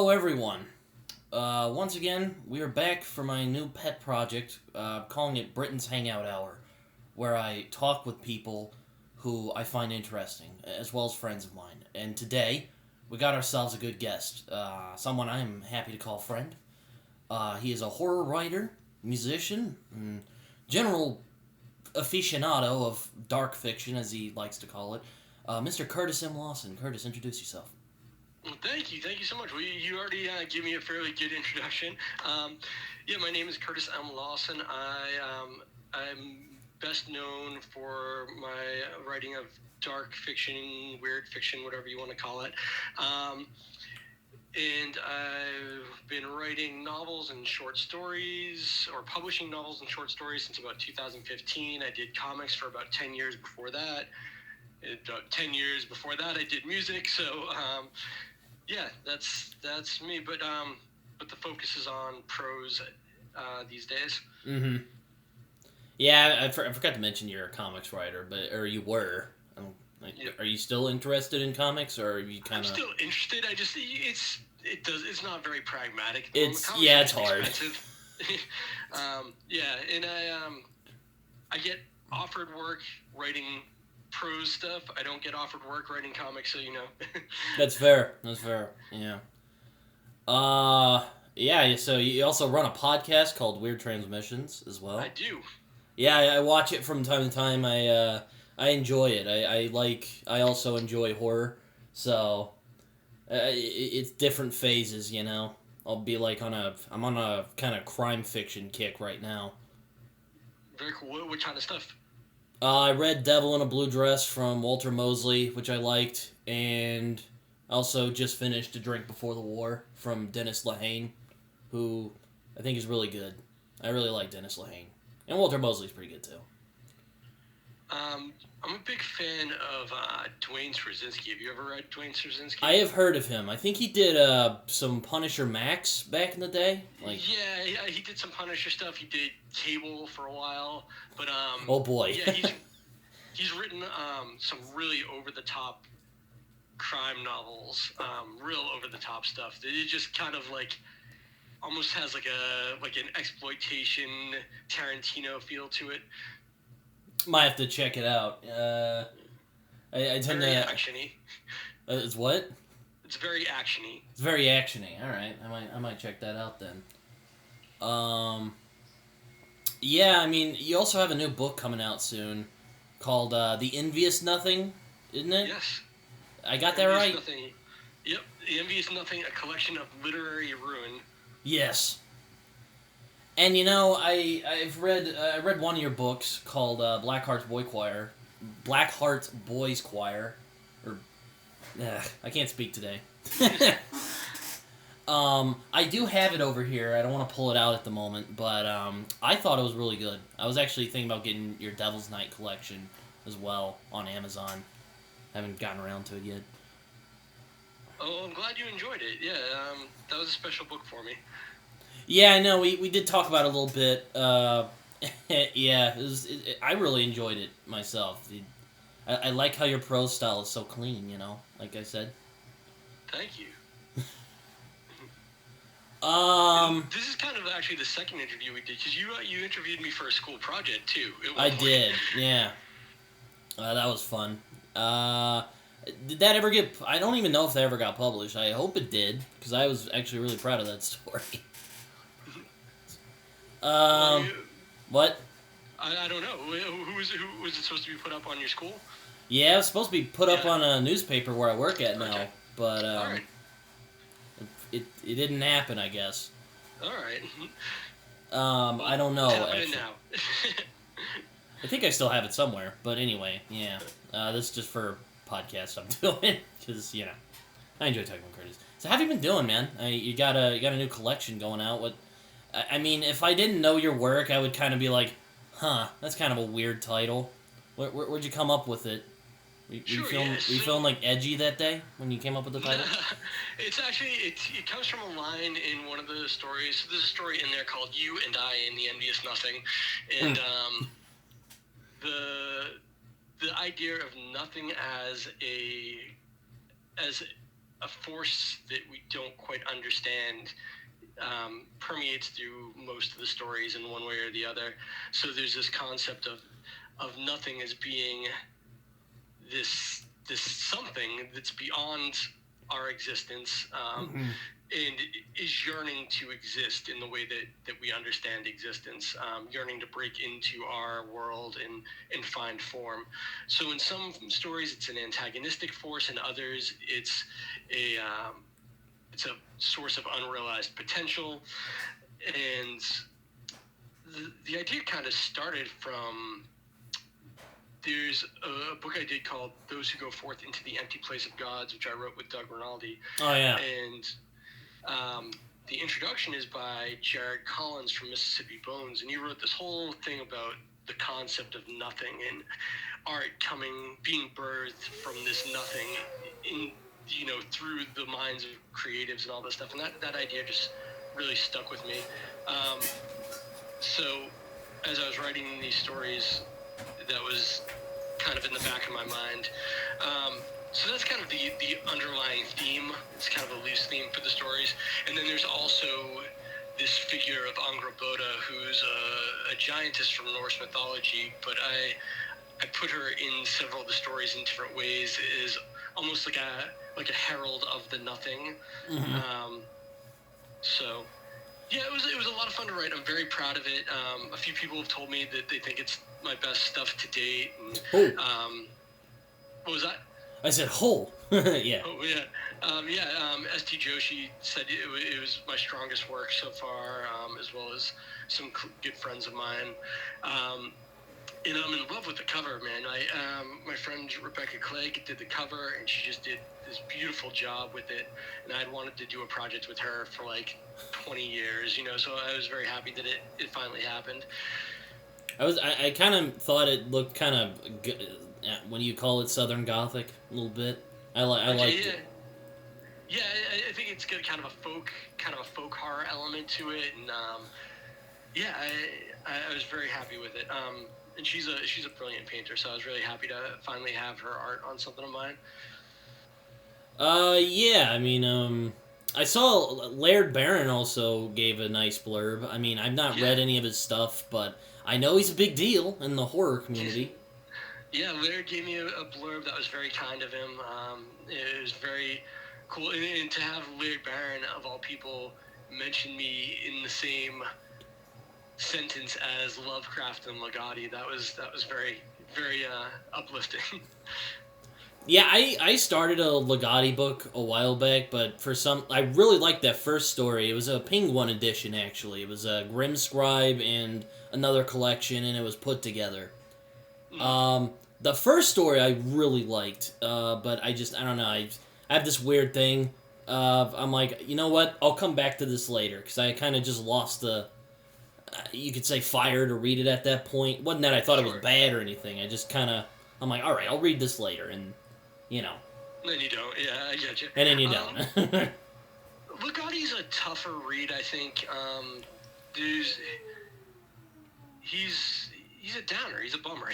Hello, everyone. Once again, we are back for my new pet project, calling it Britton's Hangout Hour, where I talk with people who I find interesting, as well as friends of mine. And today, we got ourselves a good guest, someone I am happy to call friend. He is a horror writer, musician, and general aficionado of dark fiction, as he likes to call it. Mr. Curtis M. Lawson. Curtis, introduce yourself. Well, thank you so much. Well, you already gave me a fairly good introduction. My name is Curtis M. Lawson. I'm best known for my writing of dark fiction, weird fiction, whatever you want to call it. And I've been writing novels and short stories, or publishing novels and short stories since about 2015. I did comics for about 10 years before that. About 10 years before that, I did music. So, that's me. But the focus is on prose these days. Mm-hmm. Yeah, I forgot to mention you're a comics writer, or you were. Yep. Are you still interested in comics, or are you kind of? I'm still interested. It's not very pragmatic. It's hard. And I get offered work writing prose stuff. I don't get offered work writing comics, so That's fair. Yeah. Yeah. So you also run a podcast called Weird Transmissions as well. I do. Yeah, I watch it from time to time. I enjoy it. I also enjoy horror. So it's different phases, I'll be like I'm on a kind of crime fiction kick right now. Very cool. What kind of stuff? I read Devil in a Blue Dress from Walter Mosley, which I liked, and also just finished A Drink Before the War from Dennis Lehane, who I think is really good. I really like Dennis Lehane. And Walter Mosley's pretty good, too. I'm a big fan of Dwayne Straczynski. Have you ever read Dwayne Straczynski? I have heard of him. I think he did some Punisher Max back in the day. Yeah, he did some Punisher stuff. He did Cable for a while, but oh boy. Yeah, he's written some really over the top crime novels, real over the top stuff. It just kind of almost has an exploitation Tarantino feel to it. Might have to check it out. I tend very to actiony. It's what? It's very actiony. It's very actiony. All right, I might check that out then. Yeah, I mean, you also have a new book coming out soon called The Envious Nothing, isn't it? Yes. I got that right? Nothing. Yep, The Envious Nothing, a collection of literary ruin. Yes. And I read one of your books called Blackheart's Boys Choir, or I can't speak today. I do have it over here. I don't want to pull it out at the moment, but I thought it was really good. I was actually thinking about getting your Devil's Night collection as well on Amazon. Haven't gotten around to it yet. Oh, I'm glad you enjoyed it. Yeah, that was a special book for me. Yeah, I know. We did talk about it a little bit. Yeah, I really enjoyed it myself. I like how your prose style is so clean, like I said. Thank you. This is kind of actually the second interview we did, because you interviewed me for a school project, too. I did, yeah. That was fun. Did that ever get... I don't even know if that ever got published. I hope it did, because I was actually really proud of that story. What? I don't know. Who was it supposed to be put up on your school? Yeah, it was supposed to be put up on a newspaper where I work at now, okay. But all right. It didn't happen, I guess. All right. I don't know. It's happening now. I think I still have it somewhere, but anyway, yeah. This is just for podcast I'm doing, because I enjoy talking about Curtis. So how have you been doing, man? You got a new collection going out. What? I mean, if I didn't know your work, I would kind of be like, huh, that's kind of a weird title. Where'd you come up with it? Were you feeling like edgy that day when you came up with the title? It's actually, it comes from a line in one of the stories. There's a story in there called You and I in the Envious Nothing. And the idea of nothing as a force that we don't quite understand permeates through most of the stories in one way or the other. So there's this concept of nothing as being this something that's beyond our existence, and is yearning to exist in the way that we understand existence, yearning to break into our world and find form. So in some stories, it's an antagonistic force, and others, it's a source of unrealized potential. And the idea kind of started from, there's a book I did called Those Who Go Forth into the Empty Place of Gods, which I wrote with Doug Rinaldi. Oh, yeah. And the introduction is by Jared Collins from Mississippi Bones, and he wrote this whole thing about the concept of nothing and art being birthed from this nothing through the minds of creatives and all this stuff. And that idea just really stuck with me. So as I was writing these stories, that was kind of in the back of my mind. So that's kind of the underlying theme. It's kind of a loose theme for the stories. And then there's also this figure of Angra Boda, who's a giantess from Norse mythology, but I put her in several of the stories in different ways, is almost like a herald of the nothing. So yeah, it was a lot of fun to write. I'm very proud of it. A few people have told me that they think it's my best stuff to date. And, what was that? I said whole. Yeah. Oh, yeah. St. Joshi said it was my strongest work so far, as well as some good friends of mine. And I'm in love with the cover, man. My friend Rebecca Clegg did the cover, and she just did this beautiful job with it. And I'd wanted to do a project with her for like 20 years, so I was very happy that it finally happened. I kind of thought it looked kind of, when you call it Southern Gothic, a little bit. I liked it. Yeah, I think it's got kind of a folk horror element to it, and I was very happy with it. And she's a brilliant painter, so I was really happy to finally have her art on something of mine. Yeah, I mean, I saw Laird Barron also gave a nice blurb. I mean, I've not read any of his stuff, but I know he's a big deal in the horror community. Yeah, Laird gave me a blurb that was very kind of him. It was very cool, and to have Laird Barron, of all people, mention me in the same sentence as Lovecraft and Legati, that was very, very uplifting. Yeah, I started a Legati book a while back, but I really liked that first story. It was a Penguin edition, actually. It was a Grim Scribe and another collection, and it was put together. The first story I really liked, but I don't know, I have this weird thing. I'm like, you know what, I'll come back to this later, because I kind of just lost the, you could say, fire to read it at that point. It wasn't that I thought it was bad or anything, I just kind of, I'm like, alright, I'll read this later, and, Then you don't, yeah, I get you. And then you don't. Legati's a tougher read, I think. He's a downer. He's a bummer.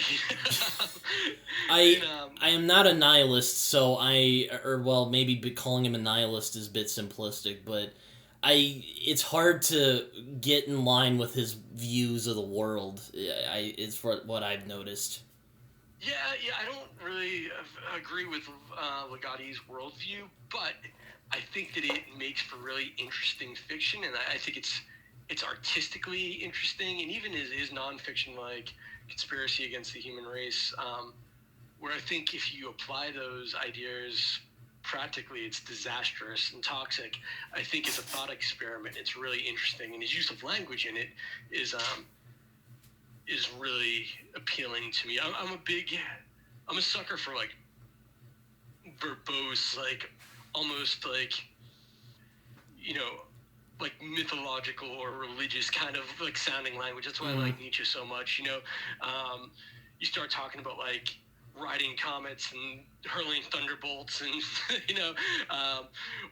I am not a nihilist, so maybe calling him a nihilist is a bit simplistic, but it's hard to get in line with his views of the world. It's for what I've noticed. Yeah, I don't really agree with Legati's worldview, but I think that it makes for really interesting fiction, and I think it's artistically interesting, and even his nonfiction, like Conspiracy Against the Human Race, where I think if you apply those ideas practically, it's disastrous and toxic. I think as a thought experiment, it's really interesting, and his use of language in it is really appealing to me. I'm a sucker for like verbose, like almost like like mythological or religious kind of like sounding language. That's why I like Nietzsche so much. You start talking about like riding comets and hurling thunderbolts, and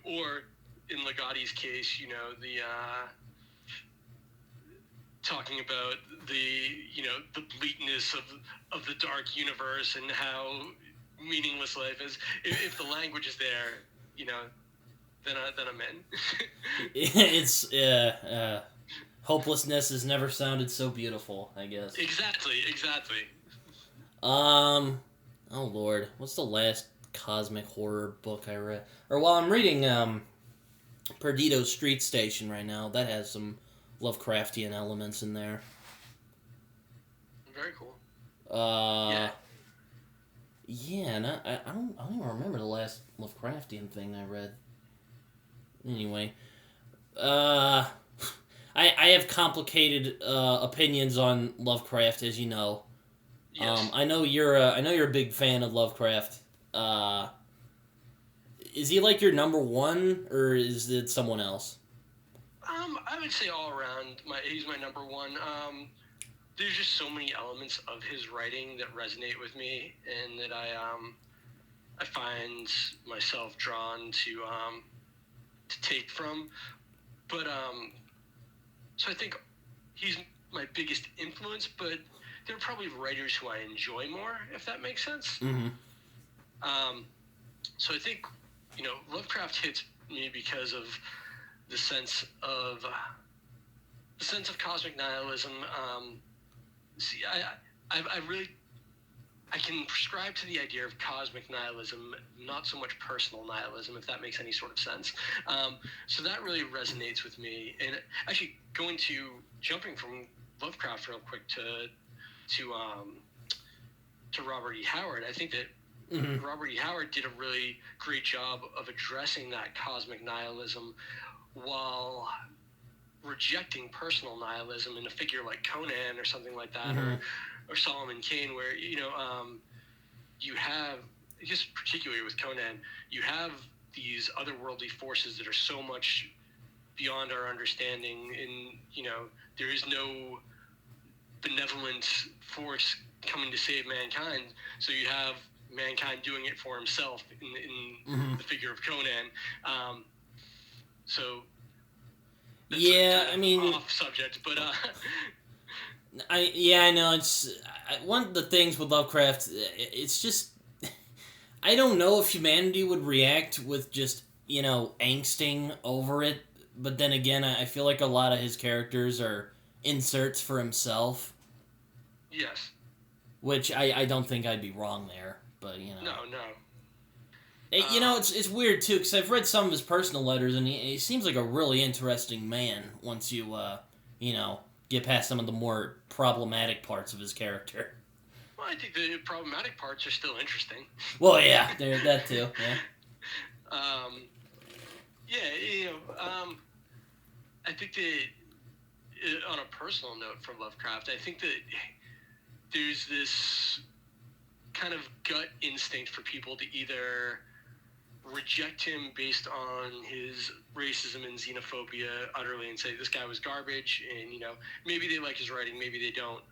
or in Legati's case, the talking about the bleakness of the dark universe and how meaningless life is. If the language is there, then I'm in. It's hopelessness has never sounded so beautiful, I guess. Exactly. Oh Lord, what's the last cosmic horror book I read? Or well, I'm reading Perdido's Street Station right now. That has some Lovecraftian elements in there. Very cool. Yeah. Yeah, and I don't even remember the last Lovecraftian thing I read. Anyway, I have complicated opinions on Lovecraft, as you know. Yes. I know you're a big fan of Lovecraft. Is he like your number one, or is it someone else? I would say all around, he's my number one. There's just so many elements of his writing that resonate with me, and that I find myself drawn to take from. But so I think he's my biggest influence. But there are probably writers who I enjoy more, if that makes sense. Mm-hmm. So I think Lovecraft hits me because of the sense of cosmic nihilism. See, I can prescribe to the idea of cosmic nihilism, not so much personal nihilism, if that makes any sort of sense. So that really resonates with me. And actually, jumping from Lovecraft real quick to Robert E. Howard, I think that Robert E. Howard did a really great job of addressing that cosmic nihilism while rejecting personal nihilism in a figure like Conan or something like that, or Solomon Kane, where you have, just particularly with Conan, you have these otherworldly forces that are so much beyond our understanding, and there is no benevolent force coming to save mankind, so you have mankind doing it for himself in the figure of Conan. So yeah, I mean, off subject, but I know it's one of the things with Lovecraft. It's just I don't know if humanity would react with just angsting over it, but then again, I feel like a lot of his characters are inserts for himself. Yes. Which I don't think I'd be wrong there, but No. It's weird too, because I've read some of his personal letters, and he seems like a really interesting man once you get past some of the more problematic parts of his character. Well, I think the problematic parts are still interesting. Well, yeah, that too. Yeah. I think that on a personal note for Lovecraft, I think that there's this kind of gut instinct for people to either reject him based on his racism and xenophobia utterly and say this guy was garbage, and maybe they like his writing, maybe they don't,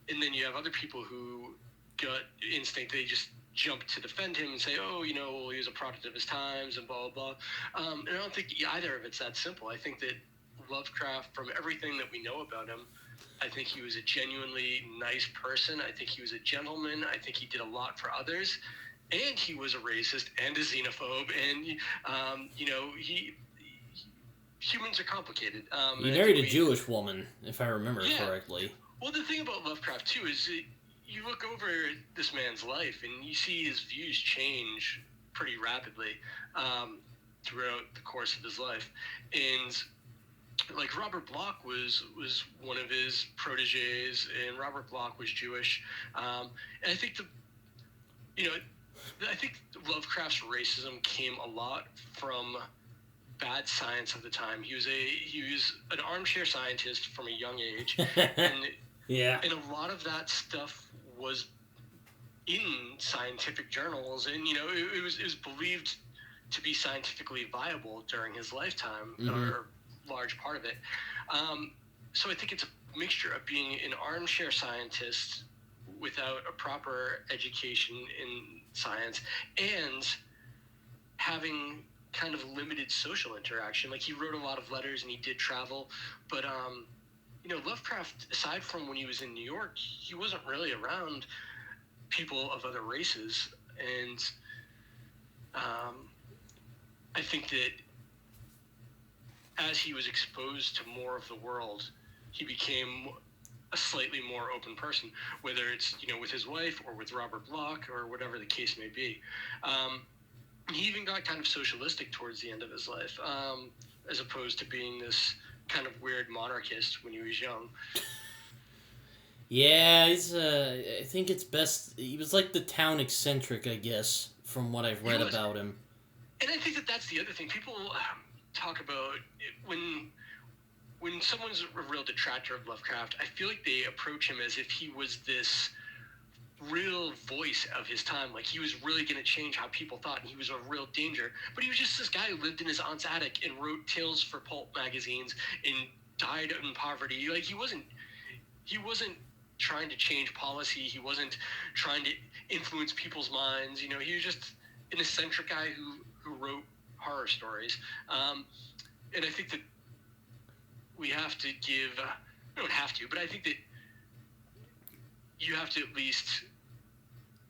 and then you have other people who gut instinct, they just jump to defend him and say, oh, he was a product of his times and blah blah blah, and I don't think either of it's that simple. I think that Lovecraft, from everything that we know about him, I think he was a genuinely nice person. I think he was a gentleman. I think he did a lot for others. And he was a racist and a xenophobe. And, humans are complicated. He married a Jewish woman, if I remember correctly. Well, the thing about Lovecraft, too, is you look over this man's life and you see his views change pretty rapidly throughout the course of his life. And like Robert Bloch was one of his proteges, and Robert Bloch was Jewish, and I think I think Lovecraft's racism came a lot from bad science of the time. He was an armchair scientist from a young age, and and a lot of that stuff was in scientific journals, and it was believed to be scientifically viable during his lifetime, or large part of it. So I think it's a mixture of being an armchair scientist without a proper education in science and having kind of limited social interaction. Like, he wrote a lot of letters and he did travel, but Lovecraft, aside from when he was in New York, he wasn't really around people of other races, and I think that as he was exposed to more of the world, he became a slightly more open person, whether it's, with his wife or with Robert Bloch or whatever the case may be. He even got kind of socialistic towards the end of his life, as opposed to being this kind of weird monarchist when he was young. Yeah, I think it's best. He was like the town eccentric, I guess, from what I've read about him. And I think that that's the other thing. People talk about when someone's a real detractor of Lovecraft, I feel like they approach him as if he was this real voice of his time. Like he was really going to change how people thought, and he was a real danger. But he was just this guy who lived in his aunt's attic and wrote tales for pulp magazines and died in poverty. Like he wasn't trying to change policy. He wasn't trying to influence people's minds. He was just an eccentric guy who wrote horror stories. And I think that we have to give, we don't have to, but I think that you have to at least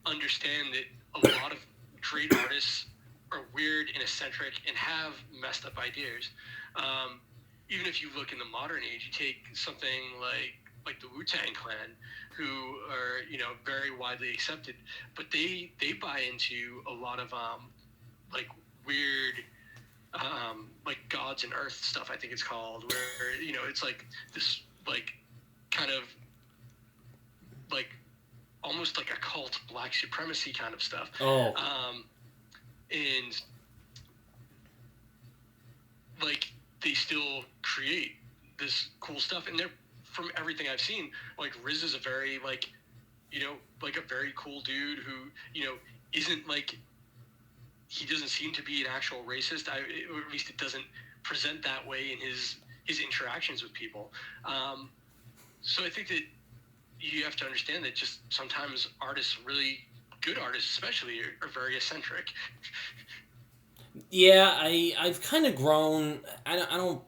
understand that a lot of great artists are weird and eccentric and have messed up ideas. Even if you look in the modern age, you take something like the Wu-Tang Clan, who are, very widely accepted, but they buy into a lot of like weird like Gods and Earth stuff, I think it's called, where it's like this like kind of like almost like a cult black supremacy kind of stuff. And like they still create this cool stuff, and they're, from everything I've seen, like Riz is a very like a very cool dude who isn't like, he doesn't seem to be an actual racist, or at least it doesn't present that way in his interactions with people. So I think that you have to understand that just sometimes artists, really good artists especially, are very eccentric. Yeah, I've kind of grown. I don't.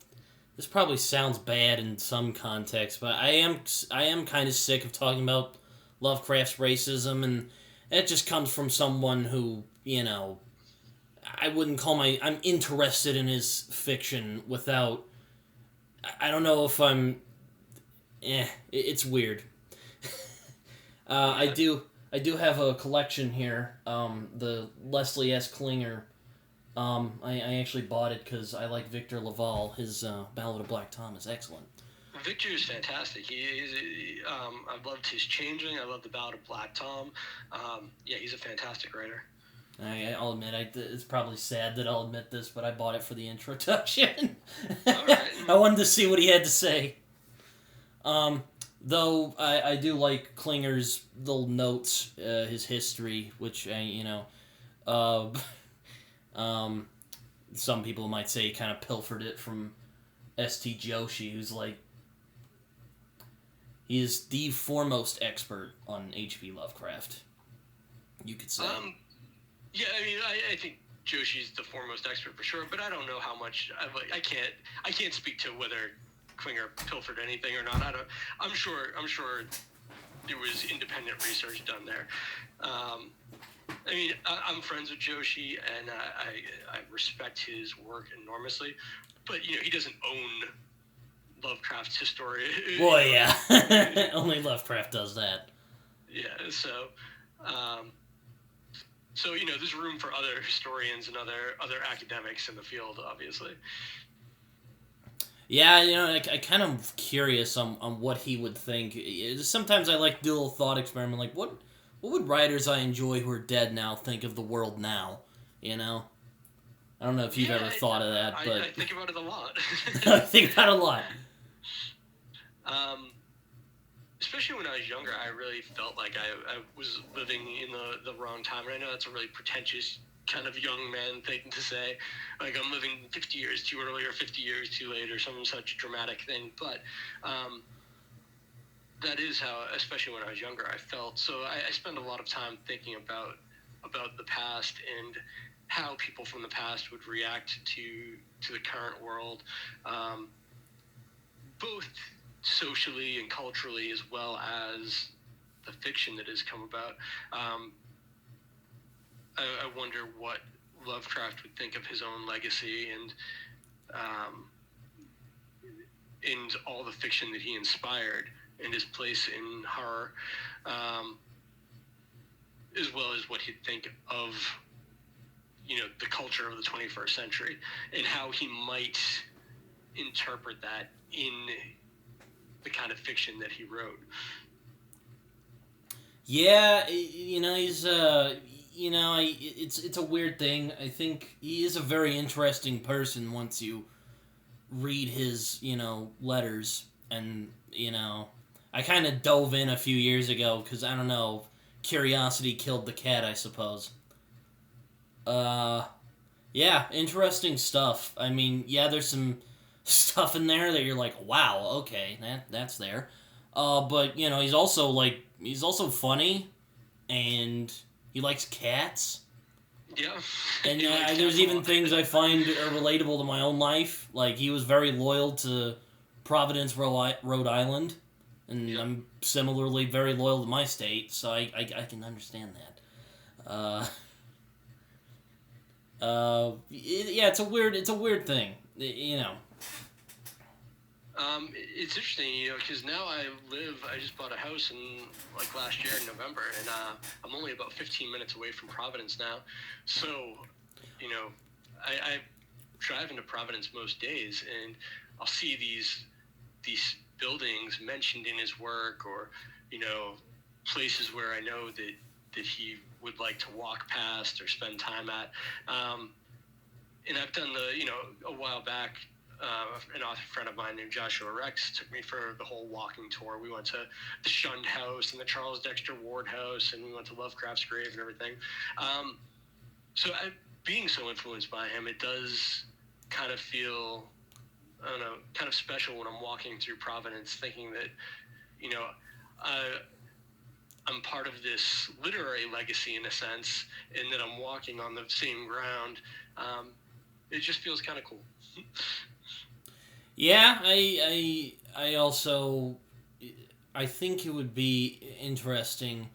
This probably sounds bad in some context, but I am kind of sick of talking about Lovecraft's racism, and that just comes from someone who, I wouldn't call I'm interested in his fiction without, I don't know if I'm, it's weird. I do have a collection here, the Leslie S. Klinger. I actually bought it because I like Victor Laval. His Ballad of Black Tom is excellent. Victor is fantastic. I loved his Changeling. I love the Ballad of Black Tom. Yeah, he's a fantastic writer. I'll admit, it's probably sad that I'll admit this, but I bought it for the introduction. All right. I wanted to see what he had to say. Though I do like Klinger's little notes, his history, which some people might say he kind of pilfered it from S.T. Joshi, who's like, he is the foremost expert on H.P. Lovecraft, you could say. Yeah, I mean, I think Joshi's the foremost expert for sure, but I don't know how much. I can't speak to whether Klinger pilfered anything or not. I'm sure there was independent research done there. I mean, I'm friends with Joshi, and I respect his work enormously, but he doesn't own Lovecraft's history. Well, yeah, only Lovecraft does that. Yeah, so there's room for other historians and other academics in the field, obviously. Yeah, I kind of curious on what he would think. Sometimes I like to do a little thought experiment, like what would writers I enjoy who are dead now think of the world now? I don't know if you've ever thought of that, but I think about it a lot. I think about it a lot. Especially when I was younger, I really felt like I was living in the wrong time. And I know that's a really pretentious kind of young man thing to say. Like, I'm living 50 years too early or 50 years too late or some such dramatic thing. But that is how, especially when I was younger, I felt. So I spend a lot of time thinking about the past and how people from the past would react to the current world, both socially and culturally, as well as the fiction that has come about. I wonder what Lovecraft would think of his own legacy um, and all the fiction that he inspired and his place in horror, as well as what he'd think of, the culture of the 21st century and how he might interpret that in the kind of fiction that he wrote. Yeah, he's it's a weird thing. I think he is a very interesting person once you read his, letters. And, I kind of dove in a few years ago because, I don't know, curiosity killed the cat, I suppose. Yeah, interesting stuff. I mean, yeah, there's some stuff in there that you're like, wow, okay, that's there. But, he's also funny, and he likes cats. Yeah. And there's even things I find are relatable to my own life. Like, he was very loyal to Providence, Rhode Island, and yeah. I'm similarly very loyal to my state, so I can understand that. It's a weird thing, It's interesting, because now I just bought a house last year in November, and I'm only about 15 minutes away from Providence now. So, I drive into Providence most days, and I'll see these buildings mentioned in his work, or, places where I know that he would like to walk past or spend time at. And I've done a while back, an author friend of mine named Joshua Rex took me for the whole walking tour. We went to the Shunned House and the Charles Dexter Ward House, and we went to Lovecraft's grave and everything. Being so influenced by him, it does kind of feel, I don't know, kind of special when I'm walking through Providence, thinking that, I'm part of this literary legacy in a sense, and that I'm walking on the same ground. It just feels kind of cool. Yeah, I also, I think it would be interesting.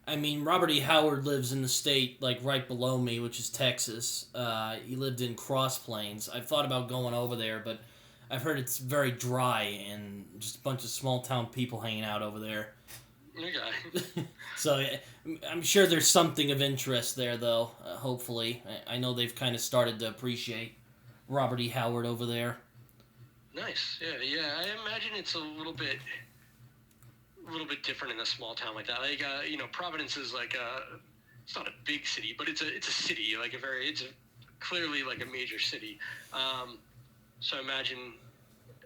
I mean, Robert E. Howard lives in the state, right below me, which is Texas. He lived in Cross Plains. I've thought about going over there, but I've heard it's very dry and just a bunch of small-town people hanging out over there. Okay. So, I'm sure there's something of interest there, though, hopefully. I know they've kind of started to appreciate Robert E. Howard over there. Nice. Yeah. I imagine it's a little bit different in a small town like that. Providence is it's not a big city, but it's a city, it's clearly a major city. So I imagine,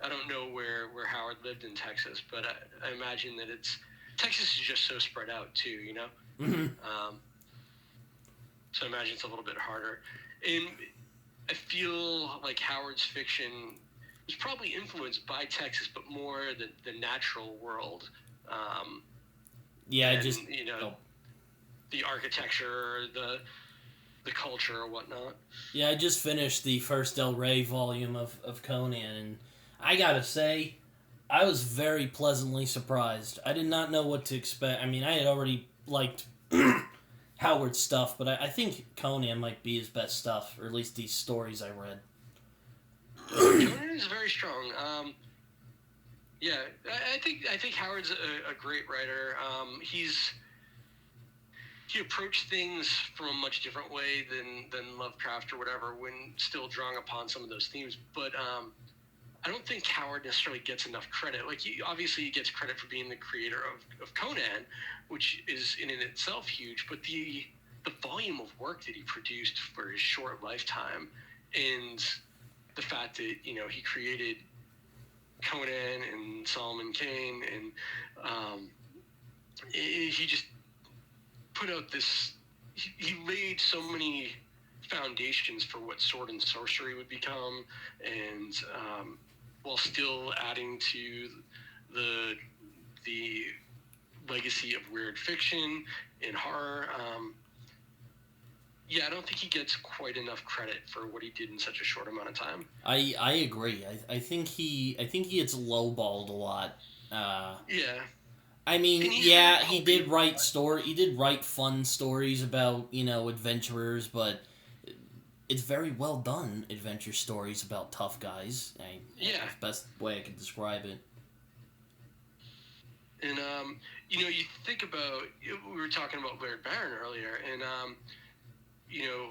I don't know where Howard lived in Texas, but I imagine that Texas is just so spread out too, Mm-hmm. So I imagine it's a little bit harder. And I feel like Howard's fiction was probably influenced by Texas, but more the natural world. The architecture, the culture, or whatnot. Yeah, I just finished the first Del Rey volume of Conan, and I gotta say, I was very pleasantly surprised. I did not know what to expect. I mean, I had already liked Howard's stuff, but I think Conan might be his best stuff, or at least these stories I read. Conan is very strong. I think Howard's a great writer. He approached things from a much different way than Lovecraft or whatever, when still drawing upon some of those themes. But I don't think Howard necessarily gets enough credit. He gets credit for being the creator of Conan, which is in and itself huge. But the volume of work that he produced for his short lifetime, and the fact that he created Conan and Solomon Kane, and he just put out this. He laid so many foundations for what sword and sorcery would become, and while still adding to the legacy of weird fiction and horror. I don't think he gets quite enough credit for what he did in such a short amount of time. I agree. I think he gets lowballed a lot. I mean, he did write fun stories about, adventurers, but it's very well done adventure stories about tough guys. Yeah. That's the best way I could describe it. And, you know, you think about, we were talking about Laird Barron earlier, and, you know,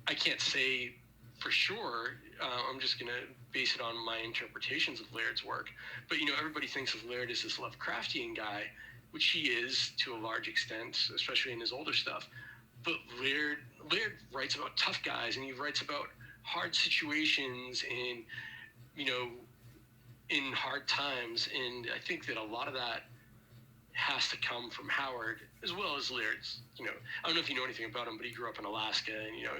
I can't say for sure, I'm just going to base it on my interpretations of Laird's work, but, you know, everybody thinks of Laird as this Lovecraftian guy, which he is to a large extent, especially in his older stuff. But Laird writes about tough guys, and he writes about hard situations and, you know, in hard times, and I think that a lot of that has to come from Howard as well as Laird's. You know, I don't know if you know anything about him, but he grew up in Alaska and, you know,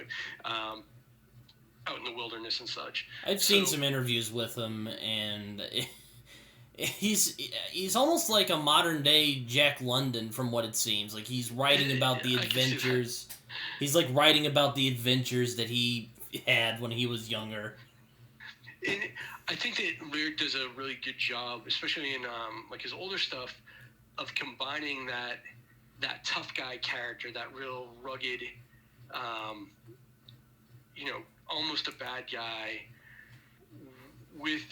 out in the wilderness and such. I've seen some interviews with him, and he's almost like a modern day Jack London from what it seems. Like he's writing about the adventures. He's like writing about the adventures that he had when he was younger. And I think that Laird does a really good job, especially in like his older stuff, of combining that tough guy character, that real rugged, you know, almost a bad guy, with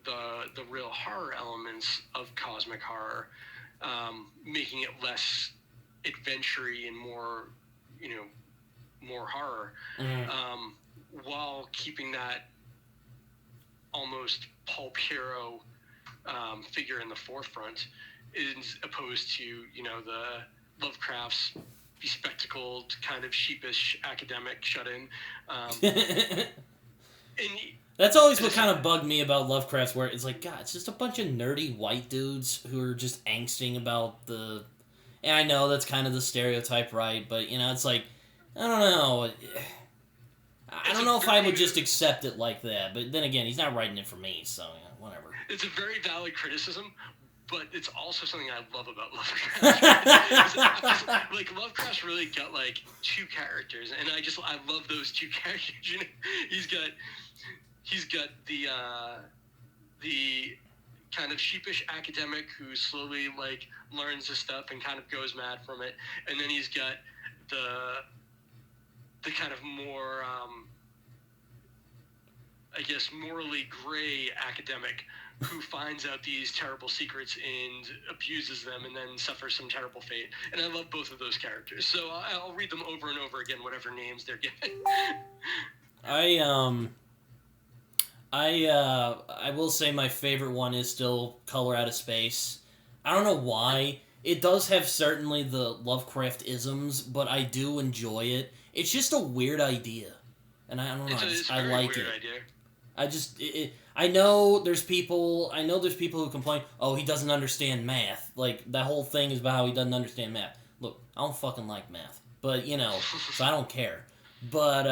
the real horror elements of cosmic horror, making it less adventure-y and more, you know, more horror, while keeping that almost pulp hero figure in the forefront, as opposed to, you know, the Lovecraft's bespectacled, kind of sheepish academic shut-in. That's always what kind of bugged me about Lovecraft's work. It's like, God, it's just a bunch of nerdy white dudes who are just angsting about the... And I know that's kind of the stereotype, right? But, you know, it's like, I don't know. I don't know if I would just accept it like that. But then again, he's not writing it for me, so, you know, whatever. It's a very valid criticism, but it's also something I love about Lovecraft. Like, Lovecraft's really got, like, two characters, and I love those two characters. You know? He's got the kind of sheepish academic who slowly, like, learns this stuff and kind of goes mad from it, and then he's got the kind of more, I guess, morally gray academic who finds out these terrible secrets and abuses them and then suffers some terrible fate. And I love both of those characters. So I'll read them over and over again, whatever names they're given. I will say my favorite one is still Color Out of Space. I don't know why. It does have certainly the Lovecraft isms, but I do enjoy it. It's just a weird idea. And I don't know, I like it. Idea. I know there's people who complain, oh, he doesn't understand math. Like, that whole thing is about how he doesn't understand math. Look, I don't fucking like math. But, you know, so I don't care. But,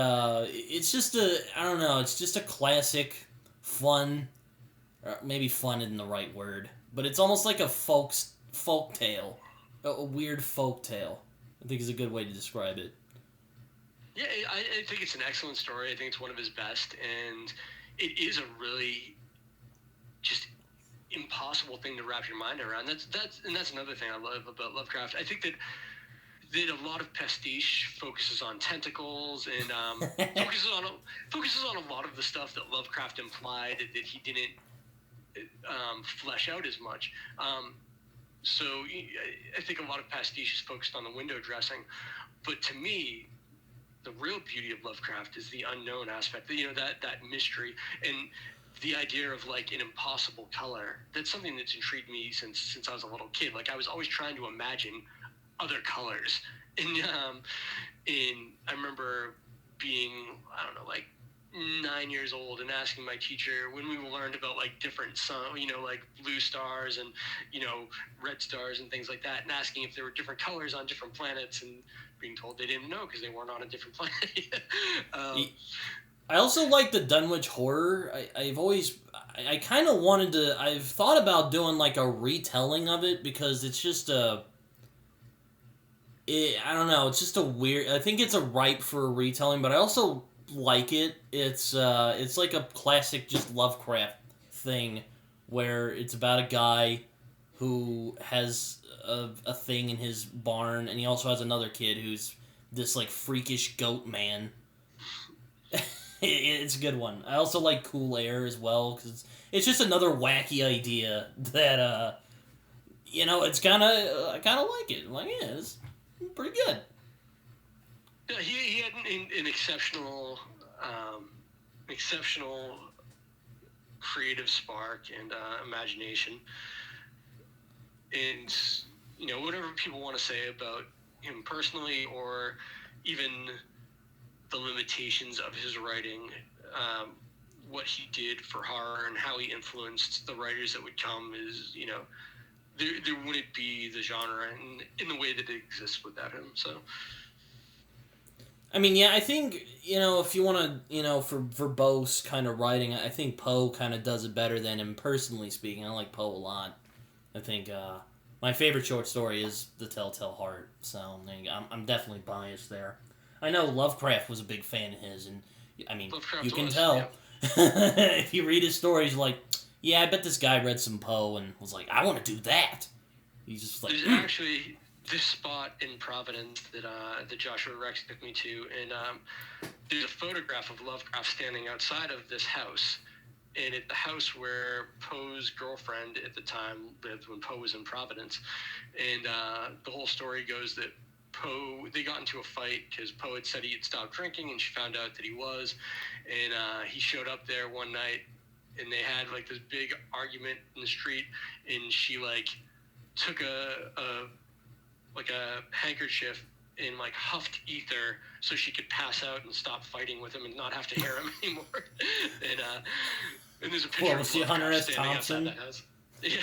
it's just it's just a classic, fun, or maybe fun isn't the right word, but it's almost like a folk tale. A weird folk tale, I think is a good way to describe it. Yeah, I think it's an excellent story. I think it's one of his best, and it is a really just impossible thing to wrap your mind around. That's another thing I love about Lovecraft. I think that a lot of pastiche focuses on tentacles and focuses on a lot of the stuff that Lovecraft implied that he didn't flesh out as much. So I think a lot of pastiche is focused on the window dressing, but to me, the real beauty of Lovecraft is the unknown aspect, you know, that mystery and the idea of, like, an impossible color. That's something that's intrigued me since I was a little kid. Like, I was always trying to imagine other colors, and I remember being, I don't know, like 9 years old and asking my teacher when we learned about, like, different sun, you know, like blue stars and, you know, red stars and things like that, and asking if there were different colors on different planets, and being told they didn't know because they weren't on a different planet. I also like the Dunwich horror. I kind of wanted to. I've thought about doing like a retelling of it because it's just I don't know. It's just a weird. I think it's a ripe for a retelling, but I also like it. It's like a classic just Lovecraft thing where it's about a guy who has a thing in his barn, and he also has another kid who's this like freakish goat man. It's a good one. I also like Cool Air as well because it's just another wacky idea that it's kind of I kind of like it. I'm like, yeah, it's pretty good. Yeah, he had an exceptional creative spark and imagination, and whatever people want to say about him personally, or even the limitations of his writing, what he did for horror and how he influenced the writers that would come is, there wouldn't be the genre in the way that it exists without him. So. I mean, yeah, I think, if you want to, for verbose kind of writing, I think Poe kind of does it better than him, personally speaking. I like Poe a lot. I think my favorite short story is The Telltale Heart, so I'm definitely biased there. I know Lovecraft was a big fan of his, and, I mean, Lovecraft you can was, tell. yeah. If you read his stories, like, yeah, I bet this guy read some Poe and was like, I want to do that. He's just like, There's actually this spot in Providence that Joshua Rex took me to, and there's a photograph of Lovecraft standing outside of this house, and at the house where Poe's girlfriend at the time lived when Poe was in Providence, and the whole story goes that they got into a fight because Poe had said he had stopped drinking, and she found out that he was, and he showed up there one night, and they had like this big argument in the street, and she like took a handkerchief and like huffed ether so she could pass out and stop fighting with him and not have to hear him anymore. And there's a picture was she of Hunter S. standing Thompson? outside that house. Yeah.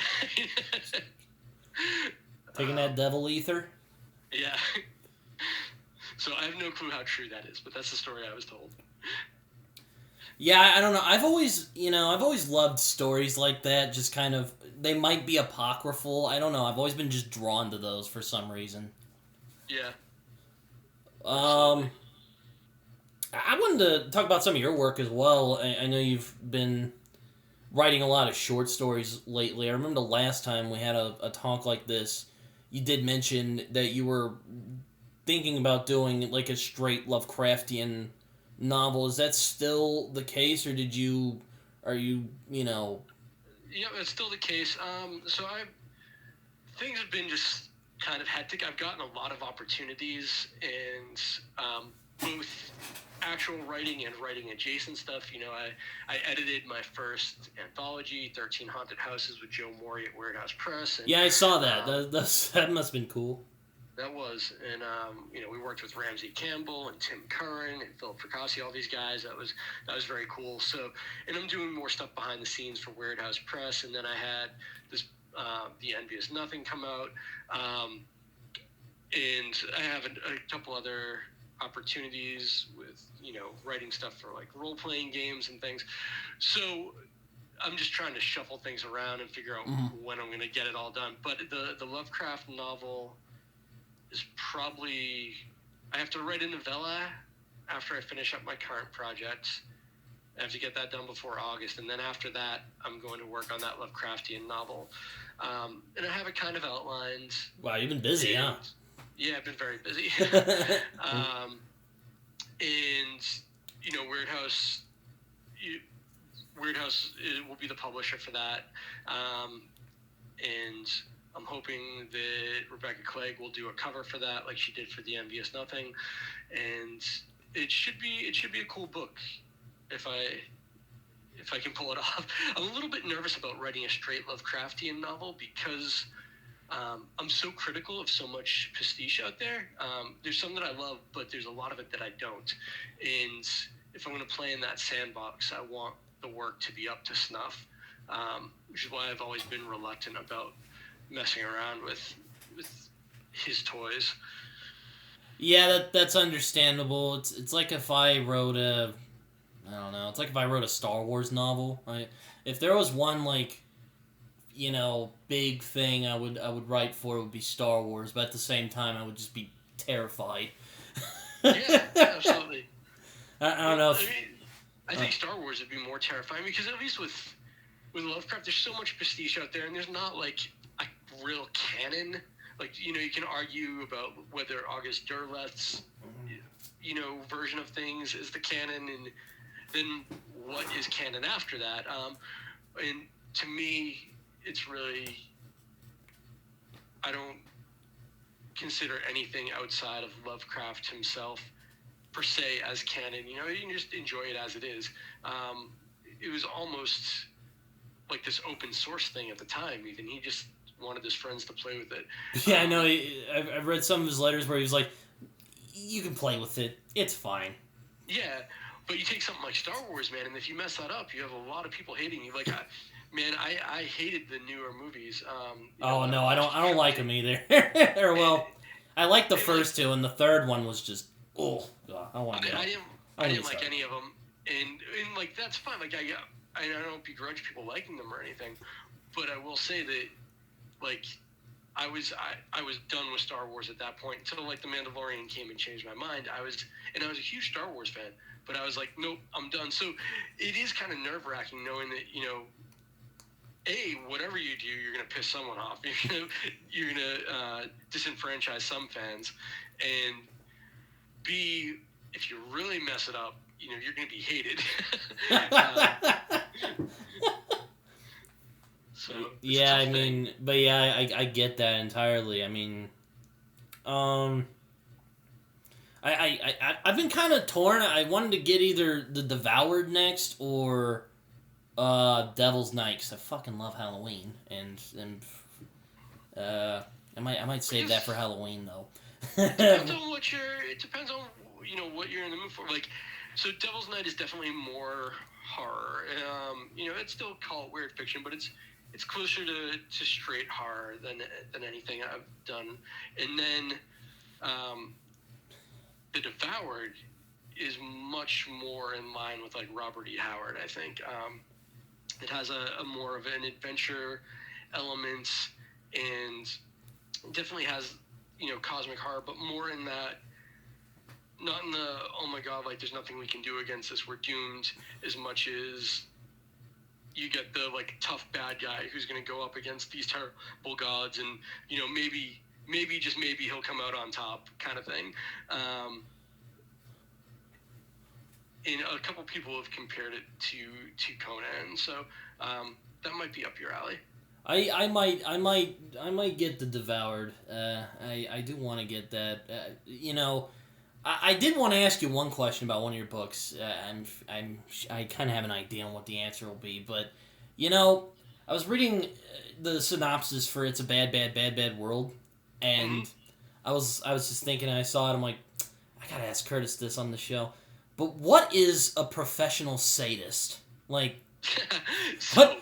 taking that devil ether? Yeah. So I have no clue how true that is, but that's the story I was told. Yeah, I don't know. I've always loved stories like that. Just kind of, they might be apocryphal. I don't know. I've always been just drawn to those for some reason. Yeah. I wanted to talk about some of your work as well. I know you've been writing a lot of short stories lately. I remember the last time we had a talk like this, you did mention that you were thinking about doing like a straight Lovecraftian novel. Is that still the case, or are you Yeah, that's still the case. So things have been just kind of hectic. I've gotten a lot of opportunities, and both actual writing and writing adjacent stuff. I edited my first anthology, 13 Haunted Houses, with Joe Morey at Weird House Press. And, yeah, I saw that. That must have been cool. That was, and we worked with Ramsey Campbell and Tim Curran and Philip Fracassi, all these guys. That was very cool. So, and I'm doing more stuff behind the scenes for Weird House Press, and then I had this The Envious Nothing come out, and I have a couple other opportunities with writing stuff for like role playing games and things. So I'm just trying to shuffle things around and figure out when I'm going to get it all done. But the Lovecraft novel is probably, I have to write a novella after I finish up my current project. I have to get that done before August, and then after that, I'm going to work on that Lovecraftian novel. And I have it kind of outlined. Wow, you've been busy, huh? Yeah, I've been very busy. And Weird House will be the publisher for that. And I'm hoping that Rebecca Clegg will do a cover for that, like she did for The Envious Nothing, and it should be a cool book if I can pull it off. I'm a little bit nervous about writing a straight Lovecraftian novel because I'm so critical of so much pastiche out there. There's some that I love, but there's a lot of it that I don't. And if I'm going to play in that sandbox, I want the work to be up to snuff, which is why I've always been reluctant about messing around with his toys. Yeah, that's understandable. It's like if I wrote it's like if I wrote a Star Wars novel. If there was one like, big thing I would write for, it would be Star Wars, but at the same time I would just be terrified. Yeah, absolutely. I don't know. I think Star Wars would be more terrifying because at least with Lovecraft, there's so much pastiche out there, and there's not like a real canon. Like, you can argue about whether August Derleth's, version of things is the canon, and then what is canon after that? And to me, it's really, I don't consider anything outside of Lovecraft himself per se as canon. You know, you can just enjoy it as it is. It was almost like this open source thing at the time. Even he just wanted his friends to play with it. Yeah, I know. I've read some of his letters where he was like, "You can play with it. It's fine." Yeah, but you take something like Star Wars, man, and if you mess that up, you have a lot of people hating you. Like, I hated the newer movies. Oh no, I don't like them either. Or well, I like the first two, and the third one was just God, I want to. I didn't like any of them, and like that's fine. Like I don't begrudge people liking them or anything, but I will say that like I was done with Star Wars at that point until like The Mandalorian came and changed my mind. I was a huge Star Wars fan, but I was like, nope, I'm done. So it is kind of nerve-wracking knowing that, you know, A, whatever you do, you're going to piss someone off. You're gonna disenfranchise some fans, and B, if you really mess it up, you know, you're going to be hated. So yeah, I mean, but yeah, I get that entirely. I mean, I've been kind of torn. I wanted to get either The Devoured next or Devil's Night, 'cause I fucking love Halloween, and I might save that for Halloween though. It depends on what you're in the mood for. Like, so Devil's Night is definitely more horror. You know, it's still called weird fiction, but it's closer to straight horror than anything I've done. And then The Devoured is much more in line with like Robert E. Howard, I think. It has a more of an adventure element, and definitely has, you know, cosmic horror, but more in that, not in the, oh my god, like there's nothing we can do against this, we're doomed, as much as you get the like tough bad guy who's going to go up against these terrible gods, and, you know, maybe just maybe he'll come out on top, kind of thing. And a couple people have compared it to Conan, so that might be up your alley. I might get The Devoured. I do want to get that. You know, I did want to ask you one question about one of your books. I kind of have an idea on what the answer will be, but you know, I was reading the synopsis for It's a Bad, Bad, Bad, Bad World, and I was just thinking. I saw it. I'm like, I gotta ask Curtis this on the show. But what is a professional sadist? Like, what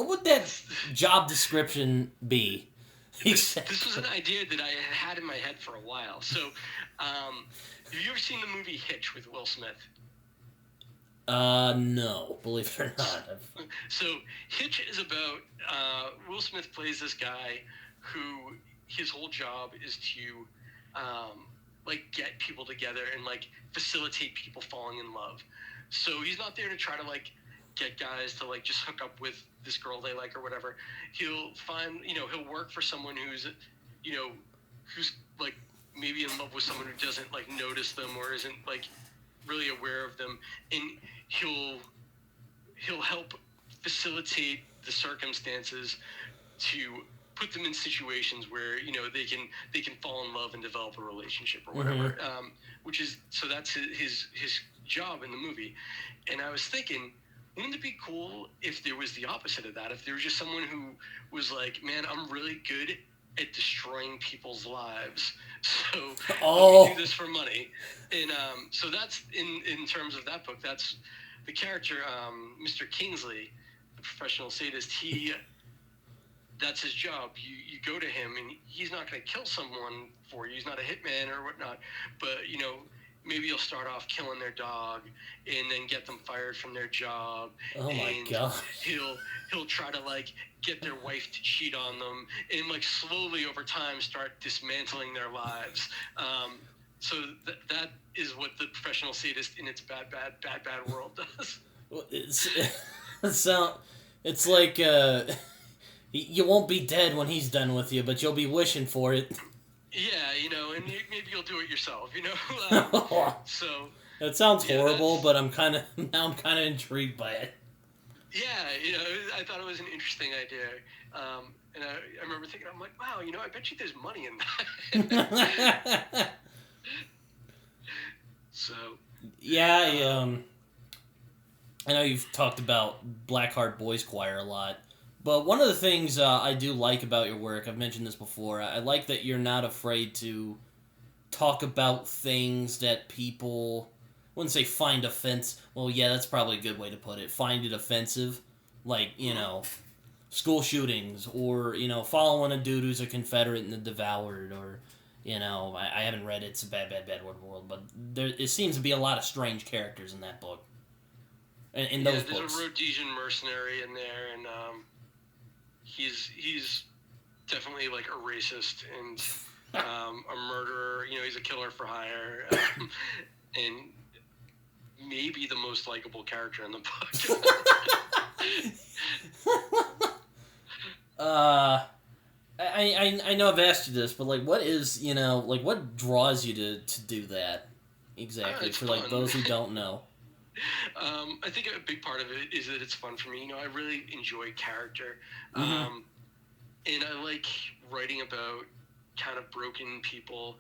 would that job description be? This was an idea that I had in my head for a while. So, have you ever seen the movie Hitch with Will Smith? No, believe it or not. So, Hitch is about Will Smith plays this guy who his whole job is to like get people together and like facilitate people falling in love. So he's not there to try to like get guys to like just hook up with this girl they like or whatever. He'll find, you know, he'll work for someone who's, you know, who's like maybe in love with someone who doesn't like notice them or isn't like really aware of them, and he'll help facilitate the circumstances to put them in situations where, you know, they can fall in love and develop a relationship or whatever. Which is, so that's his job in the movie. And I was thinking, wouldn't it be cool if there was the opposite of that? If there was just someone who was like, man, I'm really good at destroying people's lives, so let me do this for money. And so that's in terms of that book. That's the character, Mr. Kingsley, the professional sadist. That's his job. You go to him, and he's not going to kill someone for you. He's not a hitman or whatnot. But, you know, maybe he'll start off killing their dog and then get them fired from their job. Oh my god. He'll try to like get their wife to cheat on them, and like slowly over time start dismantling their lives. So that is what the professional sadist in Its Bad, Bad, Bad, Bad World does. Well, it's like you won't be dead when he's done with you, but you'll be wishing for it. Yeah, you know, and maybe you'll do it yourself. So That sounds horrible, that's... but I'm kind of intrigued by it. Yeah, I thought it was an interesting idea. And I remember thinking, I'm like, wow, I bet you there's money in that. So. Yeah, I know you've talked about Blackheart Boys Choir a lot, but one of the things I do like about your work, I've mentioned this before, I like that you're not afraid to talk about things that people, I wouldn't say find offense, well, yeah, that's probably a good way to put it, find it offensive, like, school shootings, or, following a dude who's a Confederate in the Devoured, or, I haven't read It's a Bad, Bad, Bad World, but it seems to be a lot of strange characters in that book. In those books. There's a Rhodesian mercenary in there, and he's definitely like a racist and a murderer. He's a killer for hire, and maybe the most likable character in the book. I know I've asked you this, but what is what draws you to do that exactly for fun. Those who don't know? I think a big part of it is that it's fun for me. I really enjoy character, Mm-hmm. And I like writing about kind of broken people,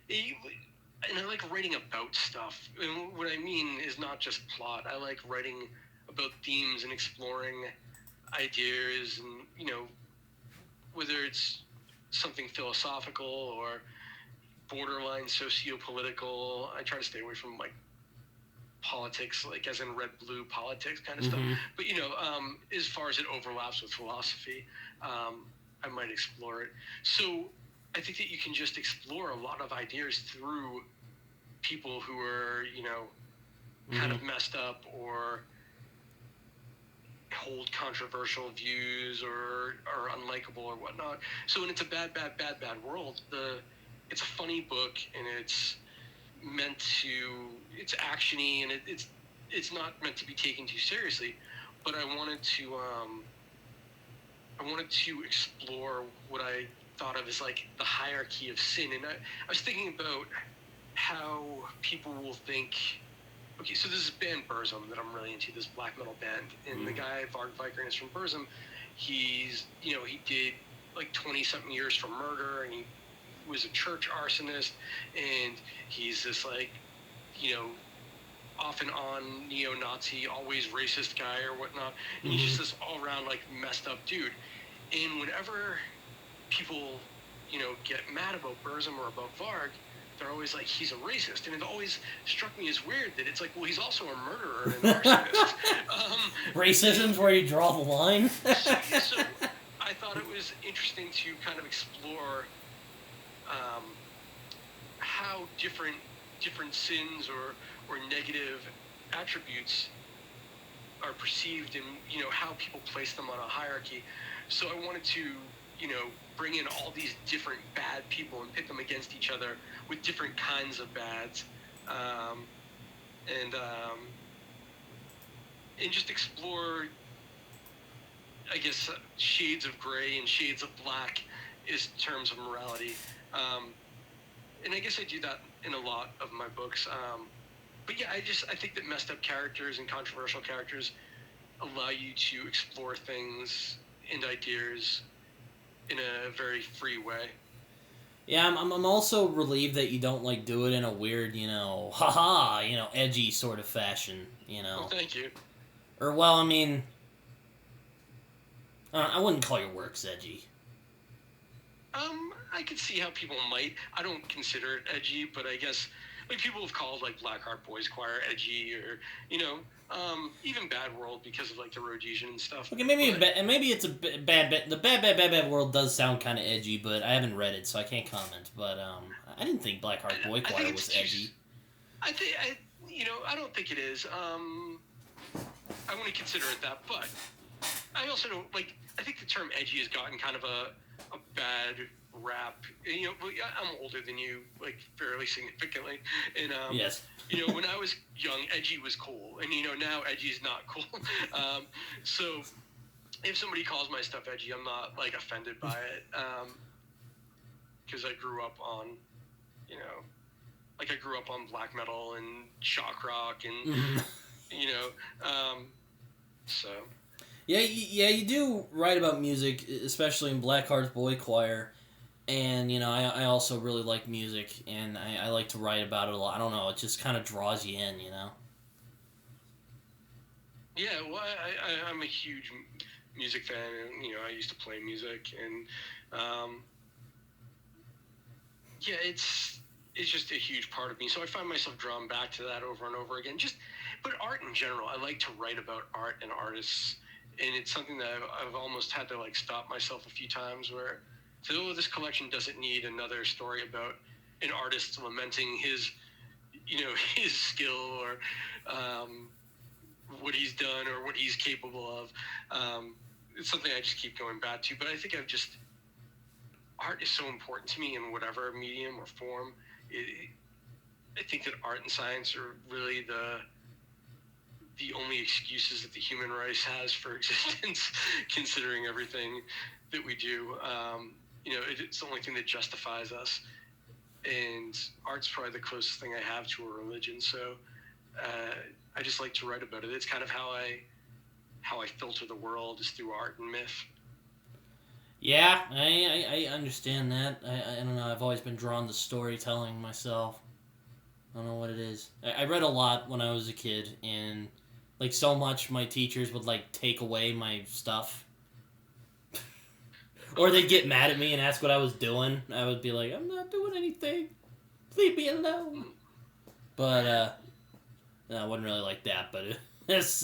and I like writing about stuff. And what I mean is not just plot. I like writing about themes and exploring ideas, and whether it's something philosophical or borderline socio-political. I try to stay away from politics, as in red blue politics kind of stuff. But as far as it overlaps with philosophy, I might explore it. So I think that you can just explore a lot of ideas through people who are kind of messed up or hold controversial views or are unlikable or whatnot. So when it's a bad world, it's a funny book, and it's actiony, and it's not meant to be taken too seriously, but I wanted to explore what I thought of as the hierarchy of sin. And I was thinking about how people will think, okay, so this is band Burzum that I'm really into, this black metal band, and the guy Varg Vikernes is from Burzum. He's he did 20-something years for murder, and he was a church arsonist, and he's this off and on neo-Nazi, always racist guy or whatnot, and he's just this all-around messed up dude. And whenever people get mad about Burzum or about Varg, they're always like, he's a racist. And it always struck me as weird that it's well, he's also a murderer and an arsonist. Racism's where you draw the line. So I thought it was interesting to kind of explore how different sins or negative attributes are perceived, and how people place them on a hierarchy. So I wanted to bring in all these different bad people and pit them against each other with different kinds of bads, and just explore, I guess, shades of gray and shades of black is terms of morality. And I guess I do that in a lot of my books. But yeah, I think that messed up characters and controversial characters allow you to explore things and ideas in a very free way. Yeah, I'm also relieved that you don't do it in a weird, haha, edgy sort of fashion, Well, thank you. Or, well, I mean, I wouldn't call your works edgy. I could see how people might. I don't consider it edgy, but I guess people have called Blackheart Boys Choir edgy, or even Bad World because of the Rhodesian and stuff. Okay, maybe it's a the bad world does sound kind of edgy, but I haven't read it, so I can't comment. But I didn't think Blackheart Boy Choir was edgy. I don't think it is. I wouldn't consider it that, but I also don't I think the term edgy has gotten kind of a bad rap. I'm older than you, fairly significantly, and yes. When I was young, edgy was cool, and now edgy is not cool. So if somebody calls my stuff edgy, I'm not offended by it, because I grew up on you know, like I grew up on black metal and shock rock and Mm-hmm. you know, so. Yeah, you do write about music, especially in Blackheart's Boy Choir. And, I also really like music, and I like to write about it a lot. I don't know, it just kind of draws you in, Yeah, well, I'm a huge music fan, and, I used to play music, and, yeah, it's just a huge part of me. So I find myself drawn back to that over and over again. But art in general, I like to write about art and artists, and it's something that I've almost had to like stop myself a few times where, so this collection doesn't need another story about an artist lamenting his, his skill or what he's done or what he's capable of. It's something I just keep going back to. But I think art is so important to me in whatever medium or form. I think that art and science are really the only excuses that the human race has for existence, considering everything that we do. It's the only thing that justifies us. And art's probably the closest thing I have to a religion. So I just like to write about it. It's kind of how I filter the world, is through art and myth. Yeah, I understand that. I don't know, I've always been drawn to storytelling myself. I don't know what it is. I read a lot when I was a kid, and like so much my teachers would like take away my stuff. Or they'd get mad at me and ask what I was doing. I would be like, I'm not doing anything. Leave me alone. But no, I wasn't really like that, but it's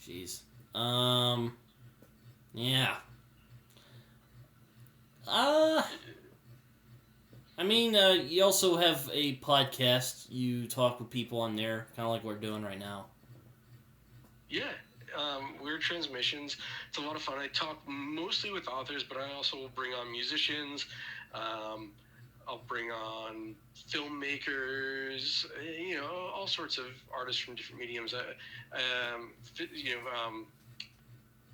jeez. Yeah. I mean, you also have a podcast. You talk with people on there, kind of like we're doing right now. Yeah. Weird Transmissions. It's a lot of fun. I talk mostly with authors, but I also will bring on musicians. I'll bring on filmmakers, all sorts of artists from different mediums.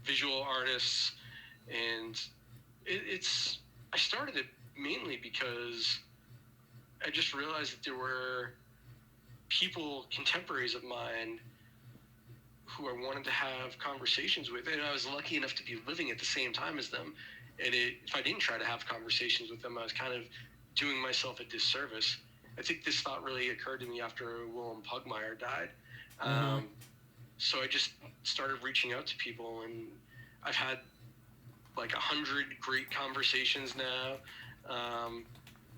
Visual artists, and I started it mainly because I just realized that there were people, contemporaries of mine, who I wanted to have conversations with, and I was lucky enough to be living at the same time as them. And if I didn't try to have conversations with them, I was kind of doing myself a disservice. I think this thought really occurred to me after Willem Pugmire died. So I just started reaching out to people, and I've had like 100 great conversations now,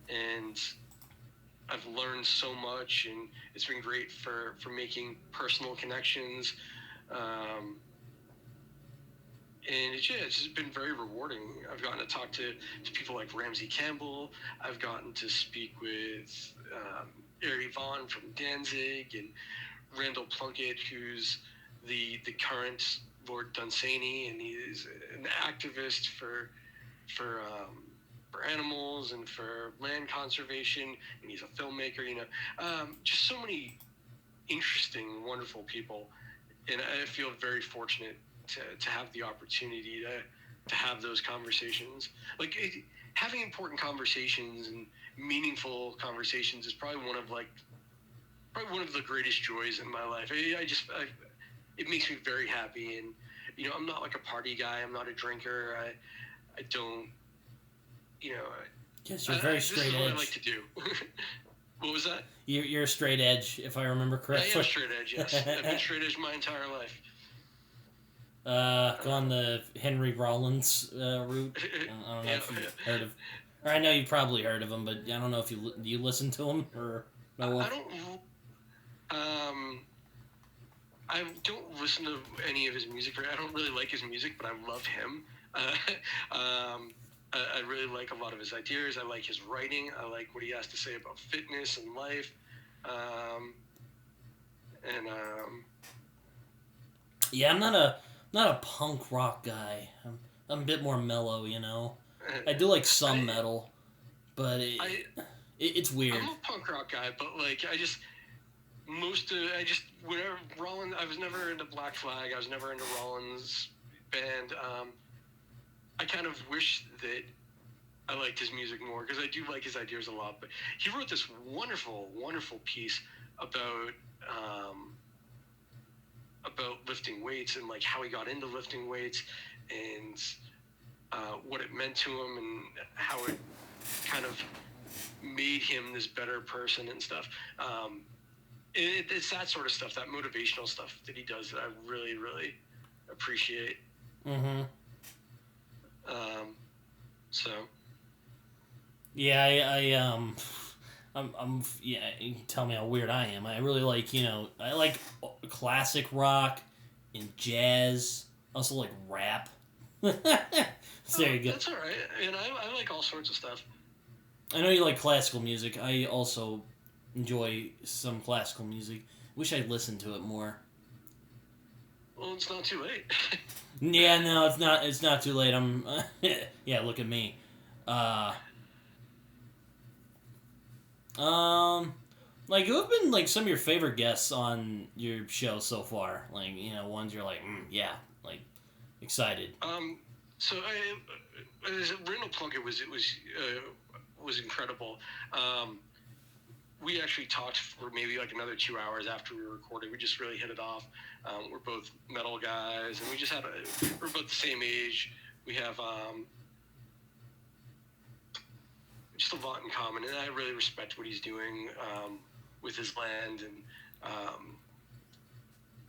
and I've learned so much, and it's been great for making personal connections. And it's just been very rewarding. I've gotten to talk to people like Ramsey Campbell. I've gotten to speak with Ari Vaughn from Danzig, and Randall Plunkett, who's the current Lord Dunsany, and he's an activist for animals and for land conservation, and he's a filmmaker. Just so many interesting, wonderful people, and I feel very fortunate to have the opportunity to have those conversations. Having important conversations and meaningful conversations is probably one of the greatest joys in my life. It makes me very happy, and I'm not like a party guy. I'm not a drinker. I don't. Yes, you're very straight edge. This is what I like to do. What was that? You're a straight edge, if I remember correctly. I am straight edge, yes. I've been straight edge my entire life. Gone the Henry Rollins route. I don't know if you've heard of... Or I know you probably heard of him, but I don't know if do you listen to him, or... No? I don't listen to any of his music. I don't really like his music, but I love him. I really like a lot of his ideas. I like his writing. I like what he has to say about fitness and life. Yeah, I'm not a punk rock guy. I'm a bit more mellow, I do like some metal, but it's weird. I'm a punk rock guy, but whenever Rollins, I was never into Black Flag. I was never into Rollins' band. I kind of wish that I liked his music more, because I do like his ideas a lot. But he wrote this wonderful, wonderful piece about lifting weights, and like how he got into lifting weights, and what it meant to him, and how it kind of made him this better person and stuff. It's that sort of stuff, that motivational stuff that he does, that I really, really appreciate. Mm-hmm. So. Yeah, yeah, you can tell me how weird I am. I really like, I like classic rock and jazz. I also like rap. So there you go. That's all right. And I like all sorts of stuff. I know you like classical music. I also enjoy some classical music. Wish I'd listened to it more. Well, it's not too late. Yeah, no, it's not. It's not too late. Yeah, look at me. Like, who have been, like, some of your favorite guests on your show so far? Like, ones you're like, yeah, like, excited. So Randall Plunkett was incredible. We actually talked for maybe like another 2 hours after we recorded. We just really hit it off. We're both metal guys, and we're both the same age. We have just a lot in common, and I really respect what he's doing with his land,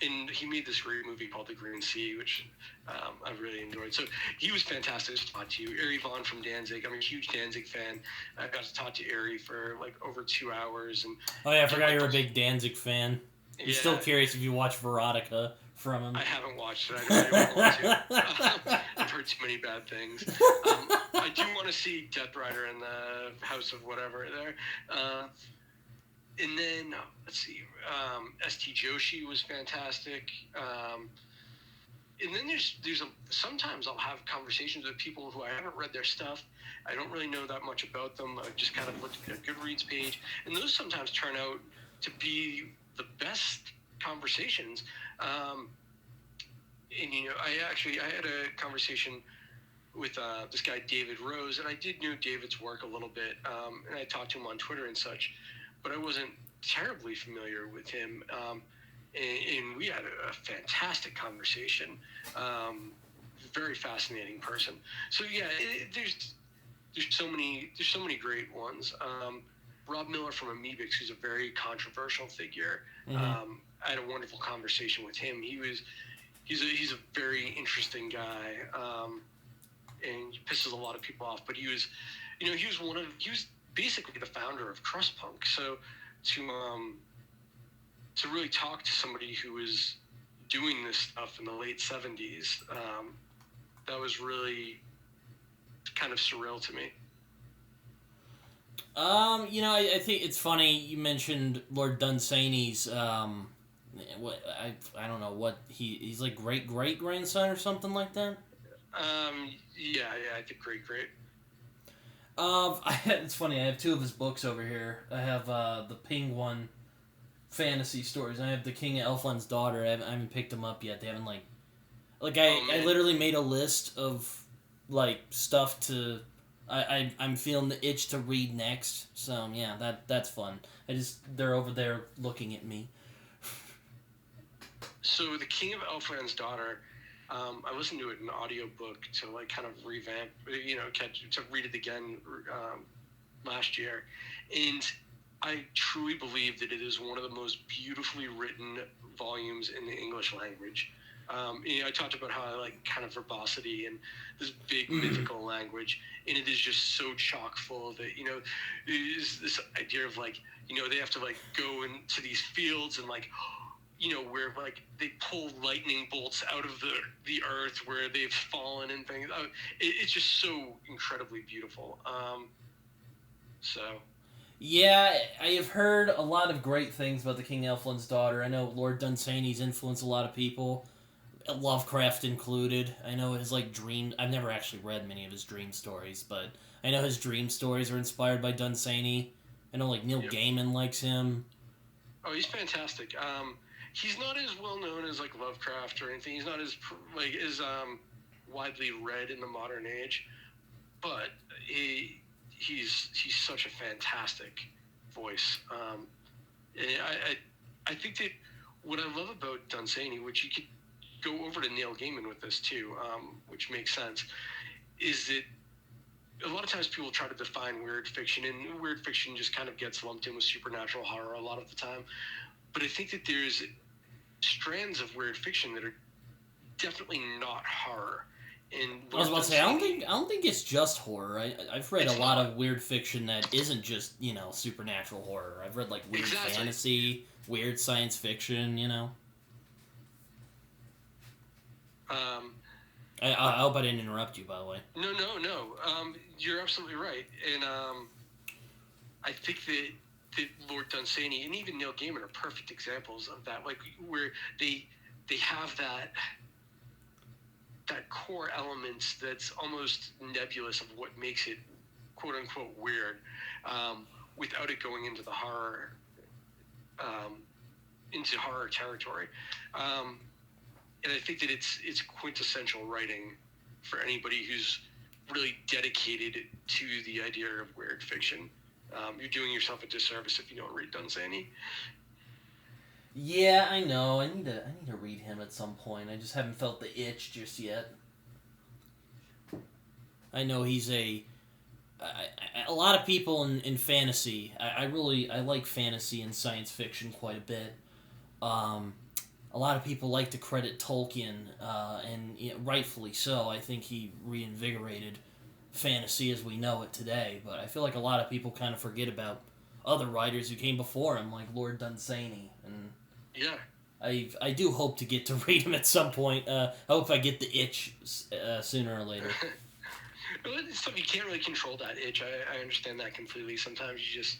and he made this great movie called The Green Sea, which I really enjoyed. So he was fantastic to talk to. Ari Vaughn from Danzig. I'm a huge Danzig fan. I got to talk to Ari for like over 2 hours. And oh yeah, I forgot you're a big Danzig fan. You're still curious if you watch Veronica from him. I haven't watched it. I don't want to. I've heard too many bad things. I do want to see Death Rider in the House of Whatever there. And then, let's see, S.T. Joshi was fantastic. And then sometimes I'll have conversations with people who I haven't read their stuff. I don't really know that much about them. I've just kind of looked at a Goodreads page. And those sometimes turn out to be the best conversations. And, I had a conversation with this guy, David Rose, and I did know David's work a little bit. And I talked to him on Twitter and such, but I wasn't terribly familiar with him. And we had a fantastic conversation. Very fascinating person. So yeah, there's so many great ones. Rob Miller from Amoebics, who's a very controversial figure. Mm-hmm. I had a wonderful conversation with him. He's a very interesting guy, and he pisses a lot of people off. But he was basically the founder of crust punk. So to really talk to somebody who was doing this stuff in the late 70s, that was really kind of surreal to me. I think it's funny you mentioned Lord Dunsany's, I don't know what he's like great grandson or something like that. Yeah, I think great. It's funny. I have two of his books over here. I have the Penguin fantasy stories. And I have the King of Elfland's Daughter. I haven't picked them up yet. They haven't I literally made a list of like stuff to. I'm feeling the itch to read next. So yeah, that's fun. They're over there looking at me. So the King of Elfland's Daughter. I listened to it in an audiobook to like kind of revamp, to read it again last year. And I truly believe that it is one of the most beautifully written volumes in the English language. I talked about how I like kind of verbosity and this big mythical language, and it is just so chock full that, is this idea of like, they have to like go into these fields and like, where like they pull lightning bolts out of the earth where they've fallen and things. It's just so incredibly beautiful. Yeah, I have heard a lot of great things about the King of Elfland's Daughter. I know Lord Dunsany's influenced a lot of people, Lovecraft included. I know his dream. I've never actually read many of his dream stories, but I know his dream stories are inspired by Dunsany. I know Neil Gaiman likes him. Oh, he's fantastic. He's not as well known as Lovecraft or anything. He's not as widely read in the modern age, but he's such a fantastic voice. And I think that what I love about Dunsany, which you could go over to Neil Gaiman with this too, which makes sense, is that a lot of times people try to define weird fiction, and weird fiction just kind of gets lumped in with supernatural horror a lot of the time. But I think that there's strands of weird fiction that are definitely not horror. And I was about to say, I don't think it's just horror. I've read a lot of weird fiction that isn't just, supernatural horror. I've read, like, weird fantasy, weird science fiction, I hope I didn't interrupt you, by the way. No. You're absolutely right. And I think that Lord Dunsany and even Neil Gaiman are perfect examples of that, like, where they have that core element that's almost nebulous of what makes it quote unquote weird, without it going into the horror, into horror territory. And I think that it's quintessential writing for anybody who's really dedicated to the idea of weird fiction. You're doing yourself a disservice if you don't read Dunsany. Yeah, I know. I need to read him at some point. I just haven't felt the itch just yet. I know he's a lot of people in fantasy. I like fantasy and science fiction quite a bit. A lot of people like to credit Tolkien, and rightfully so. I think he reinvigorated fantasy as we know it today. But I feel like a lot of people kind of forget about other writers who came before him, like Lord Dunsany. And yeah, I do hope to get to read him at some point. I hope I get the itch sooner or later. You can't really control that itch. I understand that completely. Sometimes you just...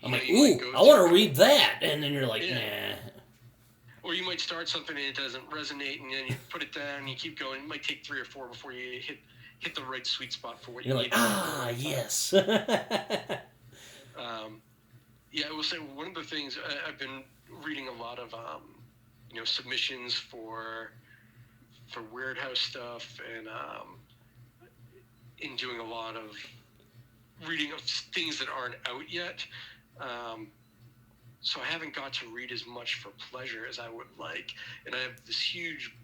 I'm like, ooh, I want to read that! And then you're like, nah. Or you might start something and it doesn't resonate, and then you put it down and you keep going. It might take 3 or 4 before you hit the right sweet spot for what you need. You're like, yes! Yeah, I will say one of the things, I've been reading a lot of, submissions for Weird House stuff, and in doing a lot of reading of things that aren't out yet. So I haven't got to read as much for pleasure as I would like. And I have this huge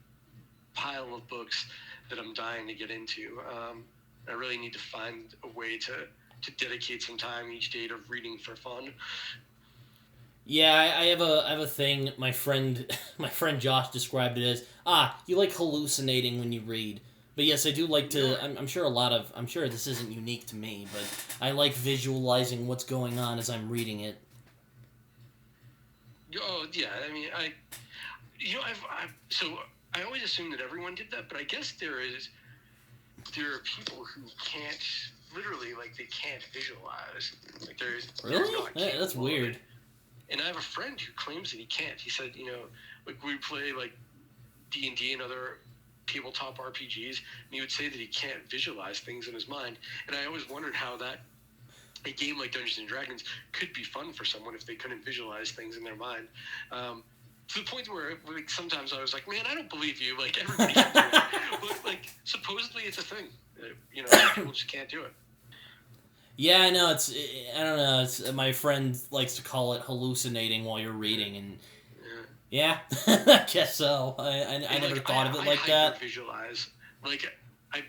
pile of books that I'm dying to get into. I really need to find a way to dedicate some time each day to reading for fun. Yeah, I have a thing. My friend Josh described it as, you like hallucinating when you read. But yes, I do like to. I'm sure this isn't unique to me, but I like visualizing what's going on as I'm reading it. Oh yeah, I mean, so I always assumed that everyone did that, but I guess there are people who can't literally, like, they can't visualize. Like, really? That's weird. And I have a friend who claims that he can't. He said, like, we play like D&D and other tabletop RPGs, and he would say that he can't visualize things in his mind. And I always wondered how a game like Dungeons and Dragons could be fun for someone if they couldn't visualize things in their mind. To the point where, like, sometimes I was like, man, I don't believe you. Like, everybody can do it. But, like, supposedly it's a thing. People just can't do it. Yeah, I know. I don't know. My friend likes to call it hallucinating while you're reading, and yeah, I guess so. I never thought of it like that. Hyper-visualize. Like, I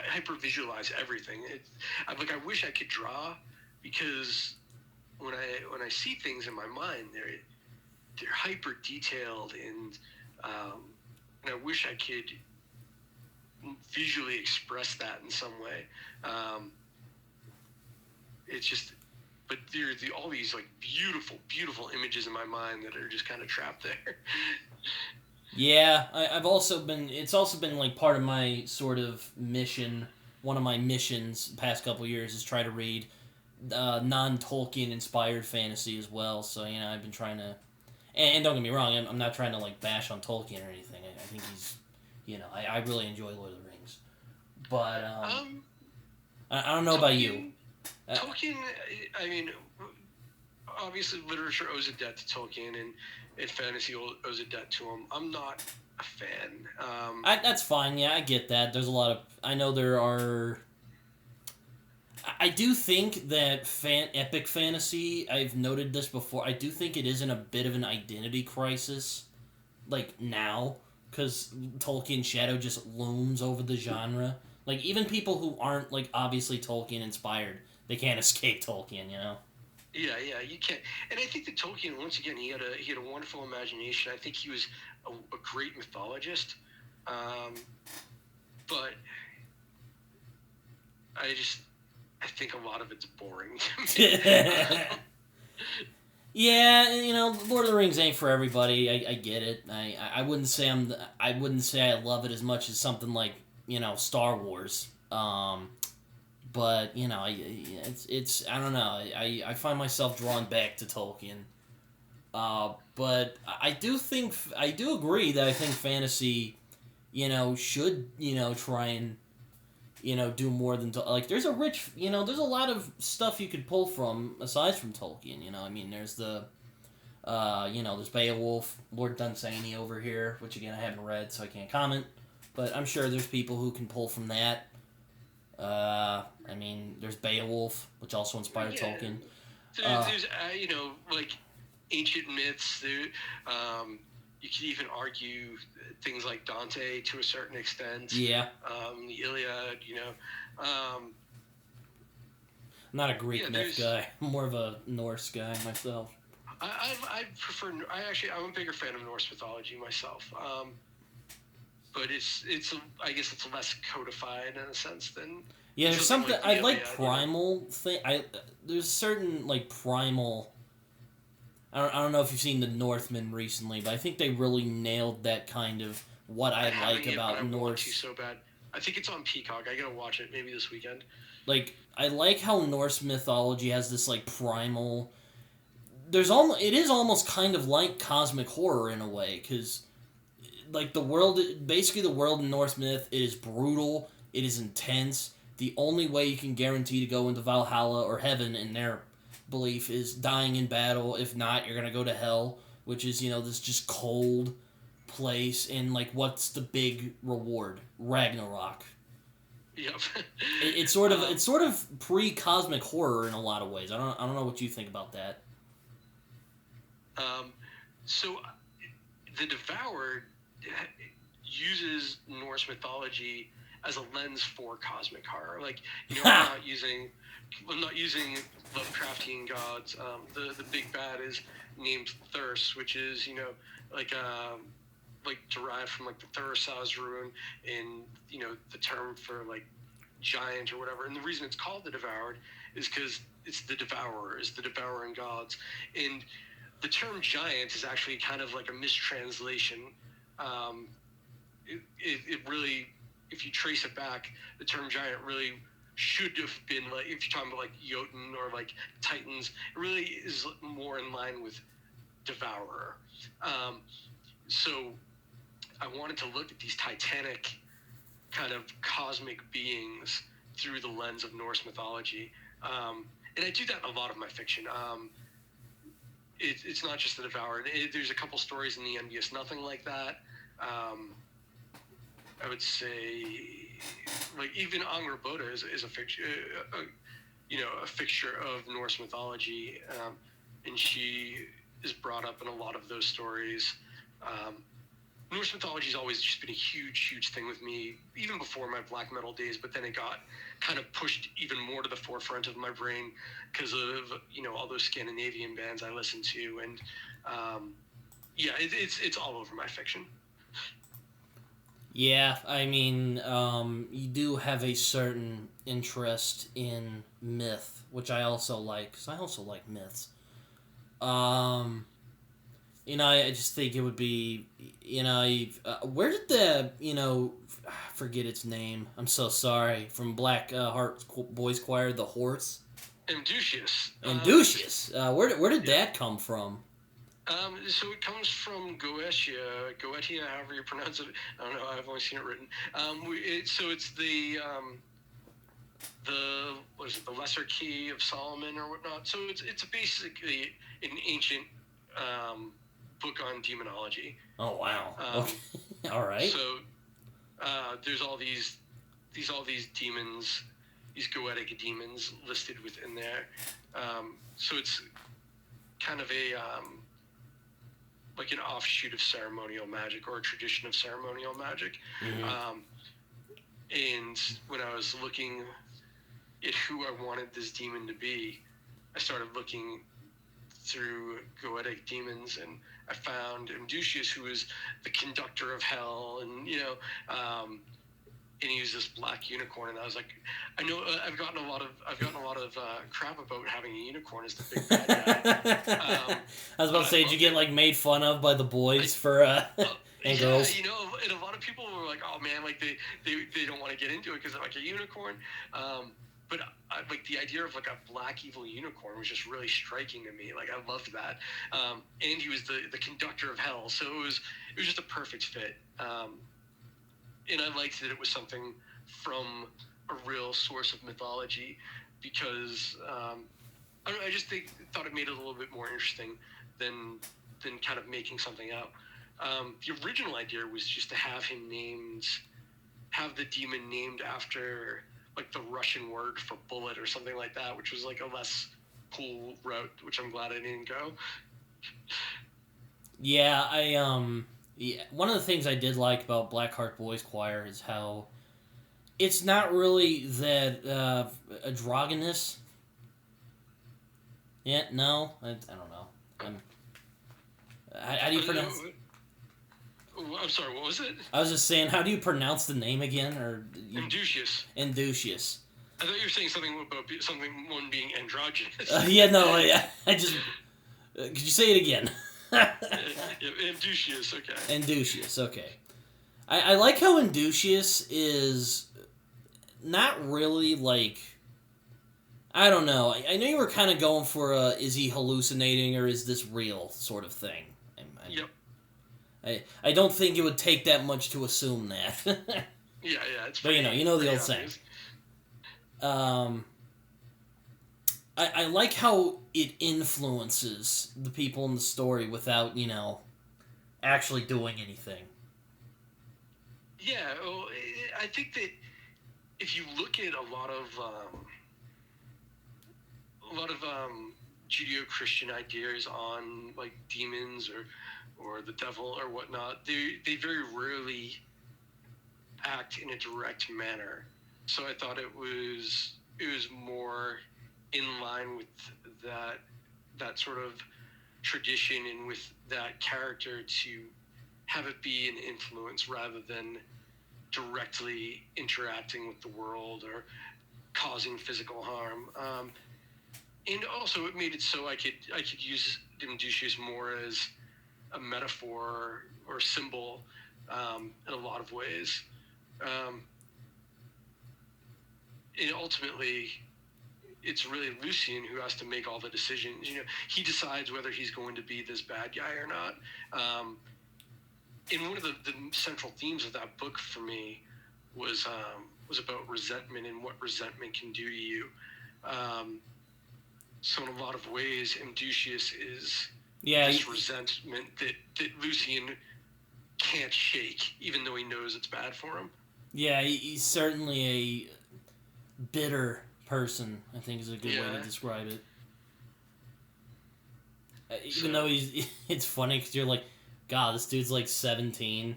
hyper-visualize everything. I wish I could draw, because when I see things in my mind, they're hyper detailed, and I wish I could visually express that in some way. It's just, but there are all these, like, beautiful images in my mind that are just kind of trapped there. Yeah, it's also been like part of my sort of mission. One of my missions the past couple years is try to read non-Tolkien inspired fantasy as well. So, I've been trying to, and don't get me wrong, I'm not trying to, like, bash on Tolkien or anything. I think he's, I really enjoy Lord of the Rings. But, I don't know about you. Tolkien, I mean, obviously literature owes a debt to Tolkien, and fantasy owes a debt to him. I'm not a fan. That's fine, yeah, I get that. There's a lot of... I know there are... I do think that epic fantasy, I've noted this before, I do think it is in a bit of an identity crisis, like, now, because Tolkien shadow just looms over the genre. Like, even people who aren't, like, obviously Tolkien-inspired, they can't escape Tolkien, you know? Yeah, you can't. And I think that Tolkien, once again, he had a wonderful imagination. I think he was a great mythologist, but I think a lot of it's boring to me. Yeah, you know, Lord of the Rings ain't for everybody. I get it. I wouldn't say I wouldn't say I love it as much as something like, you know, Star Wars. But you know, it's I don't know. I find myself drawn back to Tolkien. But I do agree that I think fantasy, you know, should, you know, try and, you know, do more than like there's a rich, you know, there's a lot of stuff you could pull from aside from Tolkien. You know, I mean, there's the you know, there's Beowulf, Lord Dunsany over here, which again I haven't read, so I can't comment. But I'm sure there's people who can pull from that. I mean, there's Beowulf, which also inspired Tolkien. There's you know, like ancient myths. You could even argue things like Dante to a certain extent. Yeah. The Iliad, you know. I'm not a Greek myth guy. I'm more of a Norse guy myself. I prefer. I'm a bigger fan of Norse mythology myself. But I guess it's less codified in a sense than. Yeah, there's something I like primal thing. There's certain like primal. I don't know if you've seen the Northmen recently, but I think they really nailed that kind of what I like about Norse. So bad. I think it's on Peacock. I gotta watch it maybe this weekend. Like, I like how Norse mythology has this like primal. It is almost kind of like cosmic horror in a way, because like the world in Norse myth, it is brutal, it is intense. The only way you can guarantee to go into Valhalla or heaven in their belief is dying in battle. If not, you're gonna go to hell, which is, you know, this just cold place. And like, what's the big reward? Ragnarok. Yep. It's sort of pre-cosmic horror in a lot of ways. I don't know what you think about that. So the Devoured uses Norse mythology as a lens for cosmic horror. Like, you know, I'm not using Lovecraftian gods. The big bad is named Thurs, which is, you know, like derived from like the Thurisaz rune in, you know, the term for like giant or whatever. And the reason it's called the Devoured is because it's the Devourers, the devouring gods. And the term giant is actually kind of like a mistranslation. It really, if you trace it back, the term giant really should have been like, if you're talking about like Jotun or like Titans, it really is more in line with devourer. So I wanted to look at these titanic kind of cosmic beings through the lens of Norse mythology. And I do that in a lot of my fiction. It's not just the Devoured. There's a couple stories in the Envious Nothing like that. I would say, like, even Angrboda is a fixture, you know, a fixture of Norse mythology, and she is brought up in a lot of those stories. Norse mythology has always just been a huge thing with me, even before my black metal days, but then it got kind of pushed even more to the forefront of my brain because of, you know, all those Scandinavian bands I listen to, and yeah, it's all over my fiction. Yeah, I mean, you do have a certain interest in myth, which I also like, because I also like myths. You know, I just think it would be, you know, where did the, you know, I forget its name, I'm so sorry, from Black Heart Boys Choir, the horse? Amdusius. Where did that come from? So it comes from Goetia, however you pronounce it. I don't know. I've only seen it written. So it's the what is it? The Lesser Key of Solomon or whatnot. So it's basically an ancient book on demonology. Oh wow. All right. So there's all these demons these goetic demons listed within there. So it's kind of a like an offshoot of ceremonial magic, or a tradition of ceremonial magic. Mm-hmm. And when I was looking at who I wanted this demon to be, I started looking through goetic demons, and I found Inducius, who is the conductor of hell, and and he was this black unicorn, and I was like, I know I've gotten a lot of crap about having a unicorn as the big bad guy. I was about to say, did you get like made fun of by the boys for and girls? Yeah, and a lot of people were like, oh man, like they don't want to get into it because they're like a unicorn. But like the idea of like a black evil unicorn was just really striking to me. Like I loved that, and he was the conductor of hell, so it was just a perfect fit. And I liked that it was something from a real source of mythology, because I don't know, I just thought it made it a little bit more interesting than kind of making something up. The original idea was just to have the demon named after like the Russian word for bullet or something like that, which was like a less cool route, which I'm glad I didn't go. Yeah, one of the things I did like about Blackheart Boys Choir is how it's not really that androgynous. Yeah, no, I don't know. How do you pronounce? I'm sorry, what was it? I was just saying, how do you pronounce the name again? Inducius. Inducius. I thought you were saying something about one being androgynous. Yeah, no, I just. Could you say it again? Inducius, okay. Inducius, okay. I like how Inducius is not really like. I don't know. I know you were kind of going for is he hallucinating or is this real sort of thing. Yep. I don't think it would take that much to assume that. Yeah, it's but you know the old saying. I like how it influences the people in the story without, actually doing anything. Yeah, well, I think that if you look at a lot of Judeo-Christian ideas on like demons or the devil or whatnot, they very rarely act in a direct manner. So I thought it was more in line with that sort of tradition and with that character to have it be an influence rather than directly interacting with the world or causing physical harm. And also it made it so I could use Inducius more as a metaphor or symbol in a lot of ways. And ultimately, it's really Lucian who has to make all the decisions. He decides whether he's going to be this bad guy or not. And one of the central themes of that book for me was about resentment and what resentment can do to you. So in a lot of ways, Inducius is this resentment that Lucian can't shake, even though he knows it's bad for him. Yeah, he's certainly a bitter person, I think is a good way to describe it. Even though it's funny because you're like, God, this dude's like 17.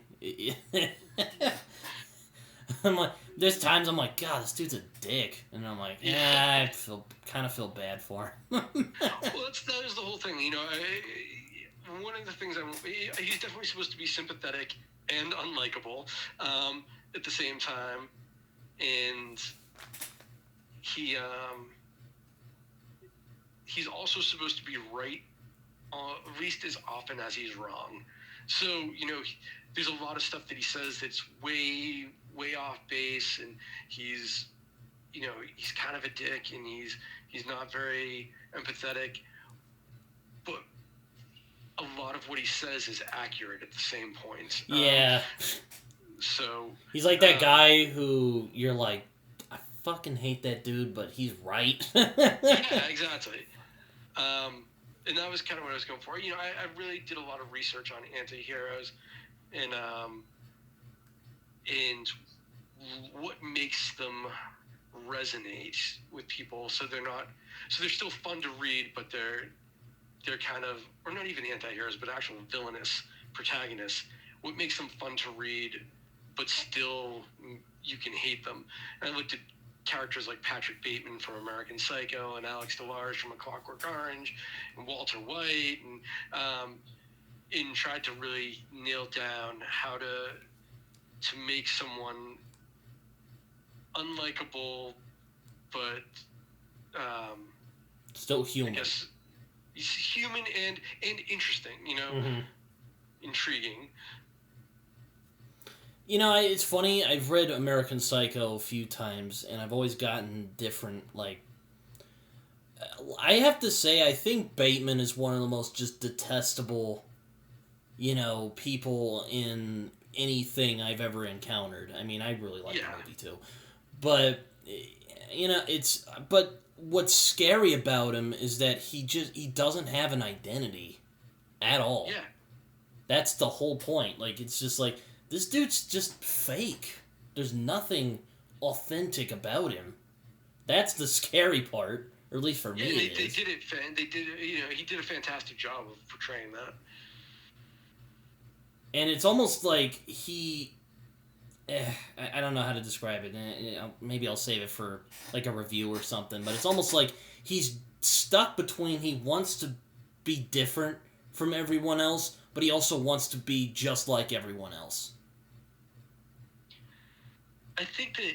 I'm like, there's times I'm like, God, this dude's a dick, and I'm like, I kind of feel bad for him. Well, that is the whole thing, one of the things he's definitely supposed to be sympathetic and unlikable at the same time, and he's also supposed to be right at least as often as he's wrong. So there's a lot of stuff that he says that's way off base, and he's kind of a dick, and he's not very empathetic, but a lot of what he says is accurate at the same point. Yeah. So he's like that guy who you're like, I fucking hate that dude, but he's right. Yeah, exactly. And that was kind of what I was going for. I really did a lot of research on anti-heroes and what makes them resonate with people. So they're still fun to read, but they're kind of, or not even anti-heroes, but actual villainous protagonists. What makes them fun to read, but still you can hate them. And I looked at characters like Patrick Bateman from American Psycho and Alex DeLarge from A Clockwork Orange and Walter White, and tried to really nail down how to make someone unlikable, but still human. I guess he's human and interesting, intriguing. It's funny, I've read American Psycho a few times, and I've always gotten different, I have to say, I think Bateman is one of the most just detestable, people in anything I've ever encountered. I mean, I really like the movie, too. But, but what's scary about him is that he doesn't have an identity at all. Yeah. That's the whole point. It's just this dude's just fake. There's nothing authentic about him. That's the scary part, or at least for me. He did a fantastic job of portraying that. And it's almost like he... I don't know how to describe it. Maybe I'll save it for a review or something. But it's almost like he's stuck between he wants to be different from everyone else, but he also wants to be just like everyone else. I think that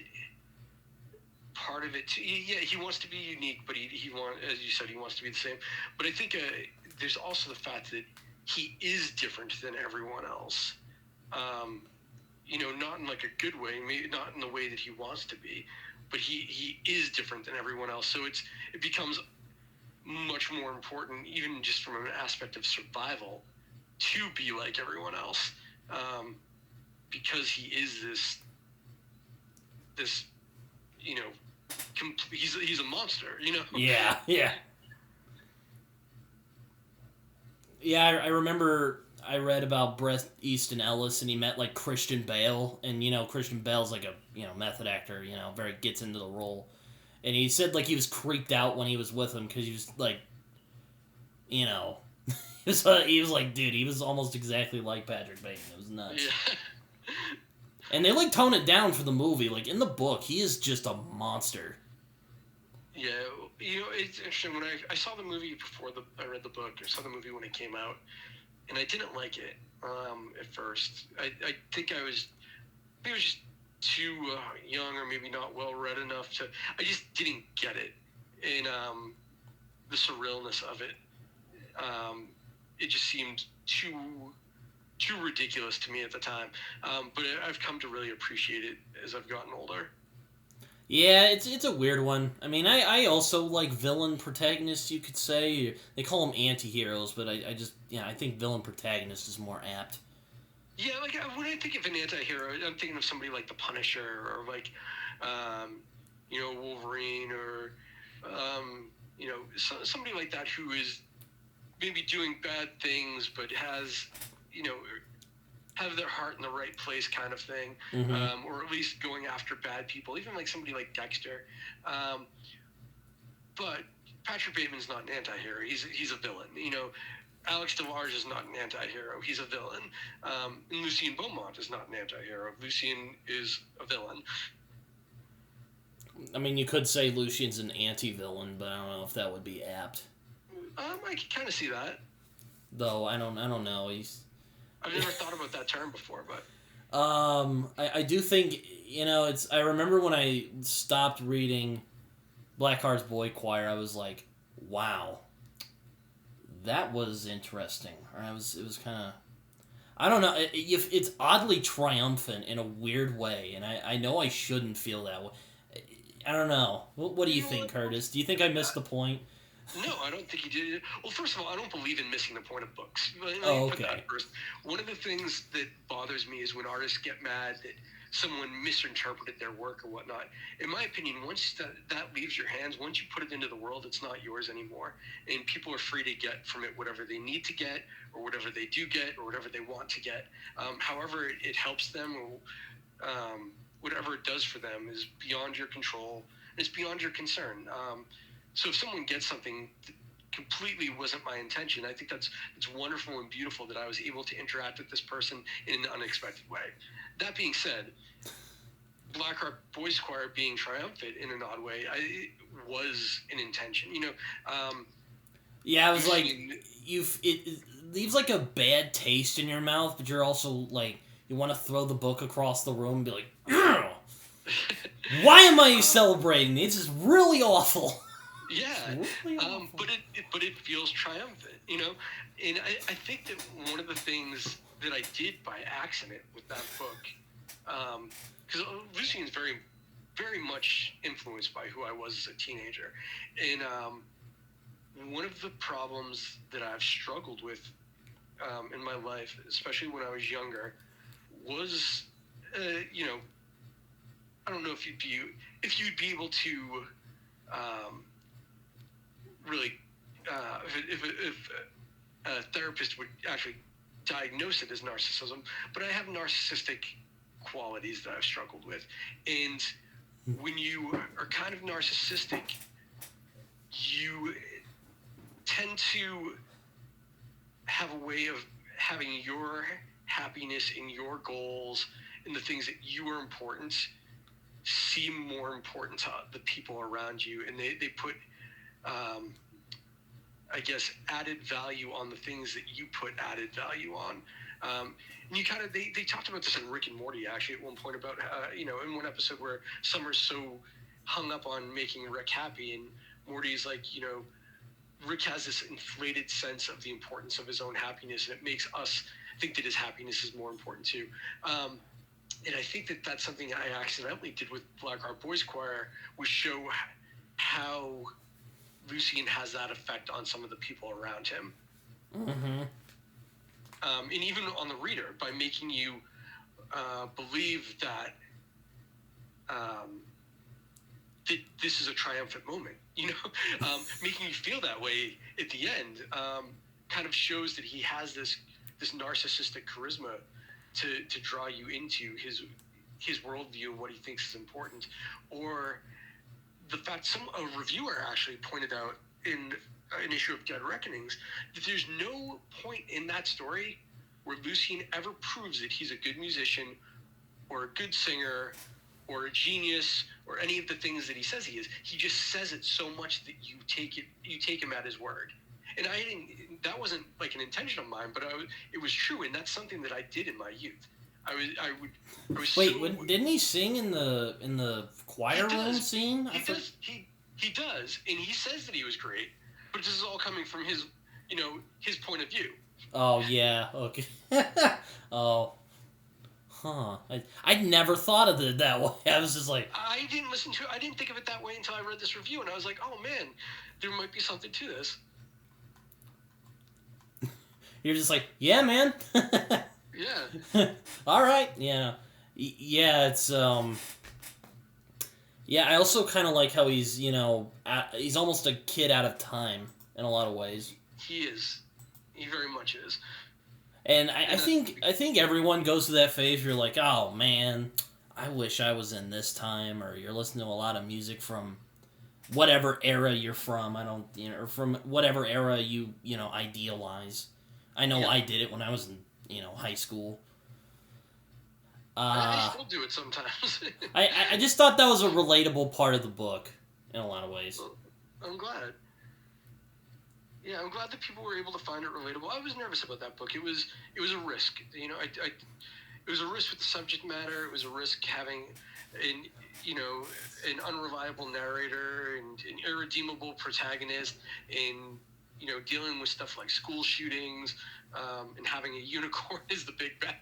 part of it, too, he wants to be unique, but he wants, as you said, he wants to be the same. But I think there's also the fact that he is different than everyone else. Not in a good way, maybe not in the way that he wants to be, but he is different than everyone else. So it becomes much more important, even just from an aspect of survival, to be like everyone else, because he is this he's a monster, Yeah. I remember I read about Bret Easton Ellis, and he met Christian Bale, and Christian Bale's a method actor, very gets into the role, and he said he was creeped out when he was with him because he was he was dude, he was almost exactly like Patrick Bateman. It was nuts. Yeah. And they tone it down for the movie. In the book, he is just a monster. Yeah, it's interesting. When I saw the movie before I read the book, I saw the movie when it came out, and I didn't like it at first. I think I was just too young, or maybe not well read enough to. I just didn't get it, and the surrealness of it. It just seemed too ridiculous to me at the time. But I've come to really appreciate it as I've gotten older. Yeah, it's a weird one. I mean, I also like villain protagonists, you could say. They call them anti-heroes, but I think villain protagonist is more apt. Yeah, when I think of an anti-hero, I'm thinking of somebody like the Punisher, or Wolverine, or somebody like that who is maybe doing bad things, but has, have their heart in the right place, kind of thing, Mm-hmm. or at least going after bad people, even somebody like Dexter. But Patrick Bateman's not an anti-hero. He's a villain. Alex DeLarge is not an anti-hero. He's a villain. And Lucien Beaumont is not an anti-hero. Lucien is a villain. I mean, you could say Lucien's an anti-villain, but I don't know if that would be apt. I can kind of see that. Though I don't know. I've never thought about that term before, but I do think I remember when I stopped reading Blackheart's Boy Choir, I was like, wow, that was interesting. Or it was kind of, I don't know. It's oddly triumphant in a weird way, and I know I shouldn't feel that way. I don't know. What do you think, Curtis? Do you think I missed the point? No, I don't think you did. Well, first of all, I don't believe in missing the point of books. Okay. One of the things that bothers me is when artists get mad that someone misinterpreted their work or whatnot. In my opinion, once that leaves your hands, once you put it into the world, it's not yours anymore. And people are free to get from it whatever they need to get, or whatever they do get, or whatever they want to get. However it helps them, or whatever it does for them is beyond your control. It's beyond your concern. So if someone gets something that completely wasn't my intention, I think it's wonderful and beautiful that I was able to interact with this person in an unexpected way. That being said, Blackheart Boys Choir being triumphant in an odd way, was an intention. Yeah, I was like, it leaves like a bad taste in your mouth, but you're also like, you want to throw the book across the room and be like, ugh! Why am I celebrating? This is really awful. Yeah, really awful. But it feels triumphant, and I think that one of the things that I did by accident with that book, because Lucian's very, very much influenced by who I was as a teenager, and one of the problems that I've struggled with in my life, especially when I was younger, was, I don't know if you'd be able to really, if a therapist would actually diagnose it as narcissism, but I have narcissistic qualities that I've struggled with, and when you are kind of narcissistic, you tend to have a way of having your happiness and your goals and the things that you are important seem more important to the people around you, and they put I guess added value on the things that you put added value on. And you kind of they talked about this in Rick and Morty actually at one point about in one episode where Summer's so hung up on making Rick happy, and Morty's like, Rick has this inflated sense of the importance of his own happiness, and it makes us think that his happiness is more important too. And I think that that's something I accidentally did with Blackheart Boys Choir, was show how Lucian has that effect on some of the people around him. Mm-hmm. And even on the reader, by making you believe that that this is a triumphant moment, making you feel that way at the end, kind of shows that he has this narcissistic charisma to draw you into his worldview and what he thinks is important. Or the fact a reviewer actually pointed out in an issue of Dead Reckonings that there's no point in that story where Lucian ever proves that he's a good musician or a good singer or a genius or any of the things that he says he is. He just says it so much that you take him at his word. And that wasn't like an intention of mine, but it was true, and that's something that I did in my youth. I was Wait, didn't he sing in the choir room scene? He does, and he says that he was great, but this is all coming from his point of view. Oh yeah, okay. Oh, huh. I'd never thought of it that way. I was just like, I didn't think of it that way until I read this review, and I was like, oh man, there might be something to this. You're just like, yeah, man. Yeah. All right. Yeah. Yeah. It's Yeah, I also kind of like how he's he's almost a kid out of time in a lot of ways. He is. He very much is. And I think everyone goes through that phase. Where you're like, oh man, I wish I was in this time, or you're listening to a lot of music from whatever era you're from. I don't, or from whatever era you idealize. I know I did it when I was in, high school. I still do it sometimes. I just thought that was a relatable part of the book in a lot of ways. Well, I'm glad. Yeah, I'm glad that people were able to find it relatable. I was nervous about that book. It was a risk. It was a risk with the subject matter. It was a risk having an unreliable narrator and an irredeemable protagonist, and dealing with stuff like school shootings, and having a unicorn is the big bad.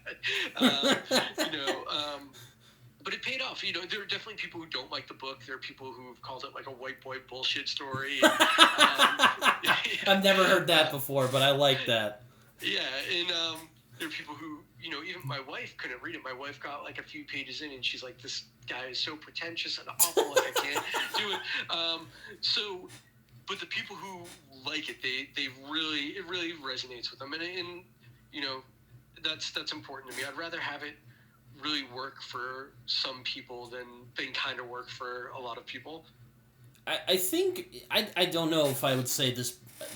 But it paid off. There are definitely people who don't like the book. There are people who've called it like a white boy bullshit story. And, I've never heard that before, but I like that. Yeah, and there are people who, even my wife couldn't read it. My wife got like a few pages in, and she's like, "This guy is so pretentious and awful, like I can't do it." But the people who like it, it really resonates with them, and that's important to me. I'd rather have it really work for some people than kind of work for a lot of people. I think I don't know if I would say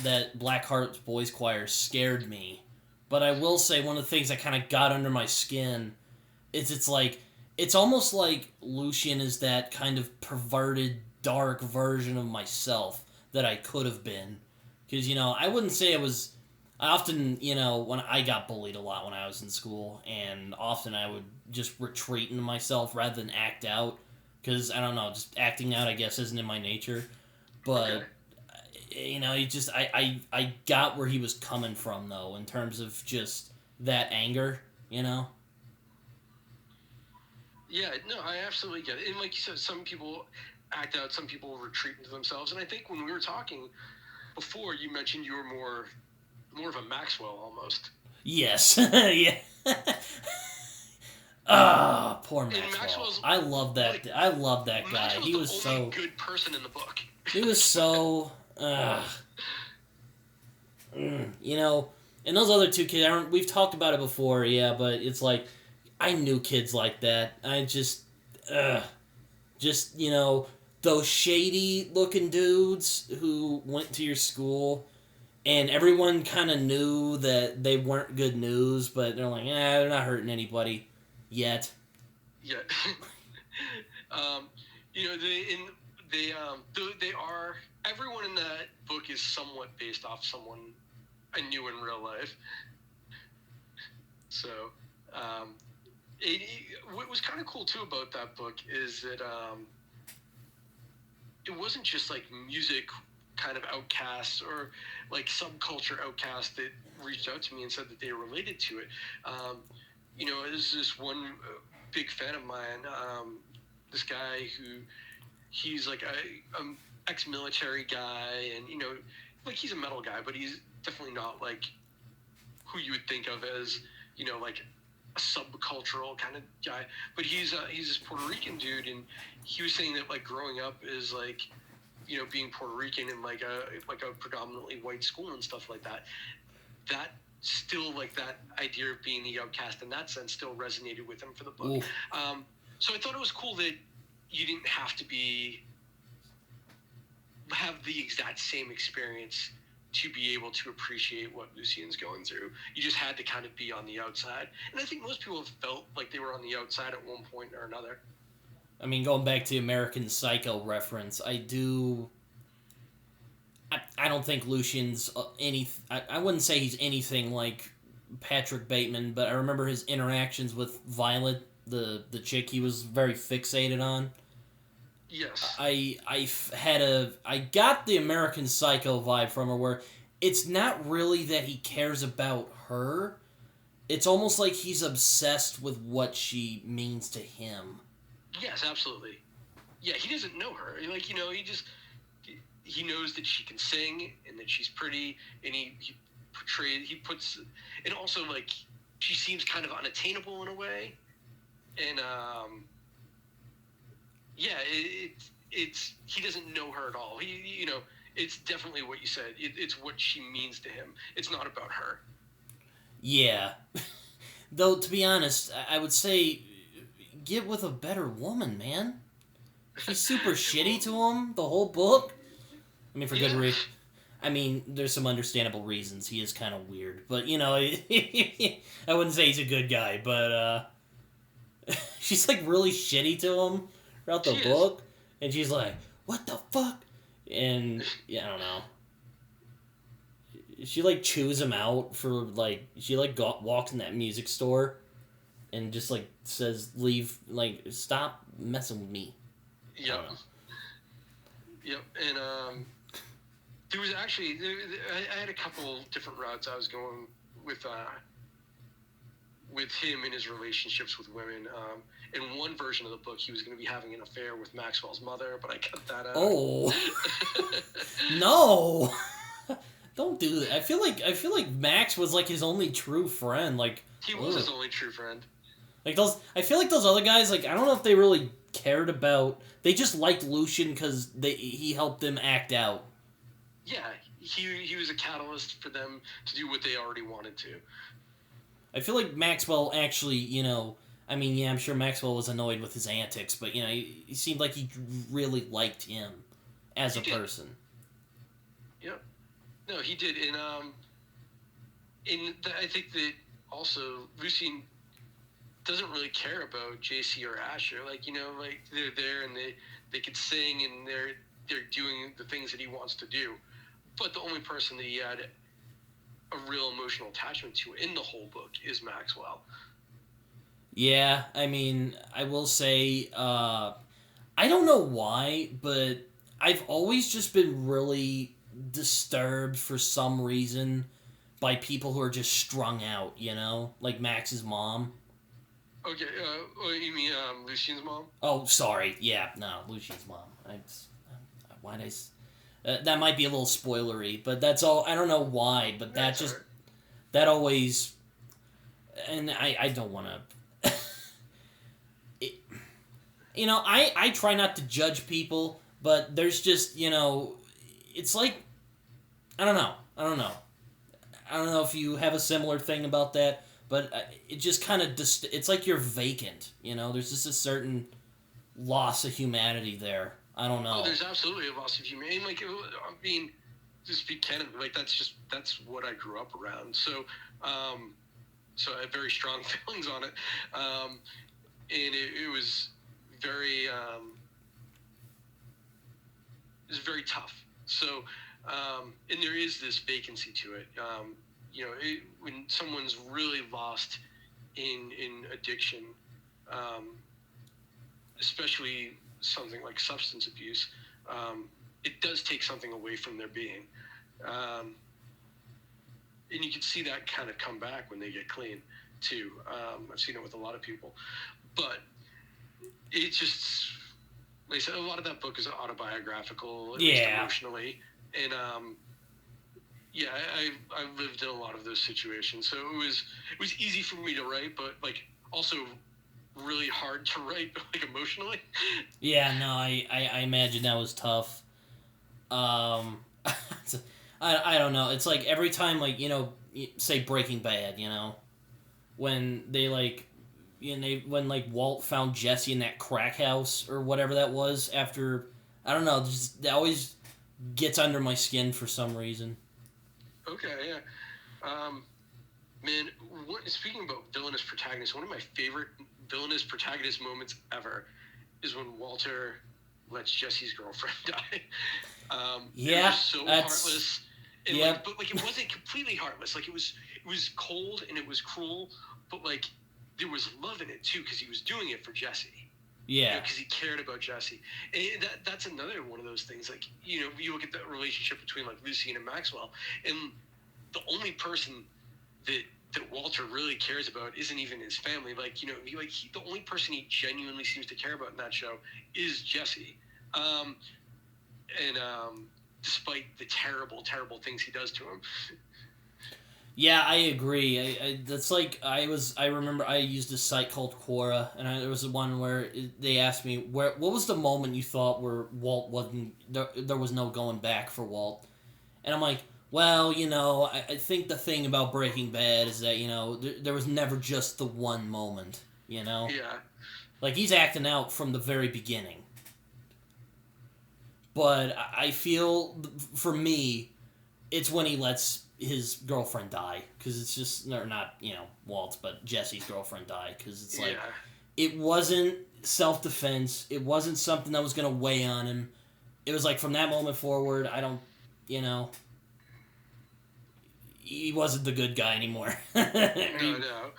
that Blackheart's Boys Choir scared me, but I will say one of the things that kind of got under my skin is it's almost like Lucian is that kind of perverted, dark version of myself that I could have been. Because, I wouldn't say I often, when I got bullied a lot when I was in school, and often I would just retreat into myself rather than act out. Because, I don't know, just acting out, I guess, isn't in my nature. But, I got where he was coming from, though, in terms of just that anger, Yeah, no, I absolutely get it. And like you said, some people act out, some people retreat into themselves. And I think when we were talking before, you mentioned you were more of a Maxwell almost. Yes. Yeah. Ah, poor Maxwell. I love that. Like, I love that guy. Maxwell's he was the so only good person in the book. He was so. And those other two kids. We've talked about it before, yeah, but it's like I knew kids like that. I just those shady looking dudes who went to your school. And everyone kind of knew that they weren't good news, but they're like, they're not hurting anybody yet. Yeah. They are. Everyone in that book is somewhat based off someone I knew in real life. So, what was kind of cool too about that book is that it wasn't just like music kind of outcasts or like subculture outcasts that reached out to me and said that they related to it. There's this one big fan of mine, this guy who he's like a ex-military guy, and like he's a metal guy, but he's definitely not like who you would think of as like a subcultural kind of guy. But he's this Puerto Rican dude, and he was saying that like growing up is like being Puerto Rican in like a predominantly white school and stuff like that. That still like that idea of being the outcast in that sense still resonated with him for the book. So I thought it was cool that you didn't have to have the exact same experience to be able to appreciate what Lucian's going through. You just had to kind of be on the outside. And I think most people have felt like they were on the outside at one point or another. I mean, going back to American Psycho reference, I don't think Lucian's I wouldn't say he's anything like Patrick Bateman, but I remember his interactions with Violet, the chick he was very fixated on. Yes. I got the American Psycho vibe from her, where it's not really that he cares about her. It's almost like he's obsessed with what she means to him. Yes, absolutely. Yeah, he doesn't know her. Like, he knows that she can sing and that she's pretty, and and also like she seems kind of unattainable in a way, and he doesn't know her at all. It's definitely what you said. It's what she means to him. It's not about her. Yeah, though to be honest, I would say get with a better woman, man. She's super shitty to him the whole book. I mean, for good reason. I mean, there's some understandable reasons. He is kind of weird. But, I wouldn't say he's a good guy. But, she's, like, really shitty to him throughout the book. And she's like, what the fuck? And, yeah, I don't know. She, like, chews him out for, like... She, like, walks in that music store and just, like, says, leave... Like, stop messing with me. Yep. And, there was actually, I had a couple different routes I was going with him and his relationships with women. In one version of the book, he was going to be having an affair with Maxwell's mother, but I cut that out. Oh, no! Don't do that. I feel like Max was like his only true friend. Like he was his only true friend. Like I feel like those other guys. Like I don't know if they really cared about. They just liked Lucian because he helped them act out. Yeah, he was a catalyst for them to do what they already wanted to. I feel like Maxwell actually, I mean, yeah, I'm sure Maxwell was annoyed with his antics, but, he seemed like he really liked him. as a person. Yep. No, he did, and I think that also Lucy doesn't really care about JC or Asher. Like, like they're there and they could sing and they're doing the things that he wants to do. But the only person that he had a real emotional attachment to in the whole book is Maxwell. Yeah, I mean, I will say, I don't know why, but I've always just been really disturbed for some reason by people who are just strung out, like Max's mom. Okay, you mean Lucien's mom? Oh, sorry. Yeah, no, Lucien's mom. Why'd I... that might be a little spoilery, but that's all. I don't know why, but that just... Right. That always... And I don't want to... I try not to judge people, but there's just, it's like... I don't know. I don't know if you have a similar thing about that, but it just kind of... it's like you're vacant, There's just a certain loss of humanity there. I don't know. Oh, there's absolutely a loss of humanity. Like, I mean, to speak candidly, like, that's what I grew up around. So, so I have very strong feelings on it. And it was very, tough. So, and there is this vacancy to it. When someone's really lost in addiction, especially something like substance abuse, it does take something away from their being. And you can see that kind of come back when they get clean, too. I've seen it with a lot of people. But it's just, like I said, a lot of that book is autobiographical, at least emotionally. And, I lived in a lot of those situations. So it was easy for me to write, but, like, also really hard to write, like, emotionally. Yeah, no, I imagine that was tough. I don't know. It's like every time, like, say Breaking Bad, when they, like, when, like, Walt found Jesse in that crack house or whatever that was after, I don't know, just, that always gets under my skin for some reason. Okay, yeah. Man, speaking about villainous protagonists, one of my favorite villainous protagonist moments ever is when Walter lets Jesse's girlfriend die. It was so heartless. And but like, it wasn't completely heartless. Like, it was cold and it was cruel, but like, there was love in it too, because he was doing it for Jesse. Yeah. Because he cared about Jesse. And that's another one of those things. Like, you look at that relationship between, like, Lucien and Maxwell, and the only person that Walter really cares about isn't even his family. Like, the only person he genuinely seems to care about in that show is Jesse. Despite the terrible, terrible things he does to him. Yeah, I agree. That's like, I remember I used a site called Quora, and there was one where they asked me, what was the moment you thought where Walt wasn't, there was no going back for Walt? And I'm like, well, I think the thing about Breaking Bad is that, there was never just the one moment, Yeah. Like, he's acting out from the very beginning. But I feel, for me, it's when he lets his girlfriend die, because it's just, not Walt's, but Jesse's girlfriend die, because it's like, it wasn't self-defense, it wasn't something that was going to weigh on him. It was like, from that moment forward, I don't, he wasn't the good guy anymore. No.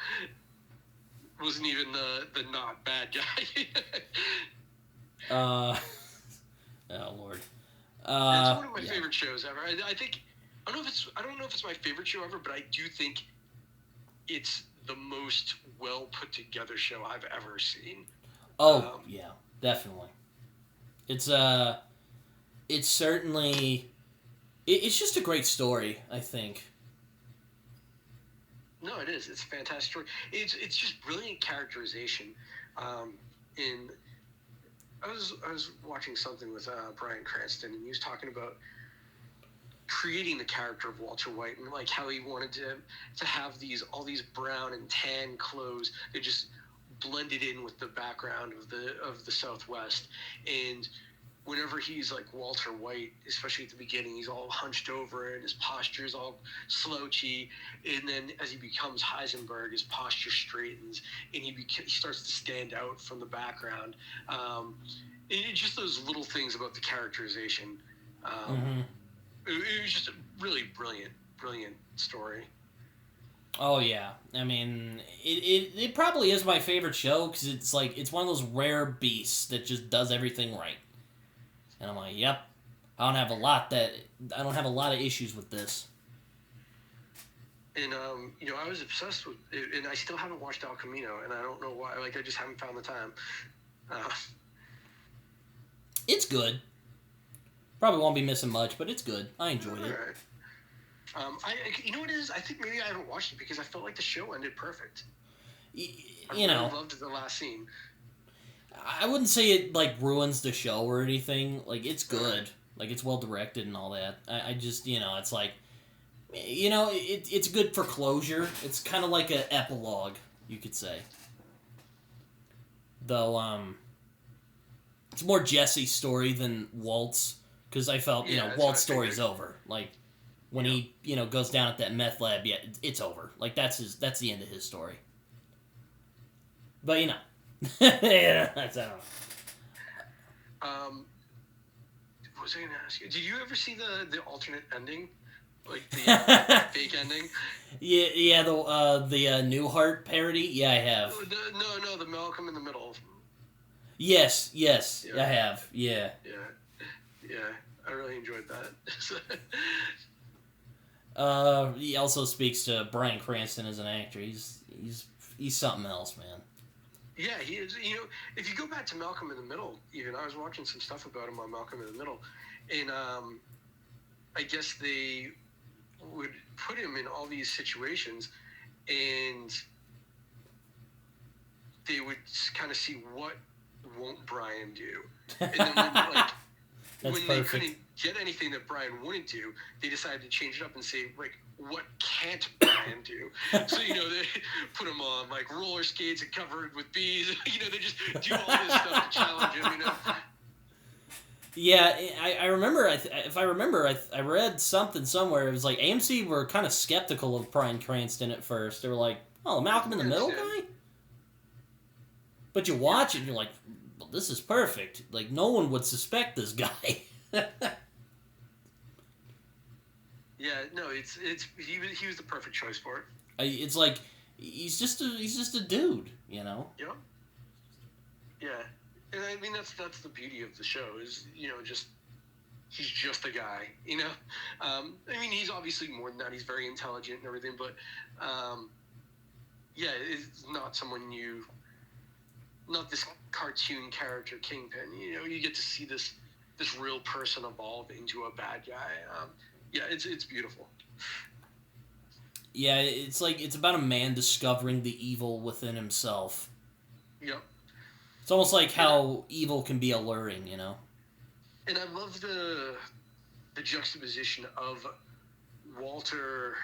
Wasn't even the not bad guy. Oh Lord. It's one of my favorite shows ever. I don't know if it's my favorite show ever, but I do think it's the most well put together show I've ever seen. Oh, yeah, definitely. It's certainly, it's just a great story, I think. No, it is. It's a fantastic story. It's just brilliant characterization. I was watching something with Bryan Cranston, and he was talking about creating the character of Walter White, and like how he wanted to have all these brown and tan clothes that just blended in with the background of the Southwest. And whenever he's like Walter White, especially at the beginning, he's all hunched over and his posture is all slouchy. And then as he becomes Heisenberg, his posture straightens and he starts to stand out from the background. It's just those little things about the characterization. It was just a really brilliant story. Oh yeah, I mean, it probably is my favorite show because it's one of those rare beasts that just does everything right. And I'm like, yep, I don't have a lot of issues with this. And I was obsessed with it, and I still haven't watched El Camino, and I don't know why. Like, I just haven't found the time. It's good. Probably won't be missing much, but it's good. I enjoyed it. You know what it is? I think maybe I haven't watched it because I felt like the show ended perfect. I loved the last scene. I wouldn't say it like ruins the show or anything. Like, it's good. Like, it's well directed and all that. I just, it's like, it's good for closure. It's kind of like an epilogue, you could say. Though, it's more Jesse's story than Walt's, because I felt, Walt's story's over. Like, when he, goes down at that meth lab, it's over. Like, that's the end of his story. But, yeah, that's, I don't know. What was I going to ask you? Did you ever see the alternate ending? Like, the fake ending? Yeah, the Newhart parody? Yeah, I have. No, the Malcolm in the Middle. Yes, yeah. I have, yeah. Yeah, I really enjoyed that. He also speaks to Bryan Cranston as an actor. He's something else, man. Yeah, he is. If you go back to Malcolm in the Middle, even I was watching some stuff about him on Malcolm in the Middle, and I guess they would put him in all these situations, and they would kind of see what won't Brian do, and then when they couldn't get anything that Brian wouldn't do, they decided to change it up and say, like, what can't Brian do? So, they put him on, like, roller skates and covered with bees. They just do all this stuff to challenge him, Yeah, I remember, I read something somewhere. It was like AMC were kind of skeptical of Bryan Cranston at first. They were like, oh, Malcolm in the Middle guy? But you watch it and you're like, well, this is perfect. Like, no one would suspect this guy. Yeah, no, he was the perfect choice for it. It's like he's just a dude, Yeah. Yeah, and I mean that's the beauty of the show is just he's just a guy. I mean he's obviously more than that. He's very intelligent and everything, but yeah, it's not someone not this cartoon character Kingpin. You get to see this real person evolve into a bad guy. Yeah, it's beautiful. Yeah, it's about a man discovering the evil within himself. Yep. It's almost like how evil can be alluring, And I love the juxtaposition of Walter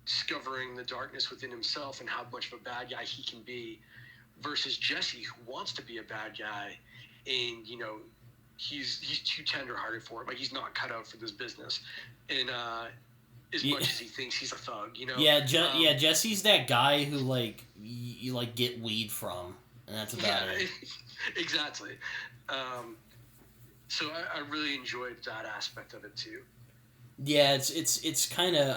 discovering the darkness within himself and how much of a bad guy he can be, versus Jesse, who wants to be a bad guy, and he's too tender-hearted for it. Like, he's not cut out for this business, and as much as he thinks he's a thug, Yeah, Jesse's that guy who you get weed from, and that's about it. Exactly. So I really enjoyed that aspect of it too. Yeah, it's kind of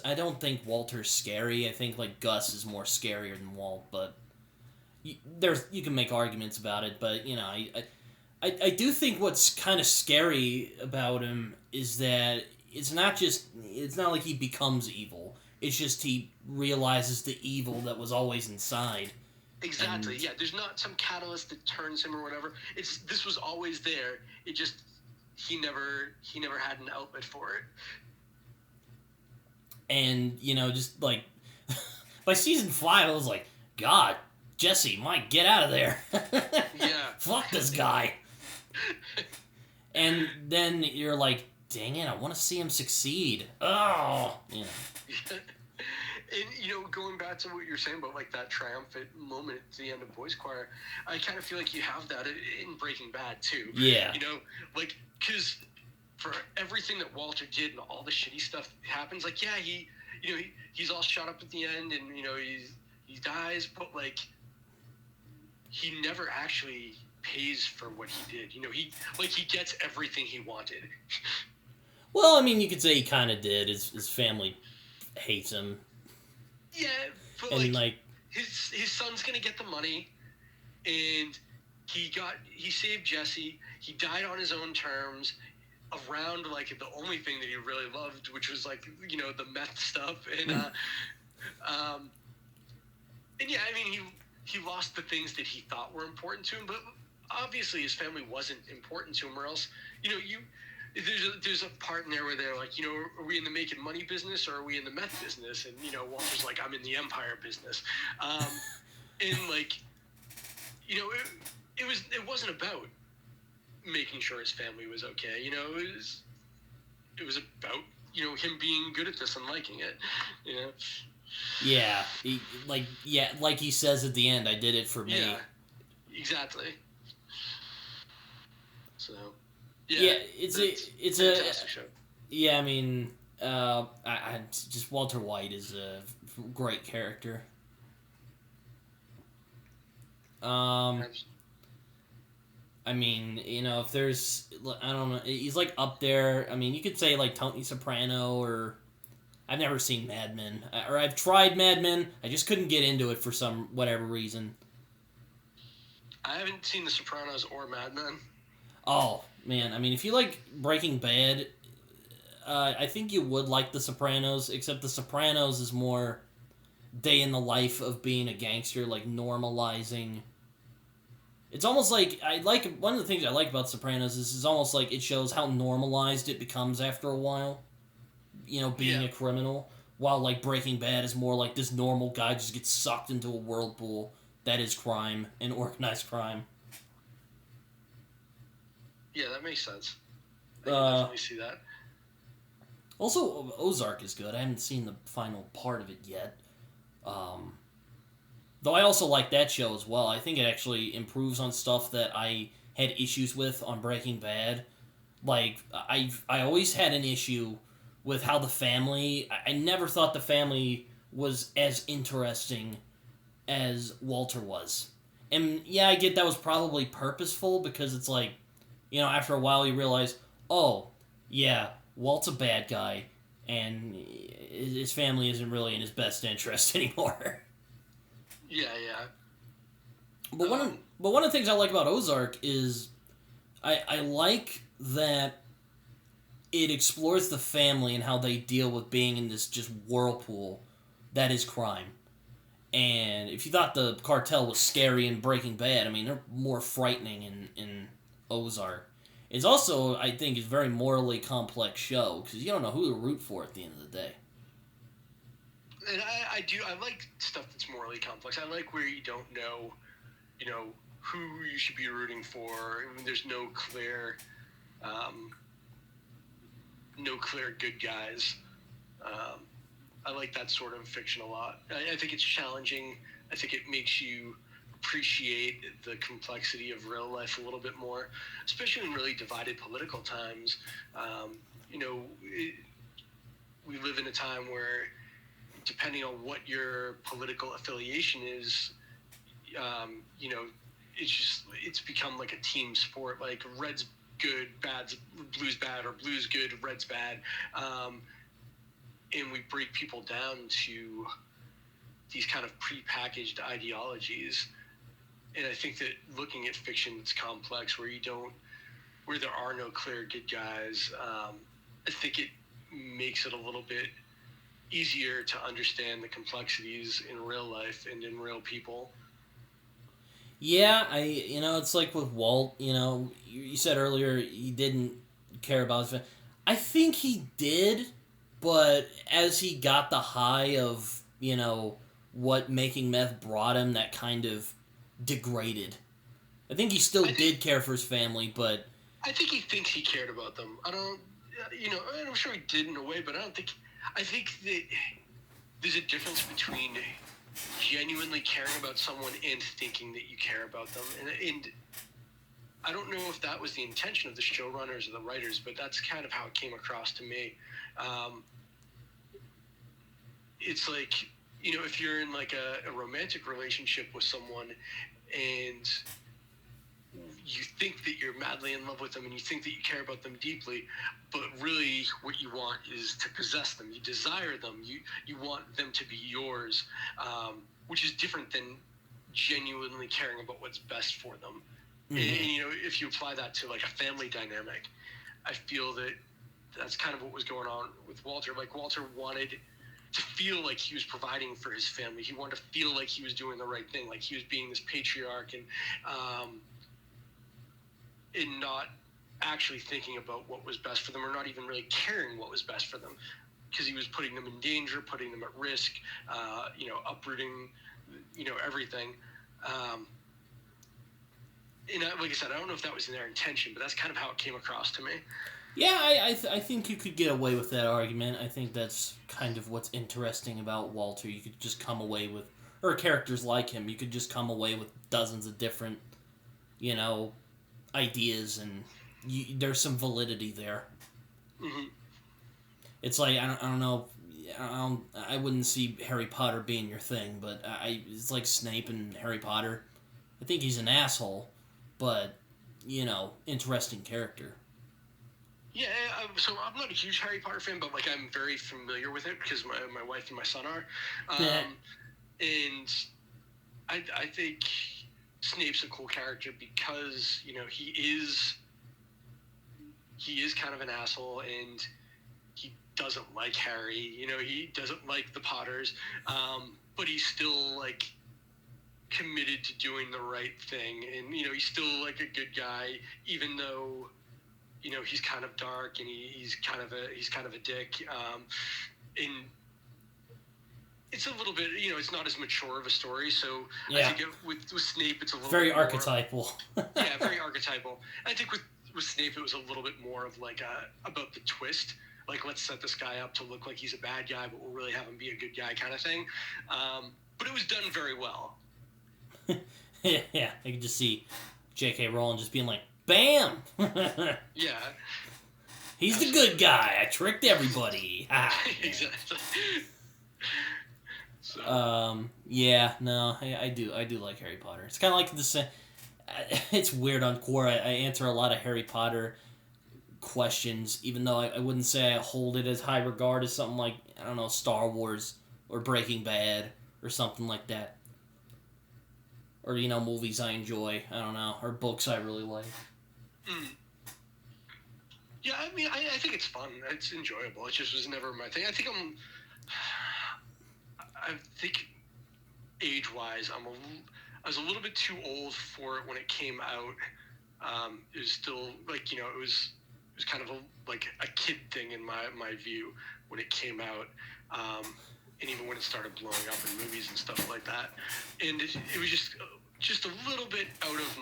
I don't think Walter's scary. I think like Gus is more scarier than Walt, but you can make arguments about it. But I do think what's kind of scary about him is that it's not like he becomes evil. It's just he realizes the evil that was always inside. Exactly. Yeah, there's not some catalyst that turns him or whatever. This was always there. It just he never had an outlet for it. And just like by season 5, I was like, God, Jesse, Mike, get out of there. Yeah. Fuck this guy. And then you're like, dang it, I want to see him succeed. Oh, And going back to what you're saying about like that triumphant moment at the end of Boys Choir, I kind of feel like you have that in Breaking Bad too. Yeah. Like because for everything that Walter did and all the shitty stuff happens, like yeah, he's all shot up at the end, and he dies, but like he never actually pays for what he did. He gets everything he wanted. Well, I mean, you could say he kind of did. His family hates him. Yeah, but and his son's gonna get the money, and he saved Jesse. He died on his own terms, around like the only thing that he really loved, which was like the meth stuff, and and yeah, I mean he lost the things that he thought were important to him, but obviously his family wasn't important to him, or else there's a part in there where they're like, are we in the making money business or are we in the meth business? And Walter's like, I'm in the empire business, and like it wasn't about making sure his family was okay. It was about him being good at this and liking it. Yeah, like he says at the end, I did it for me. Yeah, exactly. So. Yeah, it's a fantastic show. Yeah, I mean, I just Walter White is a great character. I mean, if there's, I don't know, he's like up there. I mean, you could say like Tony Soprano, or I've never seen Mad Men, or I've tried Mad Men. I just couldn't get into it for some whatever reason. I haven't seen The Sopranos or Mad Men. Oh man, I mean, if you like Breaking Bad, I think you would like The Sopranos. Except The Sopranos is more day in the life of being a gangster, like normalizing. It's almost like one of the things I like about Sopranos is it's almost like it shows how normalized it becomes after a while. Being a criminal, while like Breaking Bad is more like this normal guy just gets sucked into a whirlpool that is crime and organized crime. Yeah, that makes sense. I can definitely see that. Also, Ozark is good. I haven't seen the final part of it yet. Though I also like that show as well. I think it actually improves on stuff that I had issues with on Breaking Bad. Like, I always had an issue with how the family... I never thought the family was as interesting as Walter was. And yeah, I get that was probably purposeful, because it's like, after a while you realize, oh, yeah, Walt's a bad guy, and his family isn't really in his best interest anymore. Yeah. But one of the things I like about Ozark is I like that it explores the family and how they deal with being in this just whirlpool that is crime. And if you thought the cartel was scary in Breaking Bad, I mean, they're more frightening in Ozark. It's also, I think, is a very morally complex show, because you don't know who to root for at the end of the day. And I like stuff that's morally complex. I like where you don't know, who you should be rooting for. I mean, there's no clear good guys. I like that sort of fiction a lot. I think it's challenging. I think it makes you appreciate the complexity of real life a little bit more, especially in really divided political times. We live in a time where, depending on what your political affiliation is, it's become like a team sport. Like red's good, blue's bad, or blue's good, red's bad. And we break people down to these kind of prepackaged ideologies. And I think that looking at fiction that's complex, where there are no clear good guys, I think it makes it a little bit easier to understand the complexities in real life and in real people. Yeah, it's like with Walt, you said earlier he didn't care about his family. I think he did, but as he got the high of, what making meth brought him, that kind of degraded. I think he still did care for his family, but... I think he thinks he cared about them. I'm sure he did in a way, but I think that there's a difference between genuinely caring about someone and thinking that you care about them, and I don't know if that was the intention of the showrunners or the writers, but that's kind of how it came across to me. It's like, if you're in like a romantic relationship with someone and you think that you're madly in love with them and you think that you care about them deeply, but really what you want is to possess them. You desire them. You want them to be yours, which is different than genuinely caring about what's best for them. Mm-hmm. And, if you apply that to like a family dynamic, I feel that that's kind of what was going on with Walter. Like, Walter wanted to feel like he was providing for his family. He wanted to feel like he was doing the right thing, like he was being this patriarch, and not actually thinking about what was best for them, or not even really caring what was best for them, because he was putting them in danger, putting them at risk, uprooting, everything. And like I said, I don't know if that was in their intention, but that's kind of how it came across to me. Yeah, I think you could get away with that argument. I think that's kind of what's interesting about Walter. You could just come away with, or characters like him, you could just come away with dozens of different, ideas, and there's some validity there. Mm-hmm. It's like, I don't know, I wouldn't see Harry Potter being your thing, but it's like Snape and Harry Potter. I think he's an asshole, but, interesting character. Yeah, so I'm not a huge Harry Potter fan, but, like, I'm very familiar with it because my wife and my son are. And I think Snape's a cool character because, he is kind of an asshole, and he doesn't like Harry. He doesn't like the Potters, but he's still, like, committed to doing the right thing, and, he's still, like, a good guy, even though, he's kind of dark, and he's kind of a dick, and it's a little bit, it's not as mature of a story, so yeah. I think with Snape, it's a little very bit archetypal. Yeah, very archetypal. I think with Snape, it was a little bit more of like about the twist, like, let's set this guy up to look like he's a bad guy, but we'll really have him be a good guy kind of thing. But it was done very well. Yeah, I could just see J.K. Rowling just being like, bam! Yeah. He's the good guy. I tricked everybody. Exactly. So. Yeah, no, I do like Harry Potter. It's kind of like the same. It's weird on Quora. I answer a lot of Harry Potter questions, even though I wouldn't say I hold it as high regard as something like, I don't know, Star Wars or Breaking Bad or something like that. Or, movies I enjoy, I don't know, or books I really like. Yeah, I mean, I think it's fun. It's enjoyable. It just was never my thing. I think age-wise, I was a little bit too old for it when it came out. It was still, like, it was kind of a kid thing in my view when it came out. And even when it started blowing up in movies and stuff like that. And it was just a little bit out of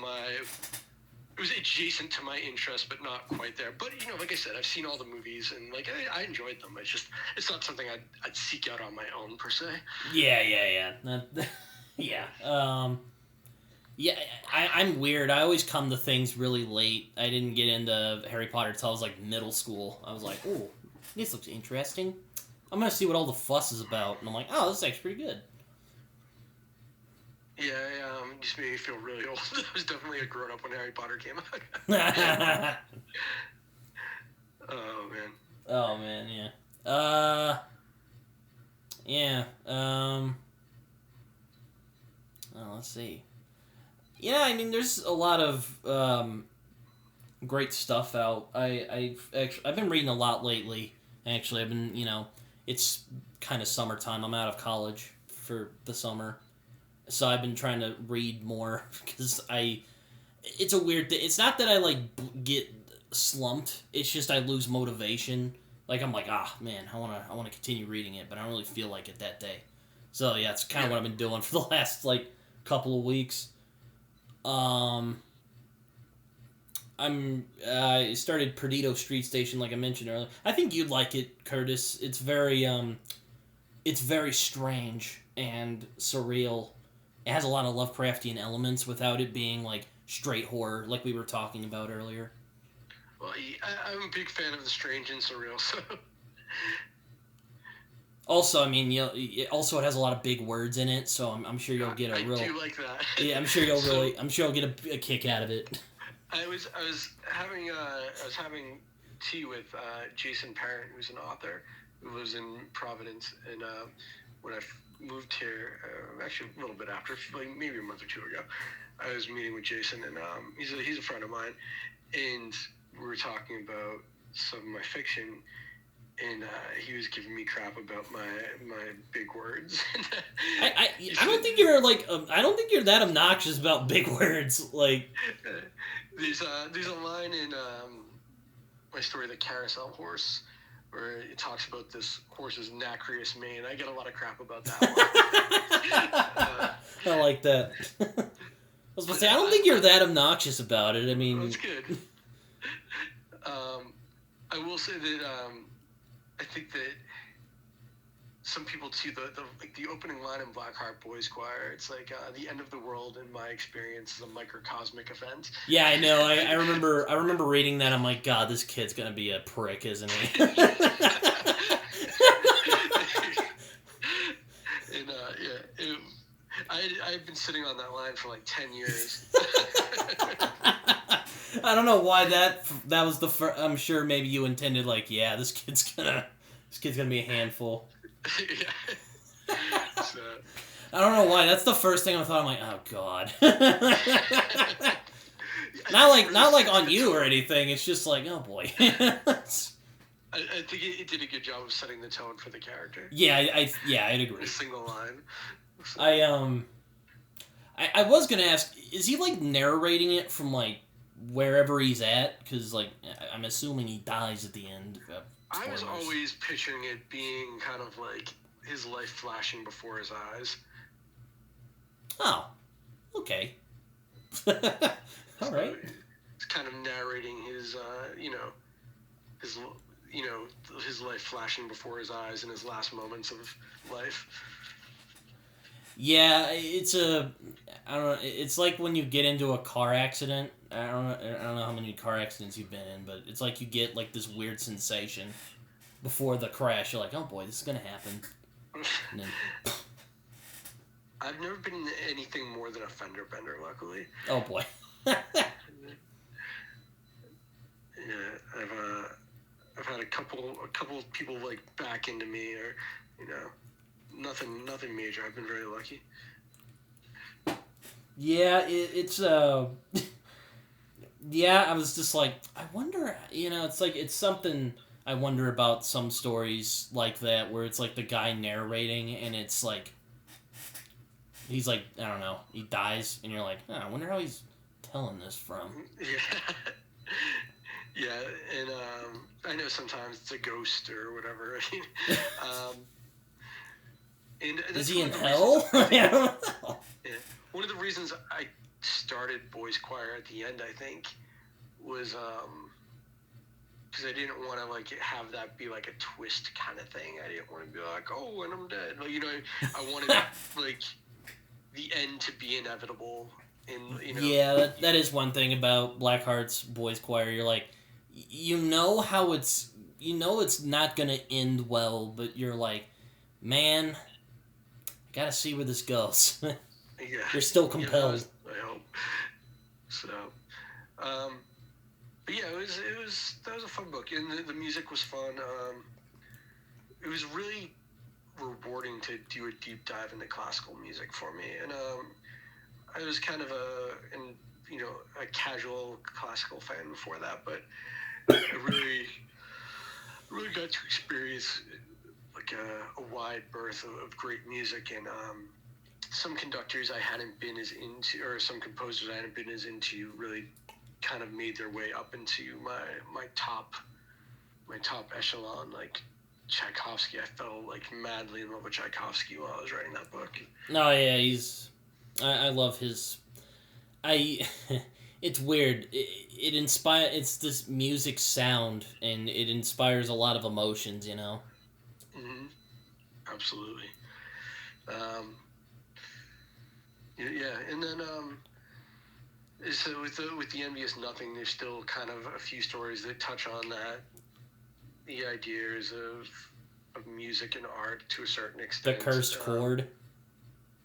it was adjacent to my interest, but not quite there. But, like I said, I've seen all the movies, and, like, I enjoyed them. It's not something I'd seek out on my own, per se. Yeah. Yeah. Yeah, I'm weird. I always come to things really late. I didn't get into Harry Potter until I was, like, middle school. I was like, ooh, this looks interesting. I'm going to see what all the fuss is about. And I'm like, oh, this is actually pretty good. Yeah, it just made me feel really old. I was definitely a grown-up when Harry Potter came out. Oh, man. Oh, man, yeah. Yeah, let's see. Yeah, I mean, there's a lot of great stuff out. I've been reading a lot lately. Actually, I've been, it's kind of summertime. I'm out of college for the summer. So I've been trying to read more because it's a weird thing. It's not that I, get slumped. It's just I lose motivation. Like, I'm like, man, I want to continue reading it, but I don't really feel like it that day. So, yeah, it's kind of what I've been doing for the last, couple of weeks. I started Perdido Street Station, like I mentioned earlier. I think you'd like it, Curtis. It's very, it's very strange and surreal. It has a lot of Lovecraftian elements without it being like straight horror, like we were talking about earlier. Well, I'm a big fan of the strange and surreal, so. Also, I mean, it has a lot of big words in it, so I'm sure you'll get a real. I do like that. Yeah, I'm sure you'll get a kick out of it. I was having tea with Jason Parent, who's an author who lives in Providence, and when I moved here, actually a little bit after, like maybe a month or two ago, I was meeting with Jason, and he's a friend of mine, and we were talking about some of my fiction. And he was giving me crap about my big words. I don't think you're I don't think you're that obnoxious about big words. Like there's a line in my story, The Carousel Horse, where it talks about this horse's nacreous mane. I get a lot of crap about that one. I like that. I was going to say, I don't think you're that obnoxious about it. I mean, that's good. I will say that. I think that some people too, the opening line in Blackheart Boys Choir, it's like the end of the world in my experience is a microcosmic event. Yeah, I know. I remember reading that. I'm like, God, this kid's gonna be a prick, isn't he? And I've been sitting on that line for like 10 years. I don't know why that was the first. I'm sure maybe you intended like, yeah, this kid's gonna be a handful. Yeah. So, I don't know why. That's the first thing I thought. I'm like, oh God. not like on you or anything. It's just like, oh boy. I think it did a good job of setting the tone for the character. Yeah, I'd agree. A single line. So. I was gonna ask, is he like narrating it from like wherever he's at? Because like I'm assuming he dies at the end. I was always picturing it being kind of like his life flashing before his eyes. Oh, okay. All right. He's kind of narrating his his life flashing before his eyes in his last moments of life. Yeah, I don't know. It's like when you get into a car accident. I don't know how many car accidents you've been in, but it's like you get like this weird sensation before the crash. You're like, oh boy, this is gonna happen. And then, I've never been in anything more than a fender bender, luckily. Oh boy. Yeah, I've had a couple of people like back into me, or nothing major. I've been very lucky. Yeah, it's yeah, I was just like, I wonder, it's like, it's something I wonder about some stories like that, where it's like the guy narrating, and it's like, he's like, I don't know, he dies, and you're like, oh, I wonder how he's telling this from. Yeah. Yeah, and I know sometimes it's a ghost or whatever. And is he in hell? I don't know. Yeah. One of the reasons I started Boys Choir at the end, I think, was because I didn't want to like have that be like a twist kind of thing. I didn't want to be like, oh, and I'm dead. Like, I wanted like the end to be inevitable. And yeah, that is one thing about Blackheart's Boys Choir. You're like, how it's not gonna end well, but you're like, man, I gotta see where this goes. Yeah, you're still compelled. I hope so. But yeah, that was a fun book, and the music was fun. It was really rewarding to do a deep dive into classical music for me, and I was kind of a casual classical fan before that, but I really got to experience like a wide berth of great music, and some conductors I hadn't been as into, or some composers I hadn't been as into, really kind of made their way up into my top echelon, like Tchaikovsky. I fell like madly in love with Tchaikovsky while I was writing that book. No, yeah, I love his. It's weird. It's this music sound, and it inspires a lot of emotions. Mm-hmm. absolutely. Um, yeah, and then so with the Envious Nothing, there's still kind of a few stories that touch on that, the ideas of music and art to a certain The extent. cursed chord.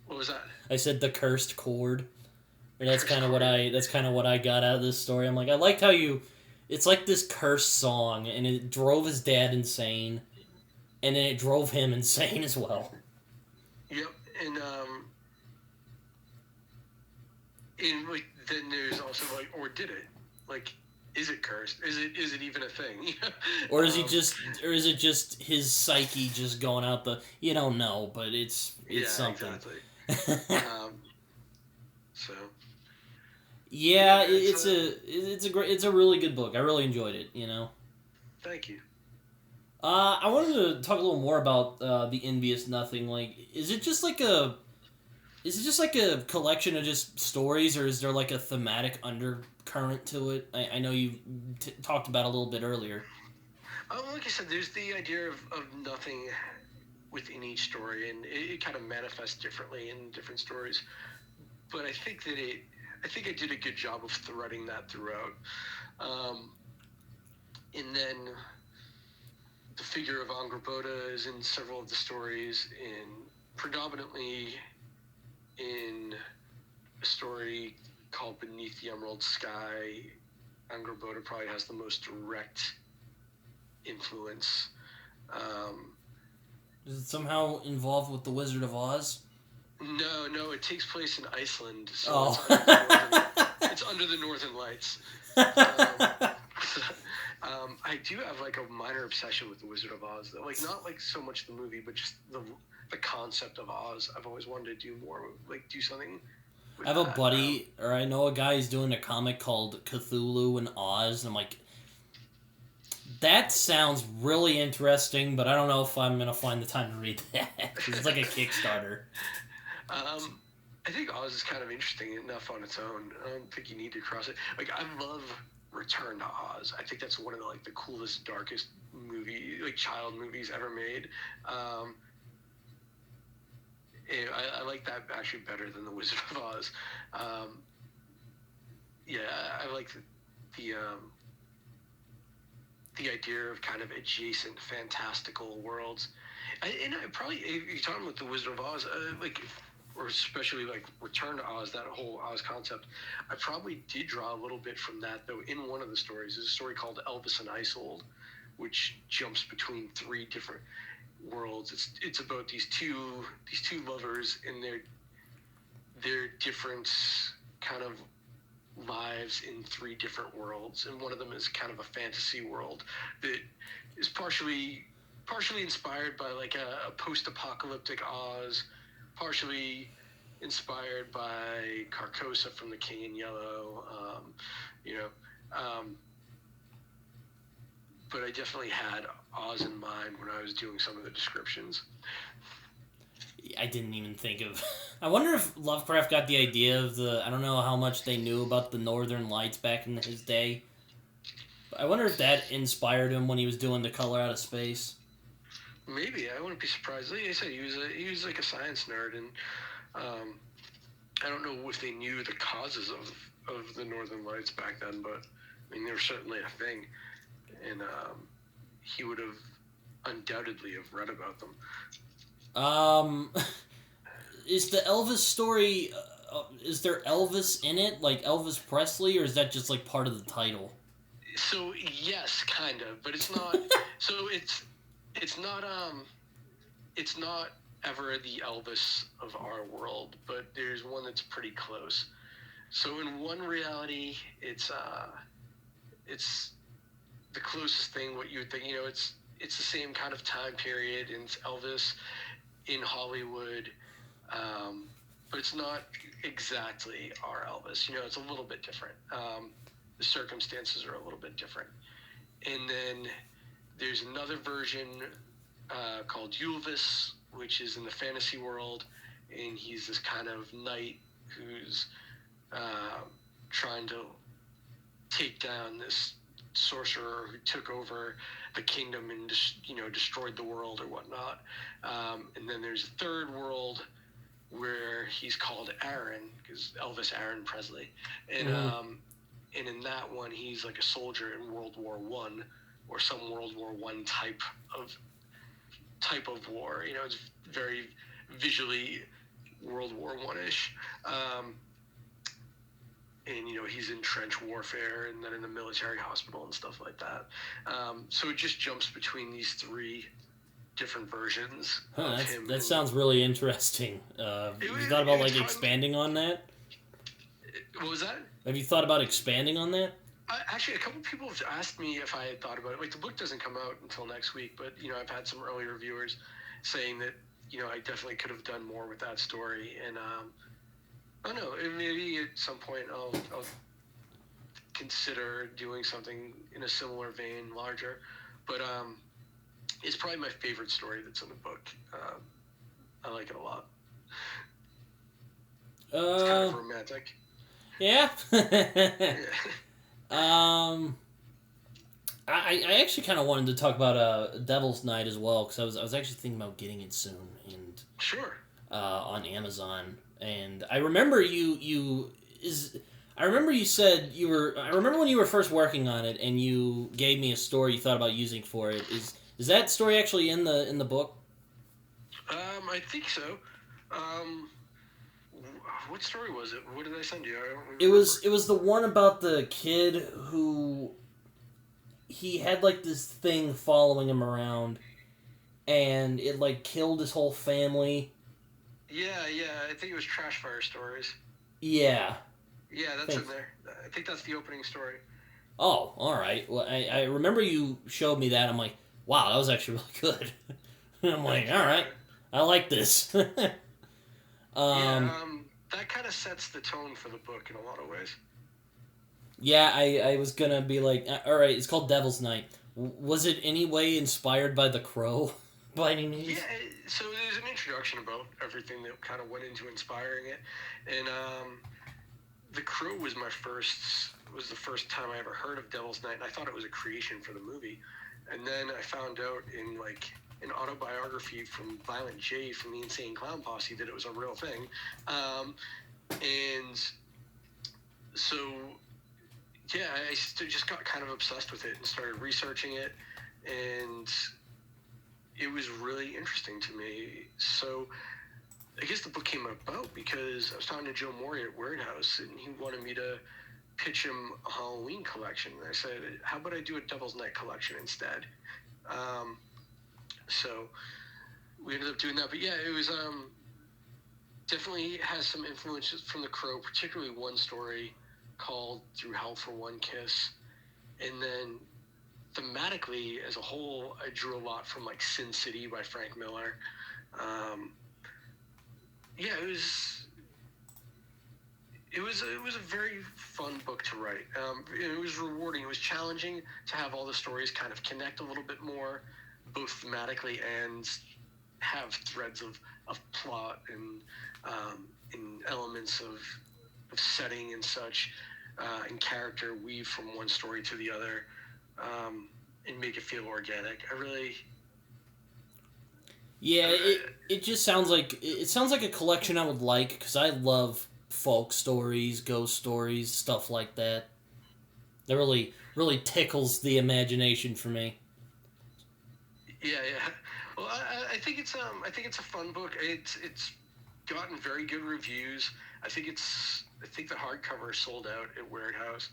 What was that? I said the cursed chord. And that's Cursed kind of chord. what I got out of this story. I'm like, I liked how it's like this cursed song, and it drove his dad insane, and then it drove him insane as well. Yep, and like then there's also like, or did it? Like, is it cursed? Is it even a thing? Or is is it just his psyche just going out the? You don't know, but it's something. Exactly. So. Yeah, it's a really good book. I really enjoyed it. Thank you. I wanted to talk a little more about the Envious Nothing. Like, is it just like a collection of just stories, or is there like a thematic undercurrent to it? I know you talked about it a little bit earlier. Like I said, there's the idea of nothing within each story, and it kind of manifests differently in different stories. But I think I did a good job of threading that throughout. And then the figure of Angrboda is in several of the stories, predominantly in a story called Beneath the Emerald Sky. Angrboda probably has the most direct influence. Is it somehow involved with the Wizard of Oz? No, it takes place in Iceland, so Oh. it's under the Northern Lights. I do have like a minor obsession with the Wizard of Oz, though. Like, not like so much the movie, but just the concept of Oz. I've always wanted to do more, like do something. I have a buddy, or I know a guy who's doing a comic called Cthulhu and Oz, and I'm like, that sounds really interesting, but I don't know if I'm gonna find the time to read that. It's like a Kickstarter. I think Oz is kind of interesting enough on its own. I don't think you need to cross it. Like, I love Return to Oz. I think that's one of the coolest, darkest child movies ever made. I like that actually better than the Wizard of Oz. Yeah, I like the idea of kind of adjacent fantastical worlds. And I probably, if you're talking about the Wizard of Oz, or especially like Return to Oz, that whole Oz concept, I probably did draw a little bit from that, though. In one of the stories, there's a story called Elvis and Isolde, which jumps between three different worlds. It's about these two lovers and their different kind of lives in three different worlds, and one of them is kind of a fantasy world that is partially inspired by like a post-apocalyptic Oz, partially inspired by Carcosa from The King in Yellow, but I definitely had Oz in mind when I was doing some of the descriptions. I didn't even think of... I wonder if Lovecraft got the idea of I don't know how much they knew about the Northern Lights back in his day. But I wonder if that inspired him when he was doing The Color Out of Space. Maybe. I wouldn't be surprised. Like I said, he was like a science nerd, and I don't know if they knew the causes of the Northern Lights back then, but I mean, they were certainly a thing, and he would have undoubtedly have read about them. Is the Elvis story, is there Elvis in it, like Elvis Presley, or is that just like part of the title? So yes, kind of, but it's not. So it's not ever the Elvis of our world, but there's one that's pretty close. So in one reality, it's the closest thing what you would think. It's the same kind of time period, and it's Elvis in Hollywood, but it's not exactly our Elvis. It's a little bit different. The circumstances are a little bit different. And then there's another version called Ulvis, which is in the fantasy world, and he's this kind of knight who's trying to take down this sorcerer who took over the kingdom and destroyed the world or whatnot. And then there's a third world where he's called Aaron, because Elvis Aaron Presley, and and in that one he's like a soldier in World War One or some World War One type of war. It's very visually World War One-ish. And he's in trench warfare and then in the military hospital and stuff like that. So it just jumps between these three different versions of him. That sounds really interesting. Have you thought about expanding on that? What was that? Have you thought about expanding on that? Actually, a couple people have asked me if I had thought about it. Like, the book doesn't come out until next week, but I've had some early reviewers saying that I definitely could have done more with that story, and I don't know. Maybe at some point I'll consider doing something in a similar vein, larger. But it's probably my favorite story that's in the book. I like it a lot. It's kind of romantic. Yeah. Yeah. I actually kind of wanted to talk about Devil's Night as well, because I was actually thinking about getting it soon, and sure. On Amazon. And I remember I remember you said I remember when you were first working on it, and you gave me a story you thought about using for it. Is that story actually in the book? I think so. What story was it? What did I send you? I don't remember. It was the one about the kid who he had this thing following him around, and it killed his whole family. Yeah, I think it was Trash Fire Stories. Yeah. Yeah, that's in there. I think that's the opening story. Oh, all right. Well, I remember you showed me that. I'm like, wow, that was actually really good. I'm like, all right, I like this. That kind of sets the tone for the book in a lot of ways. Yeah, I was gonna be like, all right, it's called Devil's Night. Was it any way inspired by The Crow, by any means? Yeah, so there's an introduction about everything that kind of went into inspiring it, and The Crow was the first time I ever heard of Devil's Night, and I thought it was a creation for the movie, and then I found out in an autobiography from Violent J from the Insane Clown Posse that it was a real thing, and so yeah, I just got kind of obsessed with it and started researching it, and it was really interesting to me. So I guess the book came about because I was talking to Joe Maury at Weird House, and he wanted me to pitch him a Halloween collection. And I said, how about I do a Devil's Night collection instead? So we ended up doing that. But yeah, it was definitely has some influences from The Crow, particularly one story called Through Hell for One Kiss. And then thematically, as a whole, I drew a lot from Sin City by Frank Miller. Yeah, it was a very fun book to write. It was rewarding. It was challenging to have all the stories kind of connect a little bit more, both thematically and have threads of plot and elements of setting and such, and character weave from one story to the other, and make it feel organic. Yeah, it just sounds like a collection I would like, because I love folk stories, ghost stories, stuff like that. That really tickles the imagination for me. Yeah. Well, I think it's a fun book. It's gotten very good reviews. I think the hardcover sold out at Weird House.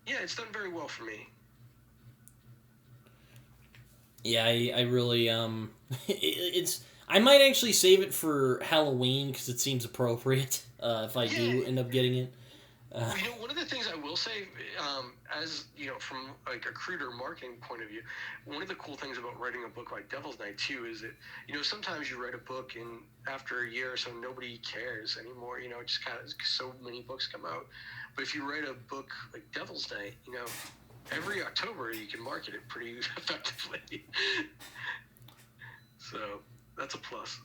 Yeah, it's done very well for me. Yeah, I really it's I might actually save it for Halloween because it seems appropriate if I do end up getting it. One of the things I will say, as from a recruiter marketing point of view, one of the cool things about writing a book like Devil's Night too is that sometimes you write a book and after a year or so nobody cares anymore. Just kind of so many books come out. But if you write a book like Devil's Night, every October you can market it pretty effectively. So that's a plus.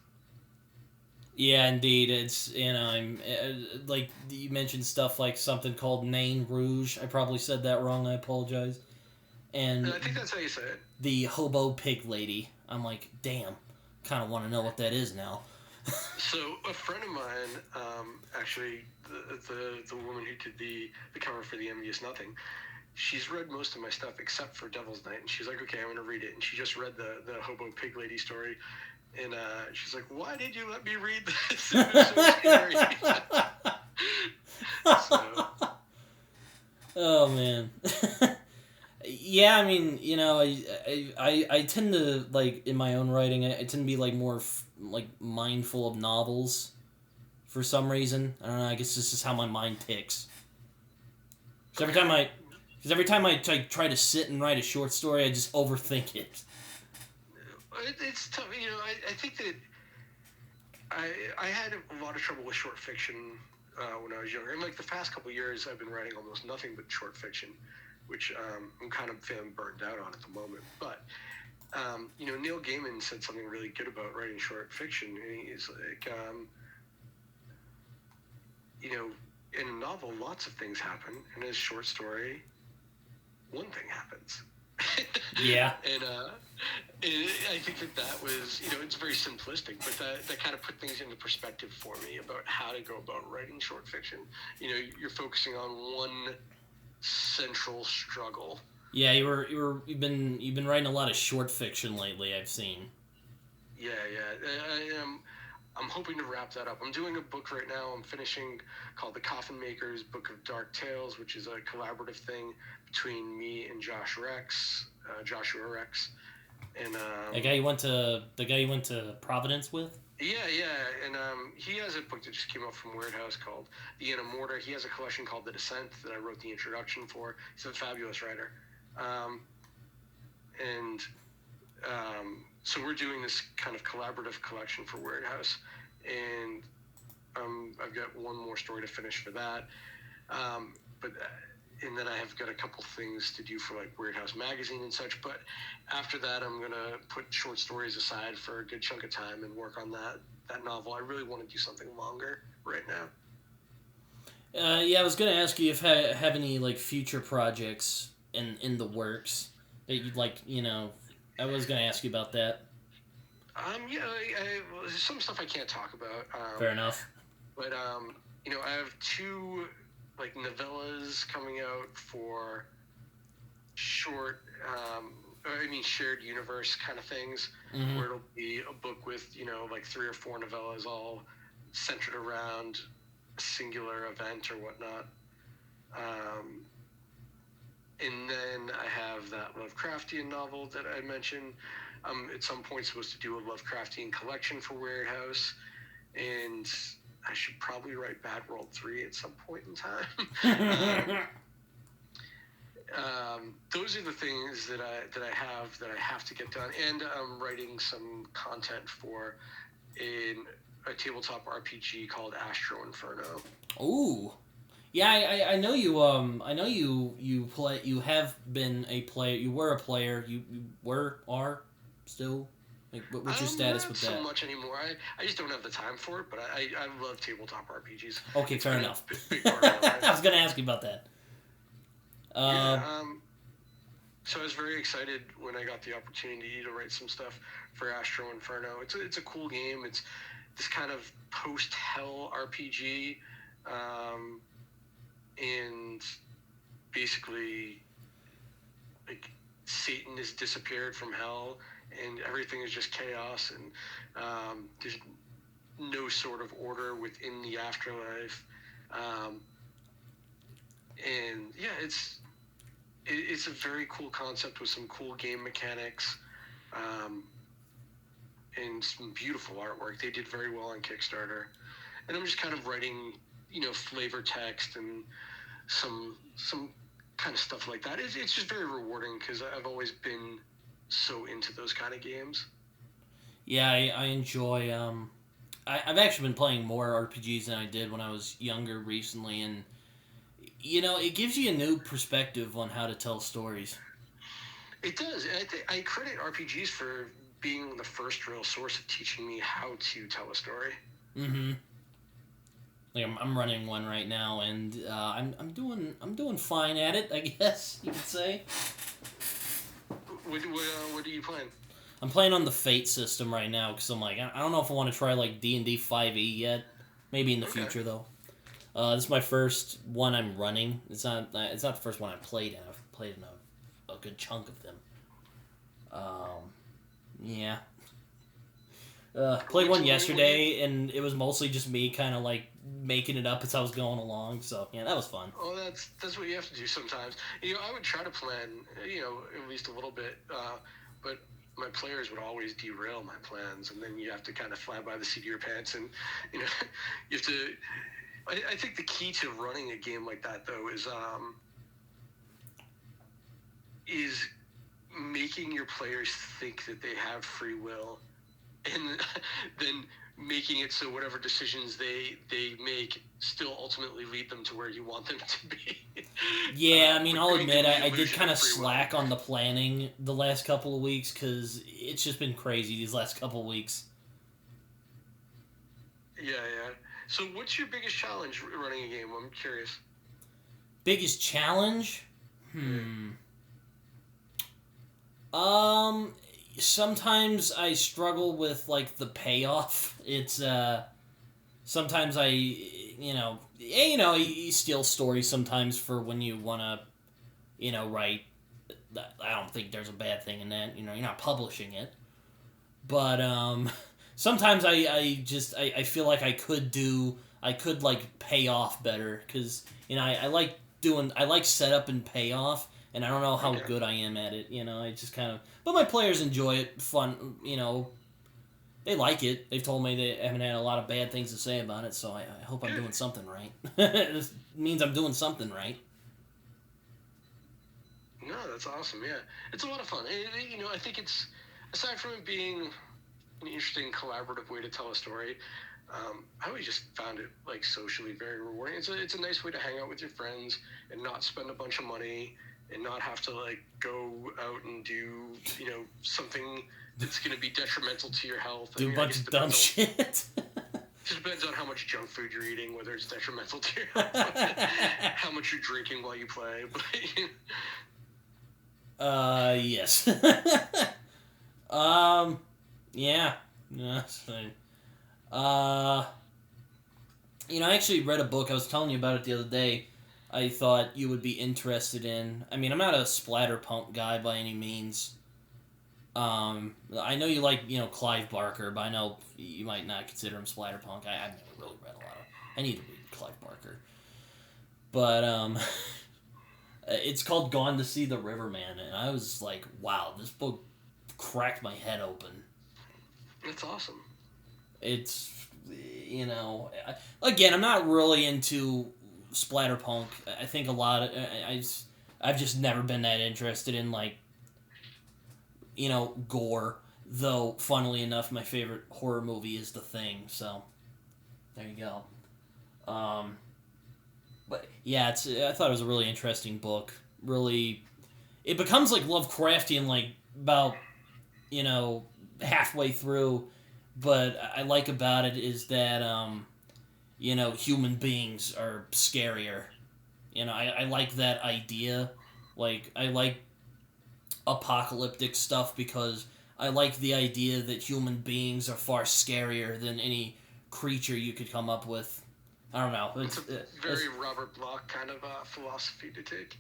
Yeah, indeed. It's I'm like you mentioned stuff like something called Nain Rouge. I probably said that wrong. I apologize. And And I think that's how you say it. the hobo pig lady. I'm like, damn. Kind of want to know what that is now. So a friend of mine, actually, the woman who did the cover for The Envious Nothing, she's read most of my stuff except for Devil's Night, and she's like, okay, I'm gonna read it. And she just read the hobo pig lady story, and she's like, why did you let me read this? It was so scary. So. Oh man. Yeah, I mean, I tend to like in my own writing. I tend to be like more like mindful of novels, for some reason. I don't know. I guess this is how my mind ticks. Because every time I try to sit and write a short story, I just overthink it. It's tough, I think that I had a lot of trouble with short fiction when I was younger, and like the past couple of years, I've been writing almost nothing but short fiction, which I'm kind of feeling burned out on at the moment. But Neil Gaiman said something really good about writing short fiction. He's like, in a novel, lots of things happen. In a short story, one thing happens. Yeah. And I think that was, it's very simplistic, but that kind of put things into perspective for me about how to go about writing short fiction. You're focusing on one central struggle. Yeah, you've been writing a lot of short fiction lately, I've seen. Yeah. I'm hoping to wrap that up. I'm doing a book right now. I'm finishing called The Coffin Makers Book of Dark Tales, which is a collaborative thing between me and Joshua Rex, and the guy you went to Providence with. Yeah, and he has a book that just came out from Weird House called The Mortar. He has a collection called The Descent that I wrote the introduction for. He's a fabulous writer, so we're doing this kind of collaborative collection for Weird House, and I've got one more story to finish for that. And then I have got a couple things to do for like Weird House magazine and such. But after that, I'm gonna put short stories aside for a good chunk of time and work on that novel. I really want to do something longer right now. Yeah, I was gonna ask you if have any like future projects in the works that you'd like. I was gonna ask you about that. Some stuff I can't talk about. Fair enough. But I have two like novellas coming out for short, shared universe kind of things, Mm-hmm. where it'll be a book with like 3 or 4 novellas all centered around a singular event or whatnot. And then I have that Lovecraftian novel that I mentioned. At some point supposed to do a Lovecraftian collection for Weird House, and I should probably write Bad World 3 at some point in time. Those are the things that I have to get done, and I'm writing some content for a tabletop RPG called Astro Inferno. Ooh. Yeah, I know you. I know you play. You have been a player. You were a player. You are still. Like, what's your status with that? Not so much anymore. I just don't have the time for it. But I love tabletop RPGs. Okay, fair enough. Big part of my life. I was gonna ask you about that. So I was very excited when I got the opportunity to write some stuff for Astro Inferno. It's a cool game. It's this kind of post-hell RPG. And basically, like, Satan has disappeared from hell, and everything is just chaos, and there's no sort of order within the afterlife. And yeah, it's a very cool concept with some cool game mechanics, and some beautiful artwork. They did very well on Kickstarter, and I'm just kind of writing, flavor text and some kind of stuff like that. It's just very rewarding because I've always been so into those kind of games. Yeah, I enjoy. I've actually been playing more RPGs than I did when I was younger recently, and it gives you a new perspective on how to tell stories. It does. I credit RPGs for being the first real source of teaching me how to tell a story. Mm-hmm. Like I'm running one right now, and I'm doing fine at it, I guess you could say. What are you playing? I'm playing on the Fate system right now because I'm like I don't know if I want to try like D&D 5e yet. Maybe in the future though. This is my first one I'm running. It's not the first one I played in. I've played in a good chunk of them. Yeah. Played one yesterday, and it was mostly just me kind of like making it up as I was going along. So yeah, that was fun. Oh, that's what you have to do sometimes. I would try to plan, at least a little bit, but my players would always derail my plans, and then you have to kind of fly by the seat of your pants, and you have to. I think the key to running a game like that though is making your players think that they have free will, and then making it so whatever decisions they make still ultimately lead them to where you want them to be. Yeah, I mean, I'll admit I did kind of slack on the planning the last couple of weeks because it's just been crazy these last couple of weeks. Yeah. So what's your biggest challenge running a game? I'm curious. Biggest challenge? Sometimes I struggle with, like, the payoff. It's, sometimes you steal stories sometimes for when you want to, write. I don't think there's a bad thing in that. You're not publishing it. But, sometimes I feel like I could pay off better, because, I like setup and payoff, and I don't know how good I am at it, I just kind of, but my players enjoy it, fun, they like it. They've told me they haven't had a lot of bad things to say about it, so I hope I'm doing something right. This means I'm doing something right. No, that's awesome, yeah. It's a lot of fun. I think it's, aside from it being an interesting collaborative way to tell a story, I always just found it like socially very rewarding. It's a nice way to hang out with your friends and not spend a bunch of money and not have to like go out and do something that's going to be detrimental to your health. Do a bunch of dumb shit. Just depends on how much junk food you're eating, whether it's detrimental to your health, how much you're drinking while you play. Yes. Yeah. I actually read a book. I was telling you about it the other day. I thought you would be interested in. I mean, I'm not a splatterpunk guy by any means. I know you like, Clive Barker, but I know you might not consider him splatterpunk. I've never really read a lot of. I need to read Clive Barker. But, it's called Gone to See the Riverman, and I was like, wow, this book cracked my head open. That's awesome. It's, again, I'm not really into splatterpunk. I think a lot of, I've just never been that interested in, like, gore, though, funnily enough, my favorite horror movie is The Thing, so, there you go. But, yeah, I thought it was a really interesting book. Really, it becomes, like, Lovecraftian, like, about, halfway through, but I like about it is that, human beings are scarier. I like that idea. Like, I like apocalyptic stuff because I like the idea that human beings are far scarier than any creature you could come up with. I don't know. It's a very Robert Bloch kind of philosophy to take.